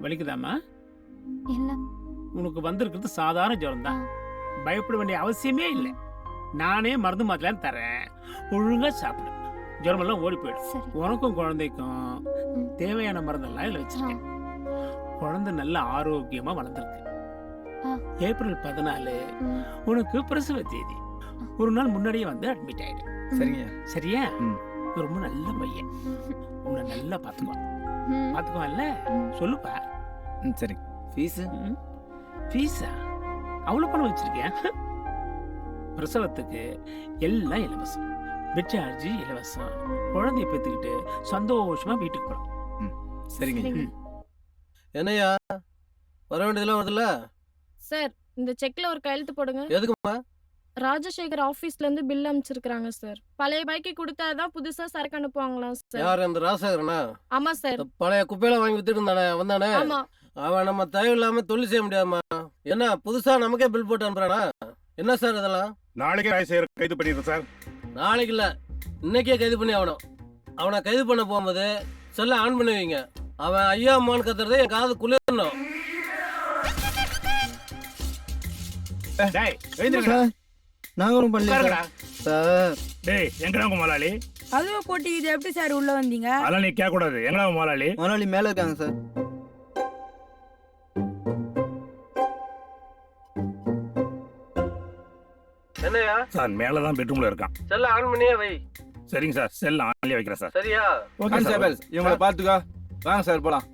வலிக்குதாமா? இல்ல. உனக்கு வந்திருக்கிறது சாதாரண ஜுரம் தான். பயப்பட வேண்டிய அவசியமே இல்லை. நானே மருந்து மாத்தலாம் தரேன், ஒழுங்கா சாப்பிடு. ஜுரம் எல்லாம் ஓடி போயிடும். உனக்கும் குழந்தைக்கும் தேவையான மருந்தெல்லாம் இதுல வச்சிருக்கேன். குழந்தை நல்ல ஆரோக்கியமா வளர்ந்துருக்கு. ஏப்ரல் 14 உனக்கு பிரசவ தேதி. ஒரு நாள் முன்னாடியே வந்து அட்மிட் ஆயிடு. சரிங்க. சரியா? ரொம்ப நல்ல பையன், உன்னை நல்லா பாத்துக்குவான்ல? சொல்லுப்பா. சரி. ஃபீஸ்? ஃபீஸா? அவ்வளவு பணம் வச்சிருக்கேன். பிரசவத்துக்கு எல்லாம் இலவசம், பெட் சார்ஜ் இலவசம். குழந்தைய பெற்றுக்கிட்டு சந்தோஷமா வீட்டுக்கு போலாம். சரிங்க. என்னையா வர வேண்டியதெல்லாம் வருதுல்ல? சார், இந்த செக்ல ஒரு கையெழுத்து போடுங்க. எதுக்குமா? ராஜசேகர் ஆபீஸ்ல இருந்து பில் அனுப்பிச்சிருக்காங்க சார். பழைய பைக்கு கொடுத்தாதான் புதுசா சரக்கு அனுப்புவாங்களாம் சார். யார் அந்த ராசகரனா? ஆமா சார். பழைய குப்பையில வாங்கி வித்துட்டு இருந்தானே வந்தானே? ஆமா. அவன் நம்ம தயவு இல்லாம தொழில் செய்ய முடியாதுமா. என்ன புதுசா நமக்கே பில் போட்டு அனுப்புறானா? என்ன சார் இதெல்லாம்? நாளைக்கே ராஜசேகர் கைது பண்ணிடுறேன் சார். நாளைக்கு இல்ல, இன்னைக்கே கைது பண்ணி ஆகணும். அவனை கைது பண்ண போகும்போது செல்ல ஆன் பண்ணி வைங்க. அவன் ஐயா அம்மான்னு கத்துறதே என் காது குளிரணும். நாங்க ஒன்றும் பண்ணல சார். டேய் எங்கடா உங்க முதலாளி? அதுவா போட்டி இது எப்படி சார் உள்ள வந்தீங்க? அதெல்லாம் நீ கேட்க கூடாது. எங்கடா உங்க முதலாளி? முதலாளி மேல இருக்காங்க சார். என்னையா சார் மேலதான் பெட்ரூம்ல இருக்கான். செல்ல ஆன் பண்ணியே வை. சரிங்க சார், செல் ஆன்லயே வைக்கிறேன் சார். சரியா? Okay sir. இவங்களை பார்த்துக்கோ. வாங்க சார் போலாம்.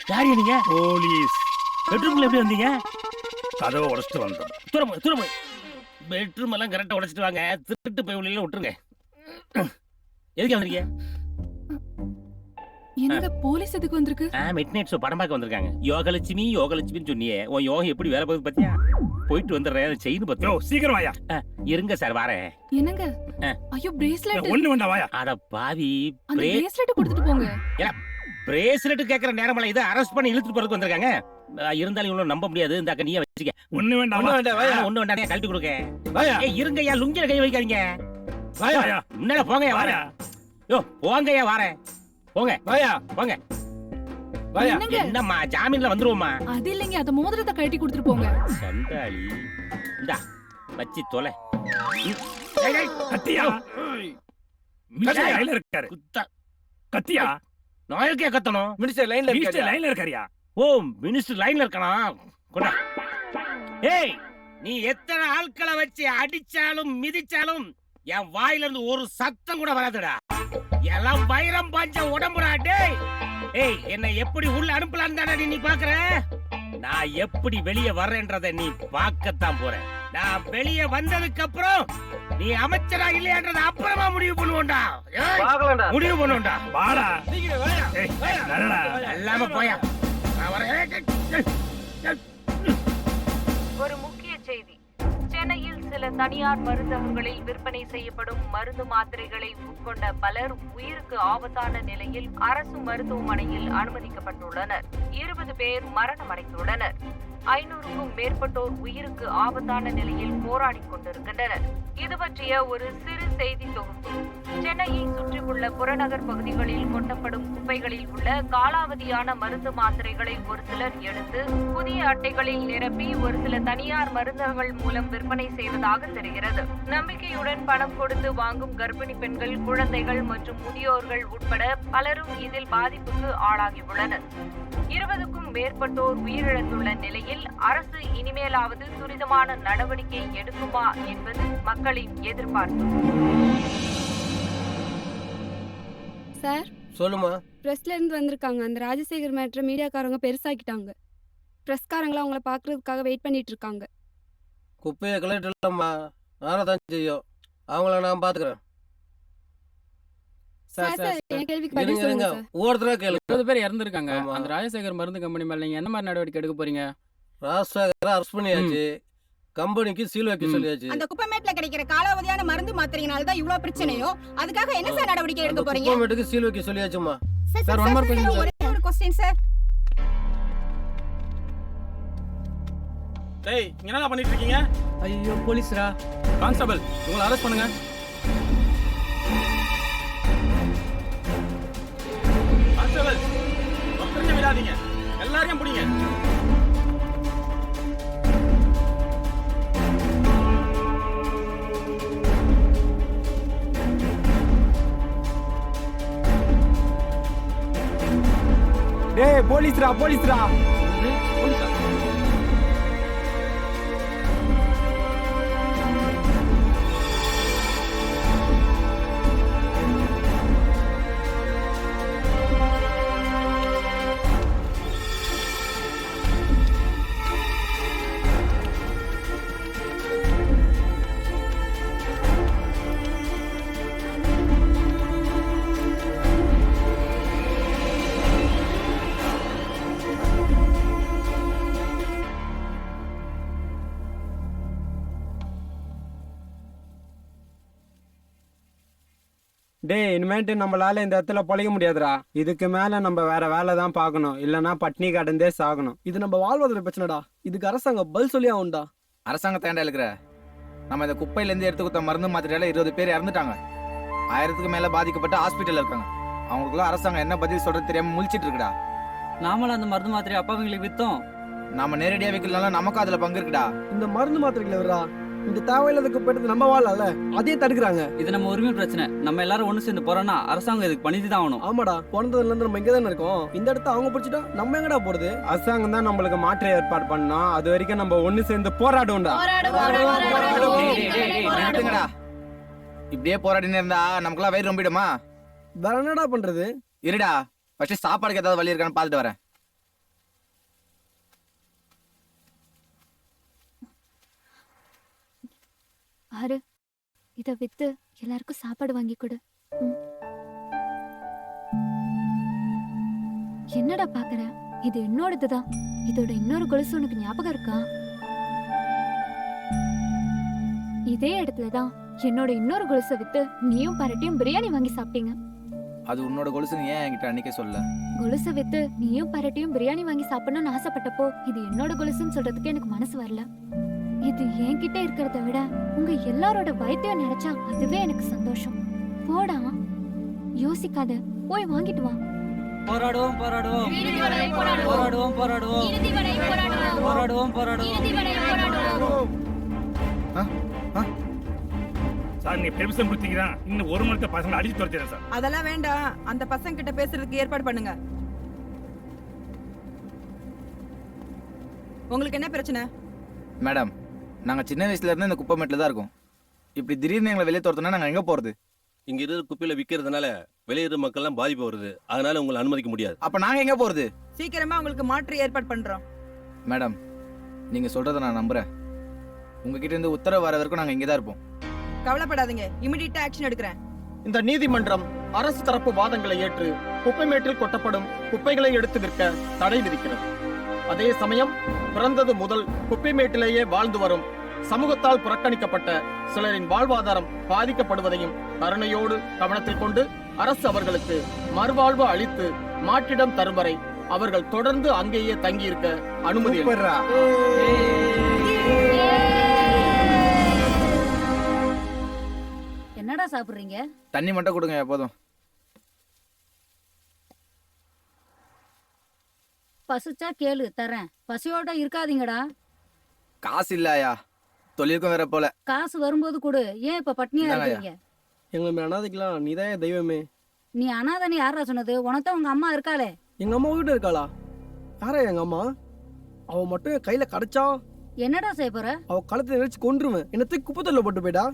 யாரு நீங்க? போலீஸ். பெட்ரூம்ல எப்படி வந்தீங்க? கதவை உடைச்சிட்டு வந்தோம். தூரம் பெட்ரூம் எல்லாம் கரெக்டா உடைச்சிட்டு வாங்க. திருட்டு போய் உள்ள விட்டுருங்க. எதுக்கு வந்தீங்க? என்னங்க போலீஸ் எதுக்கு வந்திருக்கு? மிட் நைட் ஷோ படம் பார்க்க வந்திருக்காங்க. யோகலட்சுமின்னு சொன்னியே, உன் யோகம் எப்படி வேலை பார்க்குது பாத்தியா? போயிட்டு வந்துடுறேன். செயின் பத்தியோ சீக்கிரம் வாயா. இருங்க சார் வரேன். என்னங்க? ஐயோ பிரேஸ்லெட். ஒண்ணு வேண்டாம் வாயா. அட பாவி, அந்த பிரேஸ்லெட் கொடுத்துட்டு போங்க. பிரேஸ்லெட் கேக்குற நேரமல இதை அரெஸ்ட் பண்ணி இழுத்துட்டு போறதுக்கு வந்திருக்காங்க. இருந்தாலும் இவ்வளவு நம்ப முடியாது. இந்த அக்கா நீயே வச்சிருக்க. ஒண்ணு வேண்டாம். ஒண்ணு வேண்டாம், கழட்டி கொடுக்க. இருங்கய்யா, லுங்கில கை வைக்காதீங்க. முன்னால போங்கய்யா வரேன். யோ போங்கய்யா வரேன். போங்க வாயா போங்க. என்னங்க? என்னம்மா ஜாமீன்ல வந்துருவோமா? அது இல்லைங்க, அந்த மோதிரத்தை கழட்டி கொடுத்துட்டு போங்க. சண்டாளி இந்தா வச்சி தொலை. கத்தியா? மினிஸ்டர் லைன்ல இருக்காரு. கத்தியா? நாயக்கே கத்தணும். மினிஸ்டர் லைன்ல இருக்காரியா? ஓ மினிஸ்டர் லைன்ல இருக்கானா? கொண்டா. ஏய் நீ எத்தனை ஆட்களை வச்சு அடிச்சாலும் மிதிச்சாலும் என் வாயில இருந்து ஒரு சத்தம் கூட வராதுடா. எல்லாம் வைரம் பாஞ்ச உடம்புடா. டேய் ஏய் என்னை எப்படி உள்ள அனுப்பலாம் தானே நீ பாக்குற? நான் எப்படி வெளியே வர்றேன்றதை நீ பார்க்கத்தான் போற. நான் வெளியே வந்ததுக்கு அப்புறம் நீ அமைச்சரா இல்லையான்றத அப்புறமா முடிவு பண்ணுவோம்டா. முடிவு பண்ணுவோம்டா. வாடா. எல்லாம போயா. ஒரு முக்கிய செய்தி. சென்னையில் சில தனியார் மருந்தகங்களில் விற்பனை செய்யப்படும் மருந்து மாத்திரைகளை உட்கொண்ட பலர் உயிருக்கு ஆபத்தான நிலையில் அரசு மருத்துவமனையில் அனுமதிக்கப்பட்டுள்ளனர். 20 பேர் மரணமடைந்துள்ளனர். 500க்கும் மேற்பட்டோர் உயிருக்கு ஆபத்தான நிலையில் போராடிக் கொண்டிருக்கின்றனர். இது பற்றிய ஒரு சிறு செய்தி தொகுப்பு. சென்னையை சுற்றியுள்ள புறநகர் பகுதிகளில் கொட்டப்படும் குப்பைகளில் உள்ள காலாவதியான மருந்து மாத்திரைகளை ஒரு சிலர் எடுத்து புதிய அட்டைகளில் நிரப்பி ஒரு சில தனியார் மருந்தகங்கள் மூலம் விற்பனை செய்வதாக தெரிகிறது. நம்பிக்கையுடன் பணம் கொடுத்து வாங்கும் கர்ப்பிணி பெண்கள், குழந்தைகள் மற்றும் முதியோர்கள் உட்பட பலரும் இதில் பாதிப்புக்கு ஆளாகியுள்ளனர். 20க்கும் மேற்பட்டோர் உயிரிழந்துள்ள நிலையில் அரசு இனிமேலாவது துரிதமான நடவடிக்கை எடுக்குமா என்பது மக்களின் எதிர்பார்ப்பு. சார் சொல்லுமா. பிரஸ்ல இருந்து வந்திருக்காங்க. அந்த ராஜசேகர் மேட்ரை மீடியாக்காரங்க பெருசாக்கிட்டாங்க. பிரஸ்காரங்களும் அவங்கள பாக்குறதுக்காக வெயிட் பண்ணிட்டு இருக்காங்க. குப்பையை கலெக்டர்லம்மா ஆறதான் செய்யும். அவங்கள நான் பாத்துக்கிறேன். ஒவ்வொருத்தரா கேளு. 20 பேர் இறந்துருக்காங்க. அந்த ராஜசேகர் மருந்து கம்பெனி மேல நீங்க என்ன மாதிரி நடவடிக்கை எடுக்க போறீங்க? ராஜசேகரை அரெஸ்ட் பண்ணியாச்சு. கம்பெனிக்கு சீல் வைக்க சொல்லியாச்சு. அந்த குப்பைமேட்ல கிடைக்கிற காலாவதியான மருந்து மாத்திரையினால தான் இவ்ளோ பிரச்சனையோ. அதுக்காக என்ன சார் நடவடிக்கை எடுக்க போறீங்க? குப்பைமேட்டுக்கு சீல் வைக்க சொல்லியாச்சுமா. Sir one more question. ஒரே ஒரு क्वेश्चन சார். டேய் இங்க என்னடா பண்ணிட்டு இருக்கீங்க? ஐயோ போலீஸ்ரா. கான்ஸ்டபிள் உங்களை அரெஸ்ட் பண்ணுங்க. கான்ஸ்டபிள் ஒருத்தரையும் விடாதீங்க. எல்லாரையும் பிடிங்க. டேய் போலீஸ்ரா போலீஸ்ரா. போலீஸா? டேய் இனிமேட்டு நம்மளால இந்த இடத்துல பொழைக்க முடியாதுடா. இதுக்கு மேல நம்ம வேற வேலை தான் பார்க்கணும், இல்லைன்னா பட்னி கடந்தே சாகணும். இது நம்ம வாழ்வாதார பிரச்சனைடா. இதுக்கு அரசாங்கம் பதில் சொல்லி ஆகும்டா. அரசாங்கத்தை ஏன்டா இருக்கிற? நம்ம இந்த குப்பையிலேருந்து எடுத்து கொடுத்த மருந்து மாத்திரையால 20 பேர் இறந்துட்டாங்க. 1000க்கு மேல பாதிக்கப்பட்டு ஹாஸ்பிட்டல் இருக்காங்க. அவங்களுக்குலாம் அரசாங்கம் என்ன பதில் சொல்றது தெரியாம முழிச்சிட்டு இருக்குடா. நாமளும் அந்த மருந்து மாத்திரை அப்பாவங்களுக்கு வித்தோம். நாம நேரடியா வைக்கலாம், நமக்கும் அதுல பங்கு இருக்குடா. இந்த மருந்து மாத்திரைகள் வரா இந்த தேவையில்லாத குப்பை எடுத்து நம்ம வாழல அதையும் தடுக்கிறாங்க. இது நம்ம உரிமை பிரச்சனை. நம்ம எல்லாரும் ஒண்ணு சேர்ந்து போறோம்னா அரசாங்கம் இதுக்கு பண்ணிட்டு தான் ஆகணும். ஆமாடா, பிறந்ததுல இருந்து நம்ம இங்க தானே இருக்கோம். இந்த இடத்த அவங்க பிடிச்சிட்டா நம்ம எங்கடா போறது? அரசாங்கம் தான் நம்மளுக்கு மாற்று ஏற்பாடு பண்ணோம். அது வரைக்கும் நம்ம ஒண்ணு சேர்ந்து போராடுவோம்டா. இப்படியே போராடினு இருந்தா நமக்குலாம் வயிறு ரொம்பிடுமா? வேற என்னடா பண்றது? இருடா, ஃபர்ஸ்ட் சாப்பாடுக்கு ஏதாவது வழி இருக்கான்னு பார்த்துட்டு வரேன். ஆறு இத வித்து எல்லாருக்கும் சாப்பாடு வாங்கி கொடு. என்னடா பாக்குற? இது என்னோடதுதான். இதோட இன்னொரு கொலுசு உனக்கு ஞாபகம் இருக்கா? இதே இடத்துலதான் என்னோட இன்னொரு கொலுசை வித்து நீயும் பரட்டியும் பிரியாணி வாங்கி சாப்பிட்டீங்க. அது உன்னோட கொலுசுன்னு ஏன் என்கிட்ட அன்னைக்கே சொல்ல? கொலுசை வித்து நீயும் பரட்டியும் பிரியாணி வாங்கி சாப்பிடணும்னு ஆசைப்பட்டப்போ இது என்னோட கொலுசுன்னு சொல்றதுக்கு எனக்கு மனசு வரல. இது என்கிட்ட இருக்கிறத விட உங்க எல்லாரோட வைத்தியம் நினைச்சா அதுவே எனக்கு சந்தோஷம். போடா, யோசிக்காத, போய் வாங்கிட்டு வா. போராடுவோம் போராடுவோம் போராடுவோம் போராடுவோம் போராடுவோம் போராடுவோம். சார் நீ பெர்மிஷன் கொடுத்தீங்கன்னா இன்னும் 1 மணி நேரத்துல பசங்க அடிச்சு துரத்திடுறேன் சார். அதெல்லாம் வேண்டாம். அந்த பசங்க கிட்ட பேசுறதுக்கு ஏற்பாடு பண்ணுங்க. உங்களுக்கு என்ன பிரச்சனை? மேடம், நாங்க சின்ன வயசுல இருந்து இந்த குப்பை மேட்டில் தான் இருக்கோம். இப்படி திடீர்னு எங்களை வெளியே தோர்த்தோம்னா நாங்க எங்க போறது? இங்க இருக்கிற குப்பையில விற்கிறதுனால வெளியேற மக்கள் எல்லாம் பாதிப்பு வருது. அதனால உங்களை அனுமதிக்க முடியாது. அப்ப நாங்க எங்க போறது? சீக்கிரமா உங்களுக்கு மாற்று ஏற்பாடு பண்றோம். மேடம், நீங்க சொல்றதை நான் நம்புறேன். உங்ககிட்ட இருந்து உத்தரவு வர வரைக்கும் நாங்க இங்கே தான் இருப்போம். கவலைப்படாதீங்க, இமிடியேட்டா ஆக்ஷன் எடுக்கிறேன். இந்த நீதிமன்றம் அரசு தரப்பு வாதங்களை ஏற்று குப்பை மேட்டில் கொட்டப்படும் குப்பைகளை எடுத்து விற்க தடை விதிக்கிறது. அதே சமயம் பிறந்தது முதல் குப்பை மேட்டிலேயே வாழ்ந்து வரும் சமூகத்தால் புறக்கணிக்கப்பட்ட சிலரின் வாழ்வாதாரம் பாதிக்கப்படுவதையும் கருணையோடு கவனத்தில் கொண்டு அரசு அவர்களுக்கு மறுவாழ்வு அளித்து மாற்றிடம் தரும் வரை அவர்கள் தொடர்ந்து அங்கேயே தங்கியிருக்க அனுமதி. என்னடா சாப்பிடுறீங்க? தண்ணி மட்டும் கொடுங்க போதும். பசிச்சா கேளு, தரேன். பசியோட இருக்காதீங்கடா. காசு இல்லையா? தொழிலுக்கும் வேற போல. காசு வரும்போது கொடு. ஏன் இப்ப பட்னியா இருக்கீங்க? எங்களை அனாதைக்கலாம், நீதான் தெய்வமே. நீ அனாதனி யாரா சொன்னது? உனதான் உங்க அம்மா இருக்காளே. எங்க அம்மா வீட்டு இருக்காளா? யாரா எங்க அம்மா? அவ மட்டும் என் கையில கிடைச்சா என்னடா செய்ய போற? அவ கழுத்தை நினைச்சு கொன்றுவேன். என்னத்துக்கு குப்பத்தொல்ல போட்டு போயிடா.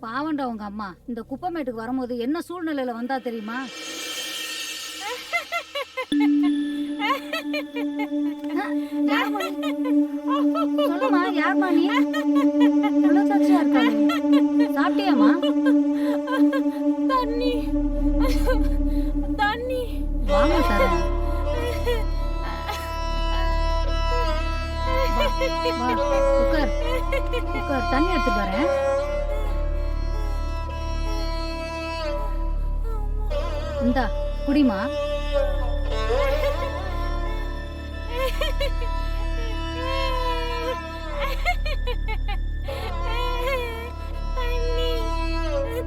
பாவண்டா உங்க அம்மா. இந்த குப்பமேட்டுக்கு வரும்போது என்ன சூழ்நிலையில வந்தா தெரியுமா? சொல்லுமா, யார்மா நீ? சாட்சியா இருக்காங்க. சாப்பிட்டியாமா? தண்ணி தண்ணி வாங்க தரேன். உட்கார் உட்கார், தண்ணி எடுத்து வரேன். இந்தா குடிமா.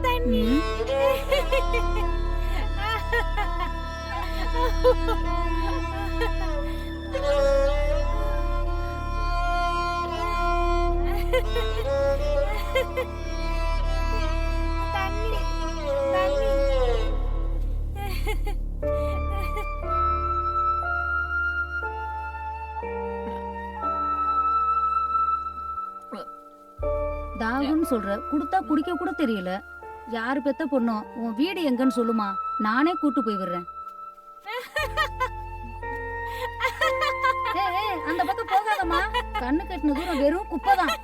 தண்ணி தாகம்னு சொல்ற, குடுத்தா குடிக்க கூட தெரியல. யாரு பெத்த பொண்ணோ? உன் வீடு எங்கன்னு சொல்லுமா, நானே கூட்டு போய் விடுறேன். அந்த பக்கம் போகாதம்மா. கண்ணு கட்டின தூரம் வெறும் குப்பைதான்.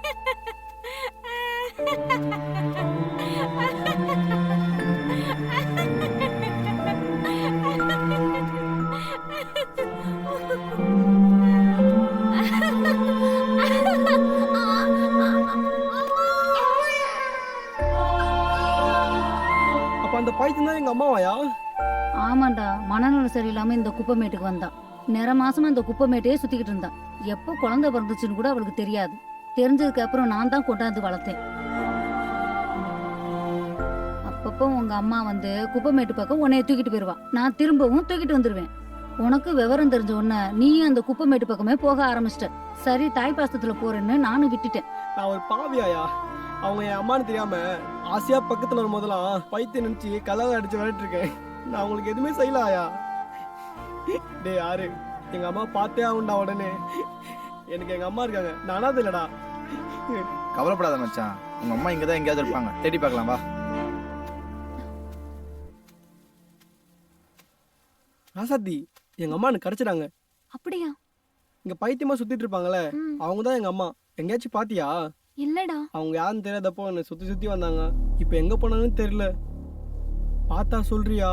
அப்ப அந்த பைத்தியம் தான் எங்க அம்மாவாயா? ஆமாண்டா, மனநலம் சரியில்லாம இந்த குப்பைமேட்டுக்கு வந்தா. நிற மாசமா இந்த குப்பைமேட்டையே சுத்திக்கிட்டு இருந்தா. எப்போ குழந்தை பிறந்துச்சுன்னு கூட அவளுக்கு தெரியாது. தெரிஞ்சதுக்கு அப்புறம் நான் தான் கொண்டாந்து வளர்த்தேன். அப்பப்போ உங்க அம்மா வந்து குப்பைமேட்டு பக்கம் உன்னைய தூக்கிட்டு போயிருவா. நான் திரும்பவும் தூக்கிட்டு வந்துருவேன். உனக்கு விவரம் தெரிஞ்ச உடனே நீயும் அந்த குப்பைமேட்டு பக்கமே போக ஆரம்பிச்சிட்ட. சரி, தாய் பாசத்துல போறேன்னு நானும் விட்டுட்டேன். நான் ஒரு பாவியாயா? அவங்க என் அம்மான்னு தெரியாம ஆசையா பக்கத்துல வரும்போதெல்லாம் பைத்தியம் நினைச்சு கல்லால அடிச்சு விளையாட்டு இருக்கேன். நான் அவங்களுக்கு எதுவுமே செய்யலாயா? டே யாரு எங்க அம்மா பார்த்தே ஆகுண்டா. உடனே எனக்கு எங்க அம்மா இருக்காங்க, நான் அனாதை இல்லடா. கவலைப்படாத மச்சான், உங்க அம்மா இங்கதான் எங்கேயாவது இருப்பாங்க, தேடி பார்க்கலாம் வா. ராசாத்தி, எங்க அம்மா எனக்கு கிடைச்சிடாங்க. அப்படியா? இங்க பைத்தியமா சுத்திட்டு இருப்பாங்களே, அவங்க தான் எங்க அம்மா. எங்கேயாச்சும் பாத்தியா? இல்லடா. அவங்க யாருன்னு தெரியாதப்போ என்னை சுத்தி சுத்தி வந்தாங்க. இப்ப எங்க போனாங்கன்னு தெரியல. பார்த்தா சொல்றியா?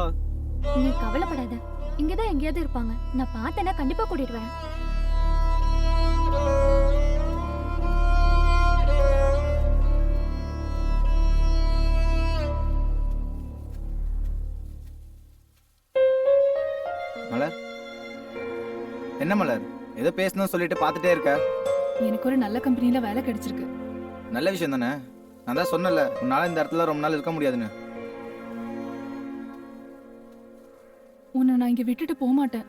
நீ கவலைப்படாத, இங்கதான் எங்கேயாவது இருப்பாங்க. நான் பார்த்தேன்னா கண்டிப்பா கூட்டிட்டு வரேன். மலர், என்ன மலர், ஏதோ பேசணும் சொல்லிட்டு பார்த்துட்டே இருக்க? எனக்கு ஒரு நல்ல கம்பெனில வேலை கிடைச்சிருக்கு. நல்ல விஷயம் தானே. நான் தான் சொன்னல, உன்னால இந்த இடத்துல ரொம்ப நாள் இருக்க முடியாதுன்னு. உன்னை நான் இங்க விட்டுட்டு போக மாட்டேன்.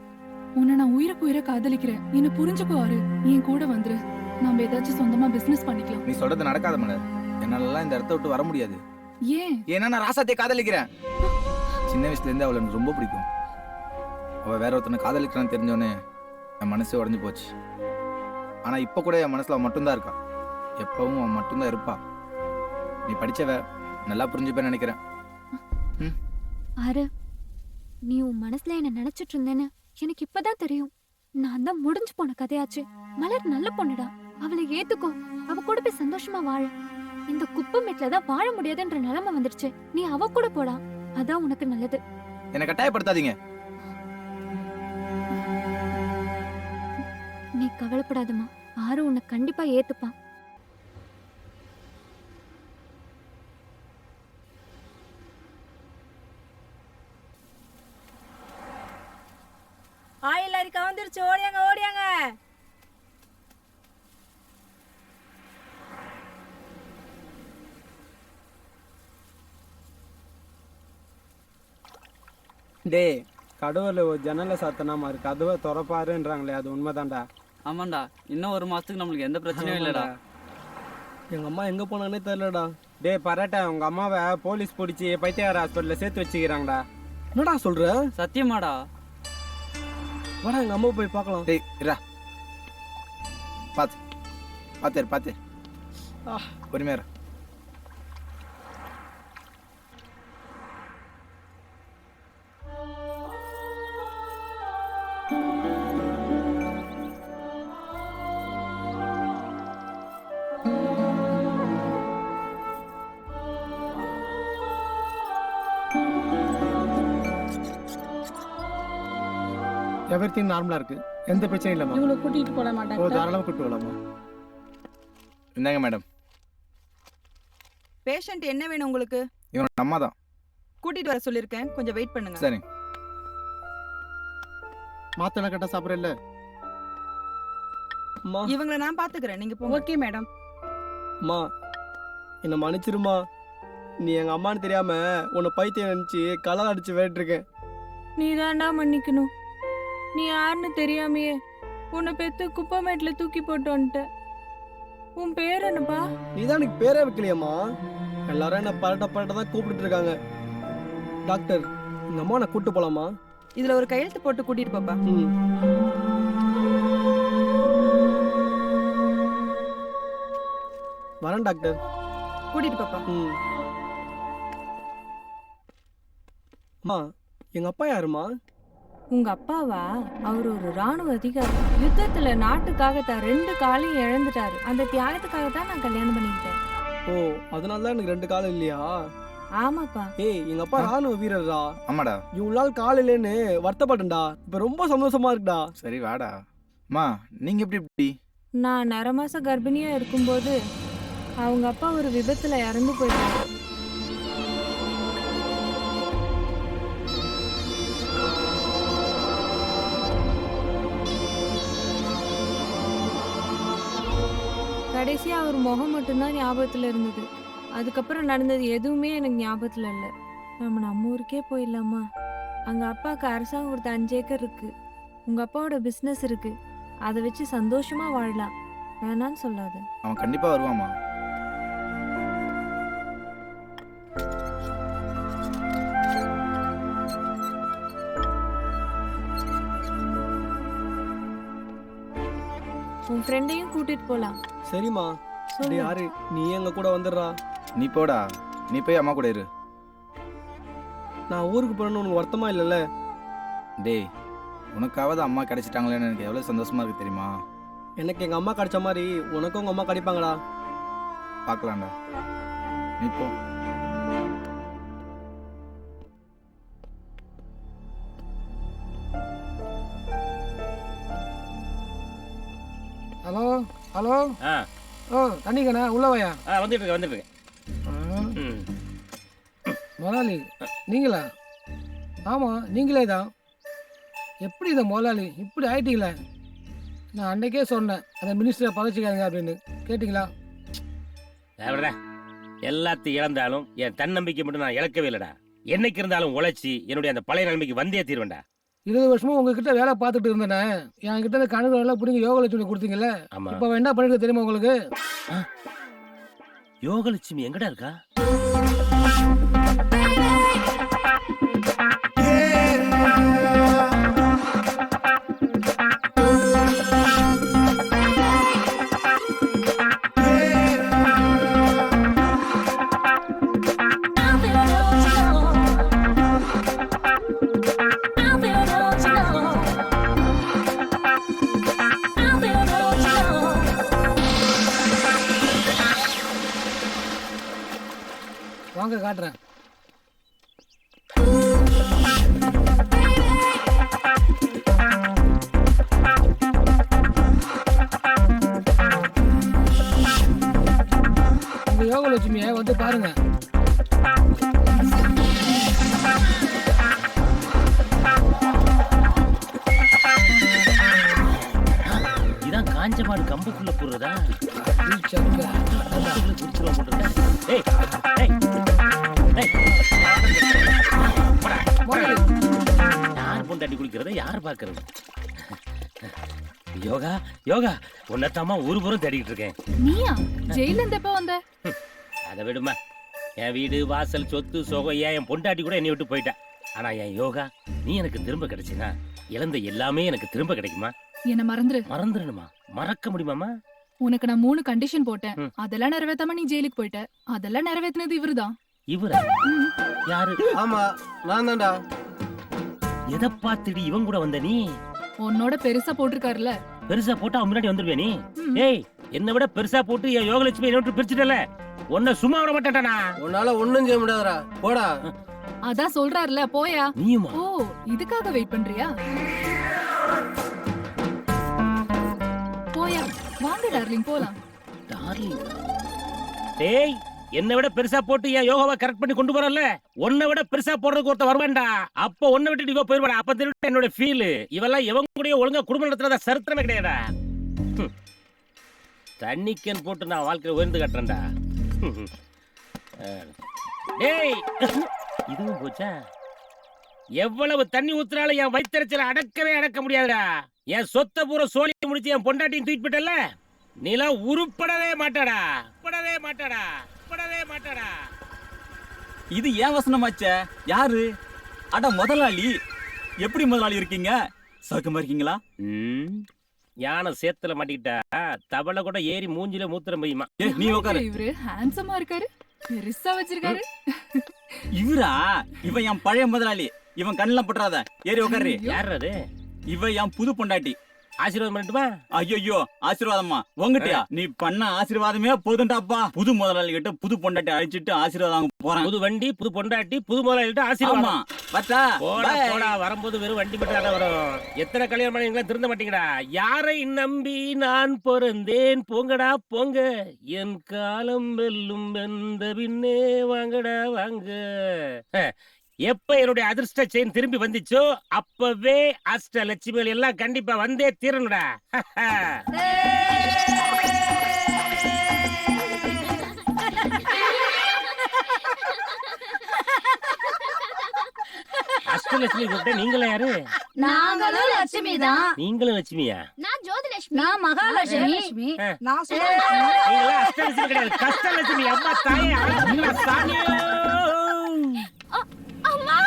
உன்னை நான் உயிருக்கு உயிரை காதலிக்கிறேன். என்ன புரிஞ்சுக்கோ ஆறு. என் கூட வந்துரு. நாம ஏதாச்சும் சொந்தமா பிசினஸ் பண்ணிக்கலாம். நீ சொல்றது நடக்காத மலர். என்னாலலாம் இந்த இடத்த விட்டு வர முடியாது. ஏன்? ஏன்னா நான் ராசாத்தியை காதலிக்கிறேன். சின்ன வயசுல இருந்து அவளை எனக்கு ரொம்ப பிடிக்கும். அவ வேற ஒருத்தனை காதலிக்கிறான்னு தெரிஞ்சோன்னே என் மனசே உடஞ்சு போச்சு. ஆனா இப்ப கூட என் மனசுல அவன் மட்டும்தான் இருக்கா. எப்பவும் அவன் மட்டும்தான் இருப்பா. நீ படிச்சவ, நல்லா புரிஞ்சுப்பேன்னு நினைக்கிறேன். ஆறு, நீ உன் மனசுல என்ன நினைச்சிட்டு இருந்தேன்னு எனக்கு இப்பதான் தெரியும். நான் தான் முடிஞ்சு போன கதையாச்சு. மலர் நல்ல பொண்ணுடா, அவளை ஏத்துக்கோ. அவ கூட போய் சந்தோஷமா வாழ. இந்த குப்பைமேட்லதான் வாழ முடியாதுன்ற நிலைமை வந்துடுச்சு. நீ அவ கூட போடா, அதான் உனக்கு நல்லது. என்னை கட்டாயப்படுத்தாதீங்க. நீ கவலைப்படாதம்மா, ஆறு உன்னை கண்டிப்பா ஏத்துப்பான். ஆயில் அரிக்கா வந்துருச்சு, ஓடியாங்க ஓடியாங்க. டே, கடவுள் ஒரு ஜன்னலை சாத்தனா மாதிரி கதவை திறப்பாருன்றாங்களே, அது உண்மைதான்டா. ஆமாண்டா, இன்னும் ஒரு மாசத்துக்கு நம்மளுக்கு எந்த பிரச்சனையும் இல்லடா. எங்க அம்மா எங்க போனாங்கன்னே தெரியலடா. டே பரட்டா, உங்க அம்மாவை போலீஸ் பிடிச்சி பைத்தியார் ஹாஸ்பிட்டல்ல சேர்த்து வச்சுக்கிறாங்கடா. என்னடா சொல்ற? சத்தியமாடா. வாடா எங்க அம்மா போய் பார்க்கலாம். டேய் இரா, பாத்து பொறுமையா இரு. எவ்ரிதிங் நார்மலா இருக்கு, எந்த பிரச்சனையும் இல்லம்மா. இவங்களை கூட்டிட்டு போட மாட்டாங்க. தாராளமா கூட்டிட்டு வரலாமா? இந்தாங்க மேடம். பேஷண்ட் என்ன வேணும் உங்களுக்கு? இவன் அம்மா தான். கூட்டிட்டு வர சொல்லிருக்கேன், கொஞ்சம் வெயிட் பண்ணுங்க. சரி. மாத்திரை கட்ட சாப்பிடற இல்ல? அம்மா, இவங்களை நான் பாத்துக்கிறேன், நீங்க போங்க. Okay madam. அம்மா என்ன மன்னிச்சிருமா. நீ எங்க அம்மான்னு தெரியாம உன்னை பைத்தியம் நினைச்சு கலால் அடிச்சு விளையாட்டு இருக்கேன். நீ தாண்டா மன்னிக்கணும். நீ யாருன்னு தெரியாமையே உன்னை பெத்து குப்பைமேட்ல தூக்கி போட்டு வந்துட்ட. உன் பேர் என்னப்பா? நீதான் எனக்கு பேரே வைக்கலையம்மா. எல்லாரும் என்ன பரட்ட தான் கூப்பிட்டு இருக்காங்க. டாக்டர், எங்க அம்மா நான் கூட்டு போலாமா? இதுல ஒரு கையெழுத்து போட்டு கூட்டிட்டு போப்பா. வரேன் டாக்டர். கூட்டிட்டு போப்பா. அம்மா, எங்க அப்பா யாருமா? உங்க அப்பாவா? அவர் ஒரு ராணுவ அதிகாரி. யுத்தத்துல நாட்டுக்காக தான் 2 காலையும் இழந்துட்டாரு. அந்த தியாகத்துக்காக தான் நான் கல்யாணம் பண்ணிக்கிட்டேன். ஓ, அதனாலதான் எனக்கு 2 காலம் இல்லையா? ஆமாப்பா. ஏய், எங்க அப்பா ராணுவ வீரர்டா. ஆமாடா. இவ்வளவு நாள் கால் இல்லைன்னு வருத்தப்பட்டேன்டா. இப்ப ரொம்ப சந்தோஷமா இருக்குடா. சரி வாடா. அம்மா, நீங்க எப்படி? நான் 1/2 மாசம் கர்ப்பிணியா இருக்கும்போது அவங்க அப்பா ஒரு விபத்துல இறந்து போயிட்டாரு. கடைசியா அவர் முகம் மட்டும்தான் ஞாபகத்துல இருந்தது. அதுக்கப்புறம் நடந்தது எதுவுமே எனக்கு ஞாபகத்துல இல்லை. நம்ம ஊருக்கே போயிடலாமா? அங்க அப்பாவுக்கு அரசாங்கம் கொடுத்த 5 ஏக்கர் இருக்கு. உங்க அப்பாவோட பிசினஸ் இருக்கு. அதை வச்சு சந்தோஷமா வாழலாம். வேணான்னு சொல்லாத. அவன் கண்டிப்பா வருவாமா. உன் ஃப்ரெண்டையும் கூட்டிட்டு போலாம். சரிம்மா. சொல்லு. யாரு நீ எங்க கூட வந்துடுறா. நீ போடா, நீ போய் அம்மா கூட இரு. நான் ஊருக்கு போறேன்னு உனக்கு வருத்தமா இல்லைல்ல? டேய், உனக்காவது அம்மா கிடைச்சிட்டாங்களேன்னு எனக்கு எவ்வளவு சந்தோஷமா இருக்கு தெரியுமா? எனக்கு எங்க அம்மா கிடைச்ச மாதிரி உனக்கும் உங்க அம்மா கிடைப்பாங்களா? பார்க்கலாம்டா, நீ போ. Hello hello. தண்ணிக்கண்ணா உள்ள வாயா. வந்துட்டு இருக்கேன். முதலாளி நீங்களா? ஆமாம் நீங்களே தான். எப்படி இதை முதலாளி இப்படி ஆயிட்டீங்களே? நான் அன்னைக்கே சொன்னேன் அந்த மினிஸ்டரை பதச்சிக்காங்க அப்படின்னு. கேட்டிங்களா? எல்லாத்தையும் இழந்தாலும் என் தன்னம்பிக்கை மட்டும் நான் இழக்கவே இல்லடா. என்னைக்கு இருந்தாலும் உழைச்சி என்னுடைய அந்த பழைய நிலைமைக்கு வந்தே தீர்வேன்டா. 20 வருஷமா உங்ககிட்ட வேலை பார்த்துட்டு இருந்தேனே. என்கிட்ட இந்த கணக்கு எல்லாம் பிடிங்க யோகலட்சுமி கொடுத்தீங்கல்ல. இப்போ என்ன பண்ணிட்டு தெரியுமா உங்களுக்கு? யோகலட்சுமி எங்கடா இருக்கா? வாங்க காட்டுறேன். உங்க யோகலட்சுமியை வந்து பாருங்க. இதான் காஞ்ச மாடு கம்புக்குள்ள போடுறதா? யார் பொண்டாட்டி குளிக்கிறத யார் பாக்குறது? யோகா யோகா உன்னத்தாமா ஊரு பூரம் தேடிக்கிட்டு இருக்கேன். நீயா? ஜெயில இருந்து எப்ப வந்த? அதை விடுமா. என் வீடு வாசல் சொத்து சோகம் என் பொண்டாட்டி கூட என்னை விட்டு போயிட்டா. ஆனா என் யோகா நீ எனக்கு திரும்ப கிடைச்சினா இழந்த எல்லாமே எனக்கு திரும்ப கிடைக்குமா? என்ன மறந்துரு. மறந்துடணுமா? மறக்க முடியுமாமா? உனக்கு நான் 3 கண்டிஷன் போட்டேன். அதெல்லாம் நிறைவேத்தாம நீ ஜெயிலுக்கு போயிட்ட. அதெல்லாம் நிறைவேத்தினது இவருதான். இவரா? யாரு? ஆமா நான் தான்டா. எதை பார்த்துடி இவன் கூட வந்த நீ? உன்னோட பெருசா போட்டிருக்காருல. பெருசா போட்டா அவன் முன்னாடி வந்துருவே நீ? ஏய், என்னை விட பெருசா போட்டு என் யோகலட்சுமி என்ன விட்டு பிரிச்சுட்டல. உன்னை சும்மா விட மாட்டேன்டா. உன்னால ஒண்ணும் செய்ய முடியாதுடா. போடா. அதான் சொல்றாருல போயா. நீயுமா? ஓ, இதுக்காக வெயிட் பண்றியா? போயா. வாங்க டார்லிங் போலாம். டார்லிங்? டேய், என்னை விட பெருசா போட்டு என் யோகாவை கரெக்ட் பண்ணி கொண்டு போறல. உன்னை விட பெருசா போடுறதுக்கு ஒருத்த வருவான்டா. அப்ப உன்னை விட்டு இவ போயிருவாடா. அப்ப தெரியும் என்னோட ஃபீல். இவெல்லாம் இவங்க கூட ஒழுங்கா குடும்பம் நடத்துறதா சரித்திரமே கிடையாதா. தண்ணிக்கன் போட்டு நான் வாழ்க்கையில உயர்ந்து கட்டுறேன்டா. டேய், இதுவும் போச்சா? எவ்வளவு தண்ணி ஊத்துறாலும் என் வயிற்றுச்சல அடக்க முடியாதுடா. என் சொத்தை பூரா சோழி முடிச்சு என் பொண்டாட்டியும் தூக்கிட்டு போயிட்டல. நீலாம் உருப்படவே மாட்டாடா. இது ஏன் வசனமாச்சே? யாரு? அட முதலாளி. எப்படி முதலாளி இருக்கீங்க? சௌக்கியமா இருக்கீங்களா? யானை சேத்துல மாட்டிக்கிட்டா தவளை கூட ஏறி மூஞ்சில மூத்திரம் பெய்யுமா? நீ உட்காரு. இவரு ஹேண்ட்ஸமா இருக்காரு. பெருசா வச்சிருக்காரு. இவரா? இவன் என் பழைய முதலாளி. இவன் கண்ணில் பற்றாத. ஏறி உட்காரு. யார் அது? இவ என் புது பொண்டாட்டி. ஆசீர்வாதம் பண்ணட்டுமா? ஐயோ, ஆசீர்வாதமா? உங்கட்டியா? நீ பண்ண ஆசீர்வாதமே போதுண்டாப்பா. புது முதலாளி கிட்ட புது பொண்டாட்டி அழைச்சிட்டு ஆசீர்வாதம் போறேன். புது வண்டி, புது பொண்டாட்டி, புது முதலாளி கிட்ட ஆசீர்வாதம். போடா, வரும்போது வெறும் வண்டி மட்டும் தான் வரும். எத்தனை கல்யாணம் பண்ணீங்களா? திருந்த மாட்டீங்கடா. யாரை நம்பி நான் பிறந்தேன்? போங்கடா போங்க. என் காலம் வெல்லும் வெந்த பின்னே வாங்கடா வாங்க. எப்ப என்னுடைய அதிர்ஷ்ட செயின் திரும்பி வந்துச்சோ அப்பவே அஷ்ட லட்சுமிகள் எல்லாம் கண்டிப்பா வந்தே தீரணுடா. அஷ்டலட்சுமி கூப்பிட்டேன். நீங்களா யாரு? நாங்களும் லட்சுமி தான். நீங்களும் லட்சுமியா? நான் ஜோதிலட்சுமி. நான் மகாலட்சுமி. நான் நீங்களா அஷ்டலட்சுமி கிடையாது, கஷ்டலட்சுமி. அம்மா தாயே, சாமி. அம்மா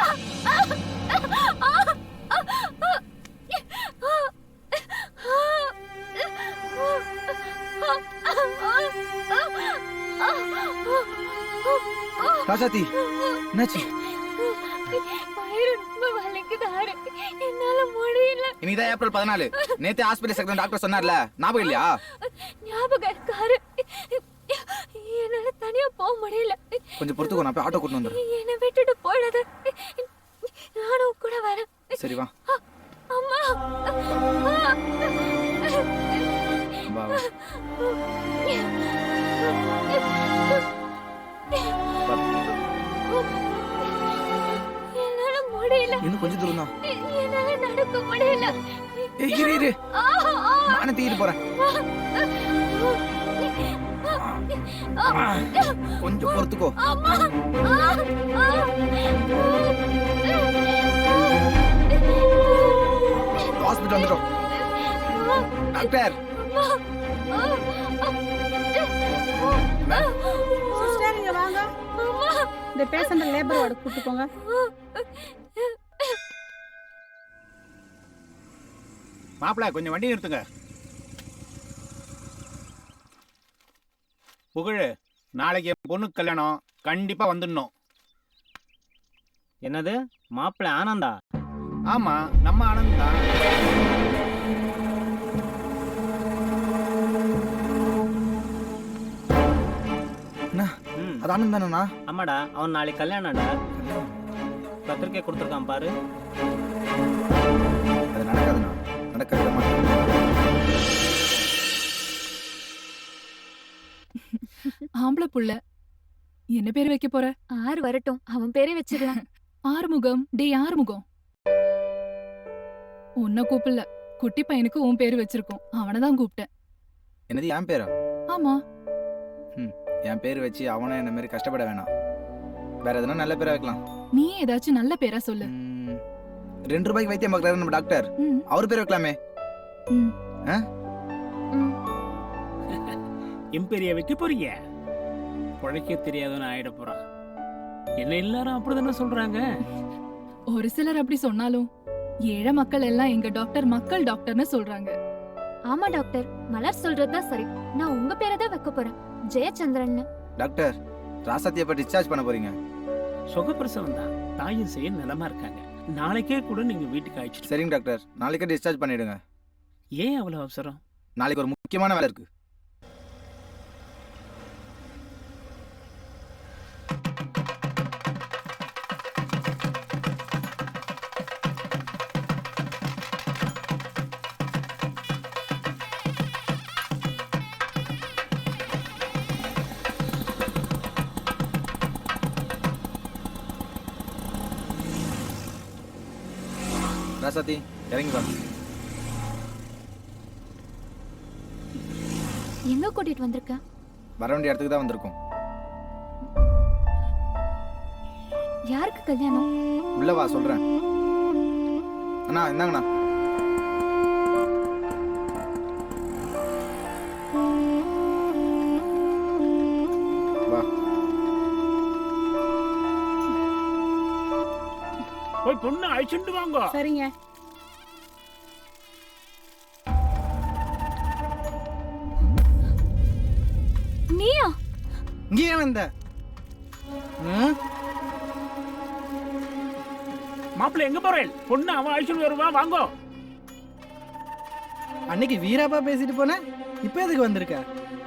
ராசாத்தி, என்னாச்சு? வயிறு ரொம்ப வலிக்குதாரு, என்னால முடியல. இன்னைக்குதான் ஏப்ரல் 14. நேத்து ஹாஸ்பிட்டல் செக்ரட்டரி டாக்டர் சொன்னார்ல, ஞாபகம் இல்லையா? ஞாபகம் இருக்காரு. என்னால தனியா போக முடியல. கொஞ்சம் பொறுத்துக்கோ, நான் போய் ஆட்டோ கூட்டு வந்துடுறேன். என்னை விட்டுட்டு போயிடாத, நானும் கூட வரேன். சரி வா. அம்மா வா வா. என்னால முடியல. இன்னும் கொஞ்சம் தூரம் தான். என்னால நடக்க முடியல. இரு இரு, நானே தூக்கிட்டு போறேன். கொஞ்சம் பொறுத்துக்கோ. ஹாஸ்பிட்டல் வந்துட்டோம். டாக்டர், சிஸ்டர் இங்க வாங்க. இந்த பேஷண்ட் லேபர் வார்டு கூட்டி போங்க. மாப்பிள்ள கொஞ்சம் வண்டி நிறுத்துங்க. புகழ், நாளைக்கு என் பொண்ணுக்கு கல்யாணம், கண்டிப்பா வந்துடணும். என்னது மாப்பிள்ள ஆனந்தா? ஆமா, நம்ம ஆனந்த் தான். அது ஆனந்த் தானேண்ணா? ஆமாடா, அவன் நாளைக்கு கல்யாணம்டா. பத்திரிக்கை கொடுத்துருக்கான் பாரு. அது நடக்காதுண்ணா, நடக்கவே மாட்டேன். ஆம்பளை புள்ள என்ன பேர் வைக்க போற? ஆறு வரட்டும், அவன் பேரே வச்சிடலாம். ஆறுமுகம். டேய் ஆறுமுகம், உன்னை கூப்பிடல, குட்டி பையனுக்கு உன் பேரு வச்சிருக்கோம், அவனை தான் கூப்பிட்டேன். என்னது என் பேரா? ஆமா. என் பேர் வச்சு அவனை என்ன மாதிரி கஷ்டப்பட வேணாம். வேற எதனா நல்ல பேரா வைக்கலாம். நீ ஏதாச்சும் நல்ல பேரா சொல்லு. 2 ரூபாய்க்கு வைத்தியம் பார்க்கறாரு நம்ம டாக்டர், அவர் பேர் வைக்கலாமே. எம்பெரிய வைக்க போறீங்க? உழைக்க தெரியாதுன்னு ஆயிட போறான். என்ன எல்லாரும் அப்படிதானே சொல்றாங்க? ஒரு சிலர் அப்படி சொன்னாலும் ஏழை மக்கள் எல்லாம் எங்க டாக்டர் மக்கள் டாக்டர்னு சொல்றாங்க. ஆமா டாக்டர், மலர் சொல்றதுதான் சரி. நான் உங்க பேரை தான் வைக்க போறேன், ஜெயச்சந்திரன். டாக்டர், ராசாத்தியை எப்ப டிஸ்சார்ஜ் பண்ண போறீங்க? சுகப்பிரசவம் தான், தாயும் செய்ய நிலமா இருக்காங்க. நாளைக்கே கூட நீங்க வீட்டுக்கு ஆயிடுச்சு. சரிங்க டாக்டர், நாளைக்கே டிஸ்சார்ஜ் பண்ணிடுங்க. ஏன் அவ்வளவு அவசரம்? நாளைக்கு ஒரு முக்கியமான வேலை இருக்கு. ராசாத்தி, இறங்கி வா. எங்க கூட்டிட்டு வந்திருக்க? வர வேண்டிய இடத்துக்கு தான் வந்திருக்கோம். யாருக்கு கல்யாணம்? உள்ள வா, சொல்றேன். அண்ணா இந்தாங்கண்ணா. வா. போய் பொண்ணு அழைச்சிட்டு வாங்க. சரிங்க. நீயா? இங்க ஏன் வந்த? மாப்பிள்ள எங்க போறேன்? பொண்ணு அவன் அழைச்சிட்டு வருவா, வாங்க. அன்னைக்கு வீராப்பா பேசிட்டு போன, இப்ப எதுக்கு வந்திருக்க?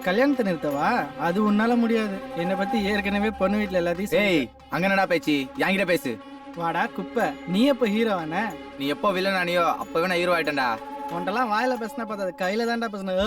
கல்யாணத்தை நிறுத்தவா? அது உன்னால முடியாது. என்னை பத்தி ஏற்கனவே பொண்ணு வீட்டுல எல்லாத்தையும் ஏய், அங்க என்னடா பேச்சு? என்கிட்ட பேசு. வாடா குப்பை, நீ எப்ப ஹீரோவான? நீ எப்போ வில்லன் ஆனியோ அப்பவே நான் ஹீரோ ஆயிட்டேன்டா. உன்ட்டெல்லாம் வாயில பேசினா பார்த்தா கையில தான்டா பேசின.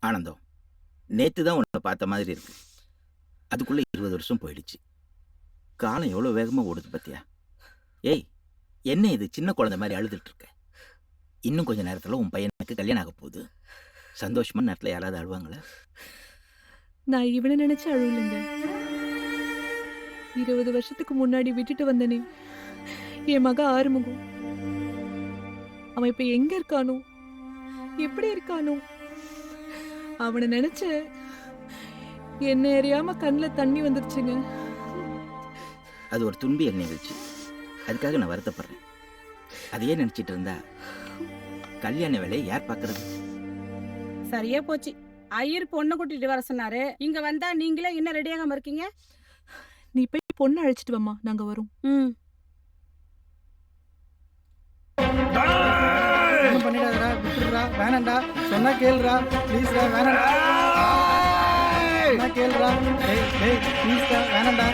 ஆனந்தம், நேத்து தான் உன்னை பார்த்த மாதிரி இருக்கு. அதுக்குள்ள 20 வருஷம் போயிடுச்சு. காலம் எவ்வளவு வேகமா ஓடுது பத்தியா? ஏய், என்ன இது சின்ன குழந்தை மாதிரி அழுதுட்டு இருக்க? இன்னும் கொஞ்ச நேரத்துல உன் பையனுக்கு கல்யாணம் ஆக போகுது. சந்தோஷமான நேரத்துல யாராவது அழுவாங்களா? நான் இவனை நினைச்சு அழுவலைங்க. 20 வருஷத்துக்கு முன்னாடி விட்டுட்டு வந்தனே என் மக ஆறுமுகம், அவன் இப்ப எங்க இருக்கானோ, எப்படி இருக்கானோ, அவனை நினைச்ச என்ன அறியாம கண்ணுல தண்ணி வந்துருச்சுங்க. அது ஒரு துன்பியல் நிகழ்ச்சி, அதுக்காக நான் வருத்தப்படுறேன். அதையே நினைச்சிட்டு இருந்தா கல்யாண வேலையை யார் பாக்குறது? சரியா போச்சு. ஐயர் பொண்ணு கூட்டிட்டு வர சொன்னாரு. இங்க வந்தா நீங்களே இன்னும் ரெடியாகாம இருக்கீங்க. நீ போய் பொண்ணு அழைச்சிட்டு வாமா, நாங்க வரோம். ஒன்றும் பண்ணிடாதடா, விட்டுடுறா, வேணாண்டா, சொன்னா கேளுடா, ப்ளீஸ்டா, வேணாண்டா, சொன்னா கேளுடா, டேய் டேய் ப்ளீஸ்டா, வேணாண்டா,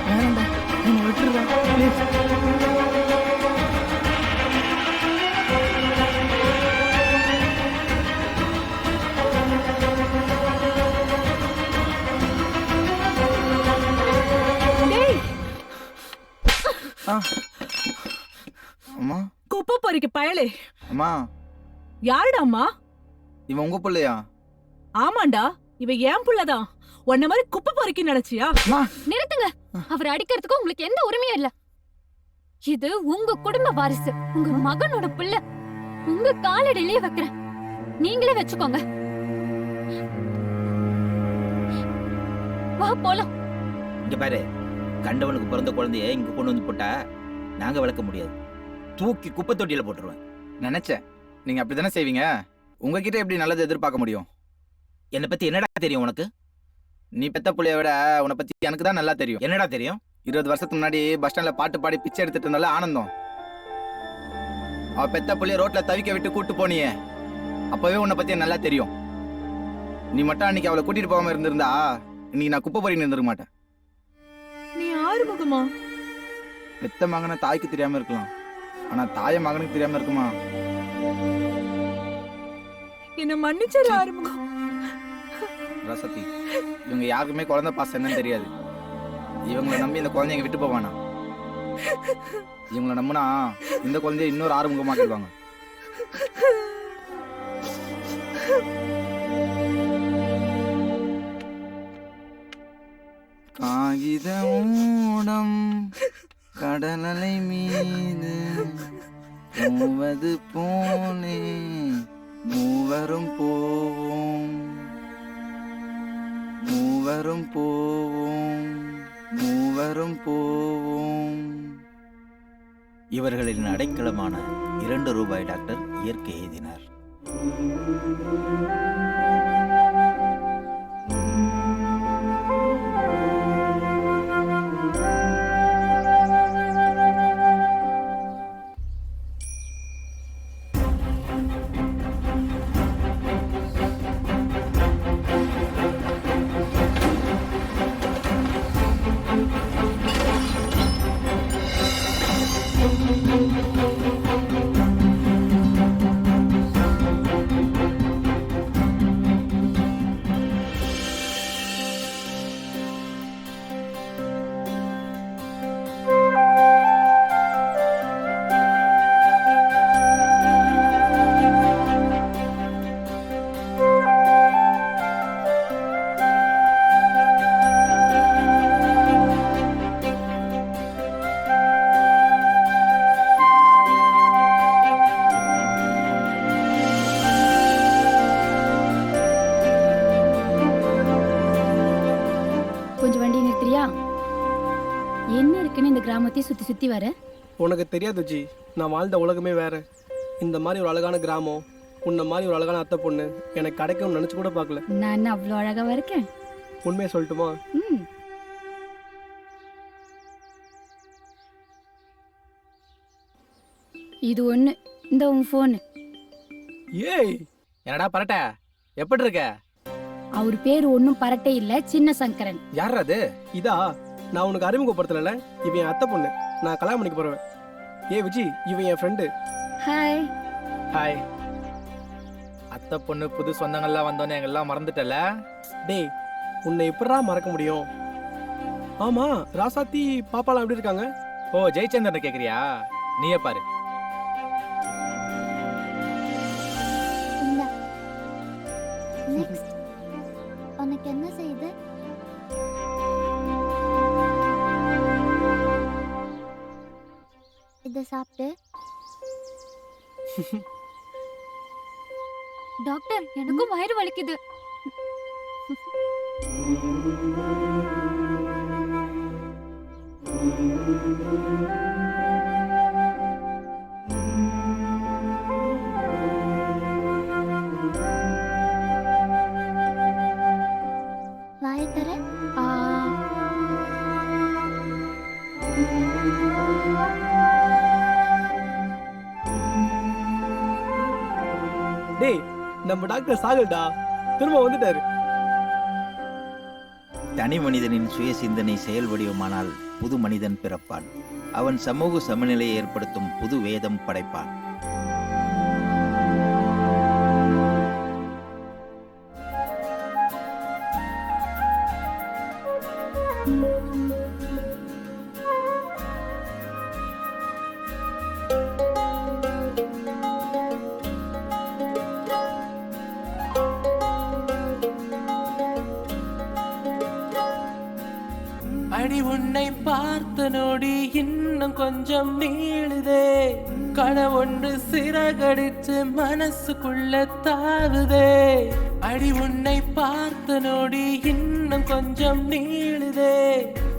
வேணாண்டா, என்ன விட்டுடுறா ப்ளீஸ். அம்மா, குப்பை பொறிக்க பயலே. அம்மா, யாருடா அம்மா? இவன் உங்க பிள்ளையா? ஆமாண்டா, இவ ஏன் புள்ளதான். உன்ன மாதிரி குப்பை பொறிக்க நினைச்சியா? நிறுத்துங்க. அவர் அடிக்கிறதுக்கு உங்களுக்கு எந்த உரிமையும் இல்ல. இது உங்க குடும்ப வாரிசு, உங்க மகனோட பிள்ளை. உங்க காலடியிலே வைக்கிறேன், நீங்களே வச்சுக்கோங்க. வா போலாம். இங்க பாரு, கண்டவனுக்கு பிறந்த குழந்தைய இங்க கொண்டு வந்து போட்டா நாங்க வளர்க்க முடியாது. தூக்கி குப்பை தொட்டியில போட்டுருவேன். நினைச்சேன் நீங்க அப்படித்தானே செய்வீங்க. உங்ககிட்ட எப்படி நல்லது எதிர்பார்க்க முடியும்? என்னை பத்தி என்னடா தெரியும் உனக்கு? நீ பெத்த புள்ளைய விட உன்னை பத்தி எனக்கு தான் நல்லா தெரியும். என்னடா தெரியும்? 20 வருஷத்துக்கு முன்னாடி பஸ் ஸ்டாண்ட்ல பாட்டு பாடி பிச்சை எடுத்துட்டு இருந்தால ஆனந்தம், அவ பெத்த புள்ளைய ரோட்ல தவிக்க விட்டு கூட்டு போனியே, அப்பவே உன்னை பத்தி நல்லா தெரியும். நீ மட்டும் அன்னைக்கு அவளை கூட்டிட்டு போகாம இருந்திருந்தா இன்னைக்கு நான் குப்பை பொறின்னு இருந்திருக்க மாட்டேன். நீ ஆறுமுகமா? பெத்த மகனை தாய்க்கு தெரியாம இருக்கலாம், ஆனா தாய மகனுக்கு தெரியாம இருக்குமா? என்ன மன்னிச்சிரு ஆறுமுகம். ரசதி, இவங்க யாருக்குமே குழந்தை பாசம் என்னன்னு தெரியாது. இவங்களை நம்பி இந்த குழந்தைங்க விட்டு போவானா? இவங்களை நம்பினா இந்த குழந்தைய இன்னொரு ஆறுமுகமாக்கிடுவாங்க. காகித ஊடம் கடலலை மீது போவது போலே மூவரும் போவோம், மூவரும் போவோம், மூவரும் போவோம். இவர்களின் அடைக்கலமான 2 ரூபாய் டாக்டர் இயற்கை எழுதினார். என்ன இருக்குன்னு இந்த கிராமத்தையே சுத்தி சுத்தி வர? உனக்கு தெரியாது ஜி, நான் வாழ்ந்த உலகமே வேற. இந்த மாதிரி ஒரு அழகான கிராமம், உன்ன மாதிரி ஒரு அழகான அத்தை பொண்ணு எனக்கு கிடைக்கும்னு நினைச்சு கூட பார்க்கல. நான் என்ன அவ்வளோ அழகாவா இருக்கேன்? உண்மையை சொல்லட்டுமா? இது ஒண்ணு, இந்த உன் போன். ஏய் என்னடா பரட்ட, எப்படி இருக்க? அவர் பேரு ஒன்னும் பரட்டே இல்ல, சின்ன சங்கரன். யார் அது? இதா, நான் உனக்கு அறிமுகப்படுத்தல. இவன் என் அத்தை பொண்ணு, நான் கல்யாணம் பண்ணிக்க போறேன். ஏ விஜி, இவன் என் ஃப்ரெண்டு. ஹாய். ஹாய். அத்தை பொண்ணு புது சொந்தங்கள்லாம் வந்தோன்னே எங்கெல்லாம் மறந்துட்டல. டேய், உன்னை எப்படா மறக்க முடியும்? ஆமா, ராசாத்தி பாப்பாலாம் எப்படி இருக்காங்க? ஓ, ஜெயச்சந்திரன் கேக்குறியா? நீயே பாரு. நெக்ஸ்ட் உனக்கு என்ன செய்யுது? இத சாப்பிட்டு. டாக்டர், எனக்கும் வயிறு வலிக்குது. வாயை தர. டேய், நம்ம டாக்டர் சாகல்டா, திரும்ப வந்துட்டாரு. தனி மனிதனின் சுய சிந்தனை செயல் வடிவமானால் புது மனிதன் பிறப்பான். அவன் சமூக சமநிலையை ஏற்படுத்தும் புது வேதம் படைப்பான். அடி உன்னை பார்த்த நொடி இன்னும் கொஞ்சம் நீளுதே, கனவொன்று சிறகடிச்சு மனசுக்குள்ள தாவுதே. அடி உன்னை பார்த்த நொடி இன்னும் கொஞ்சம் நீளுதே,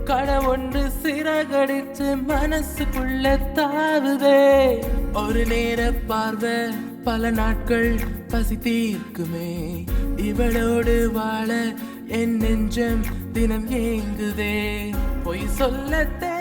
கனவொன்று சிறகடிச்சு மனசுக்குள்ள தாவுதே. ஒரு நேர பார்வை பல நாட்கள் பசி தீர்க்குமே, இவளோடு வாழ என் நெஞ்சம் தினம் ஏங்குதே. பொய் சொல்லத்தே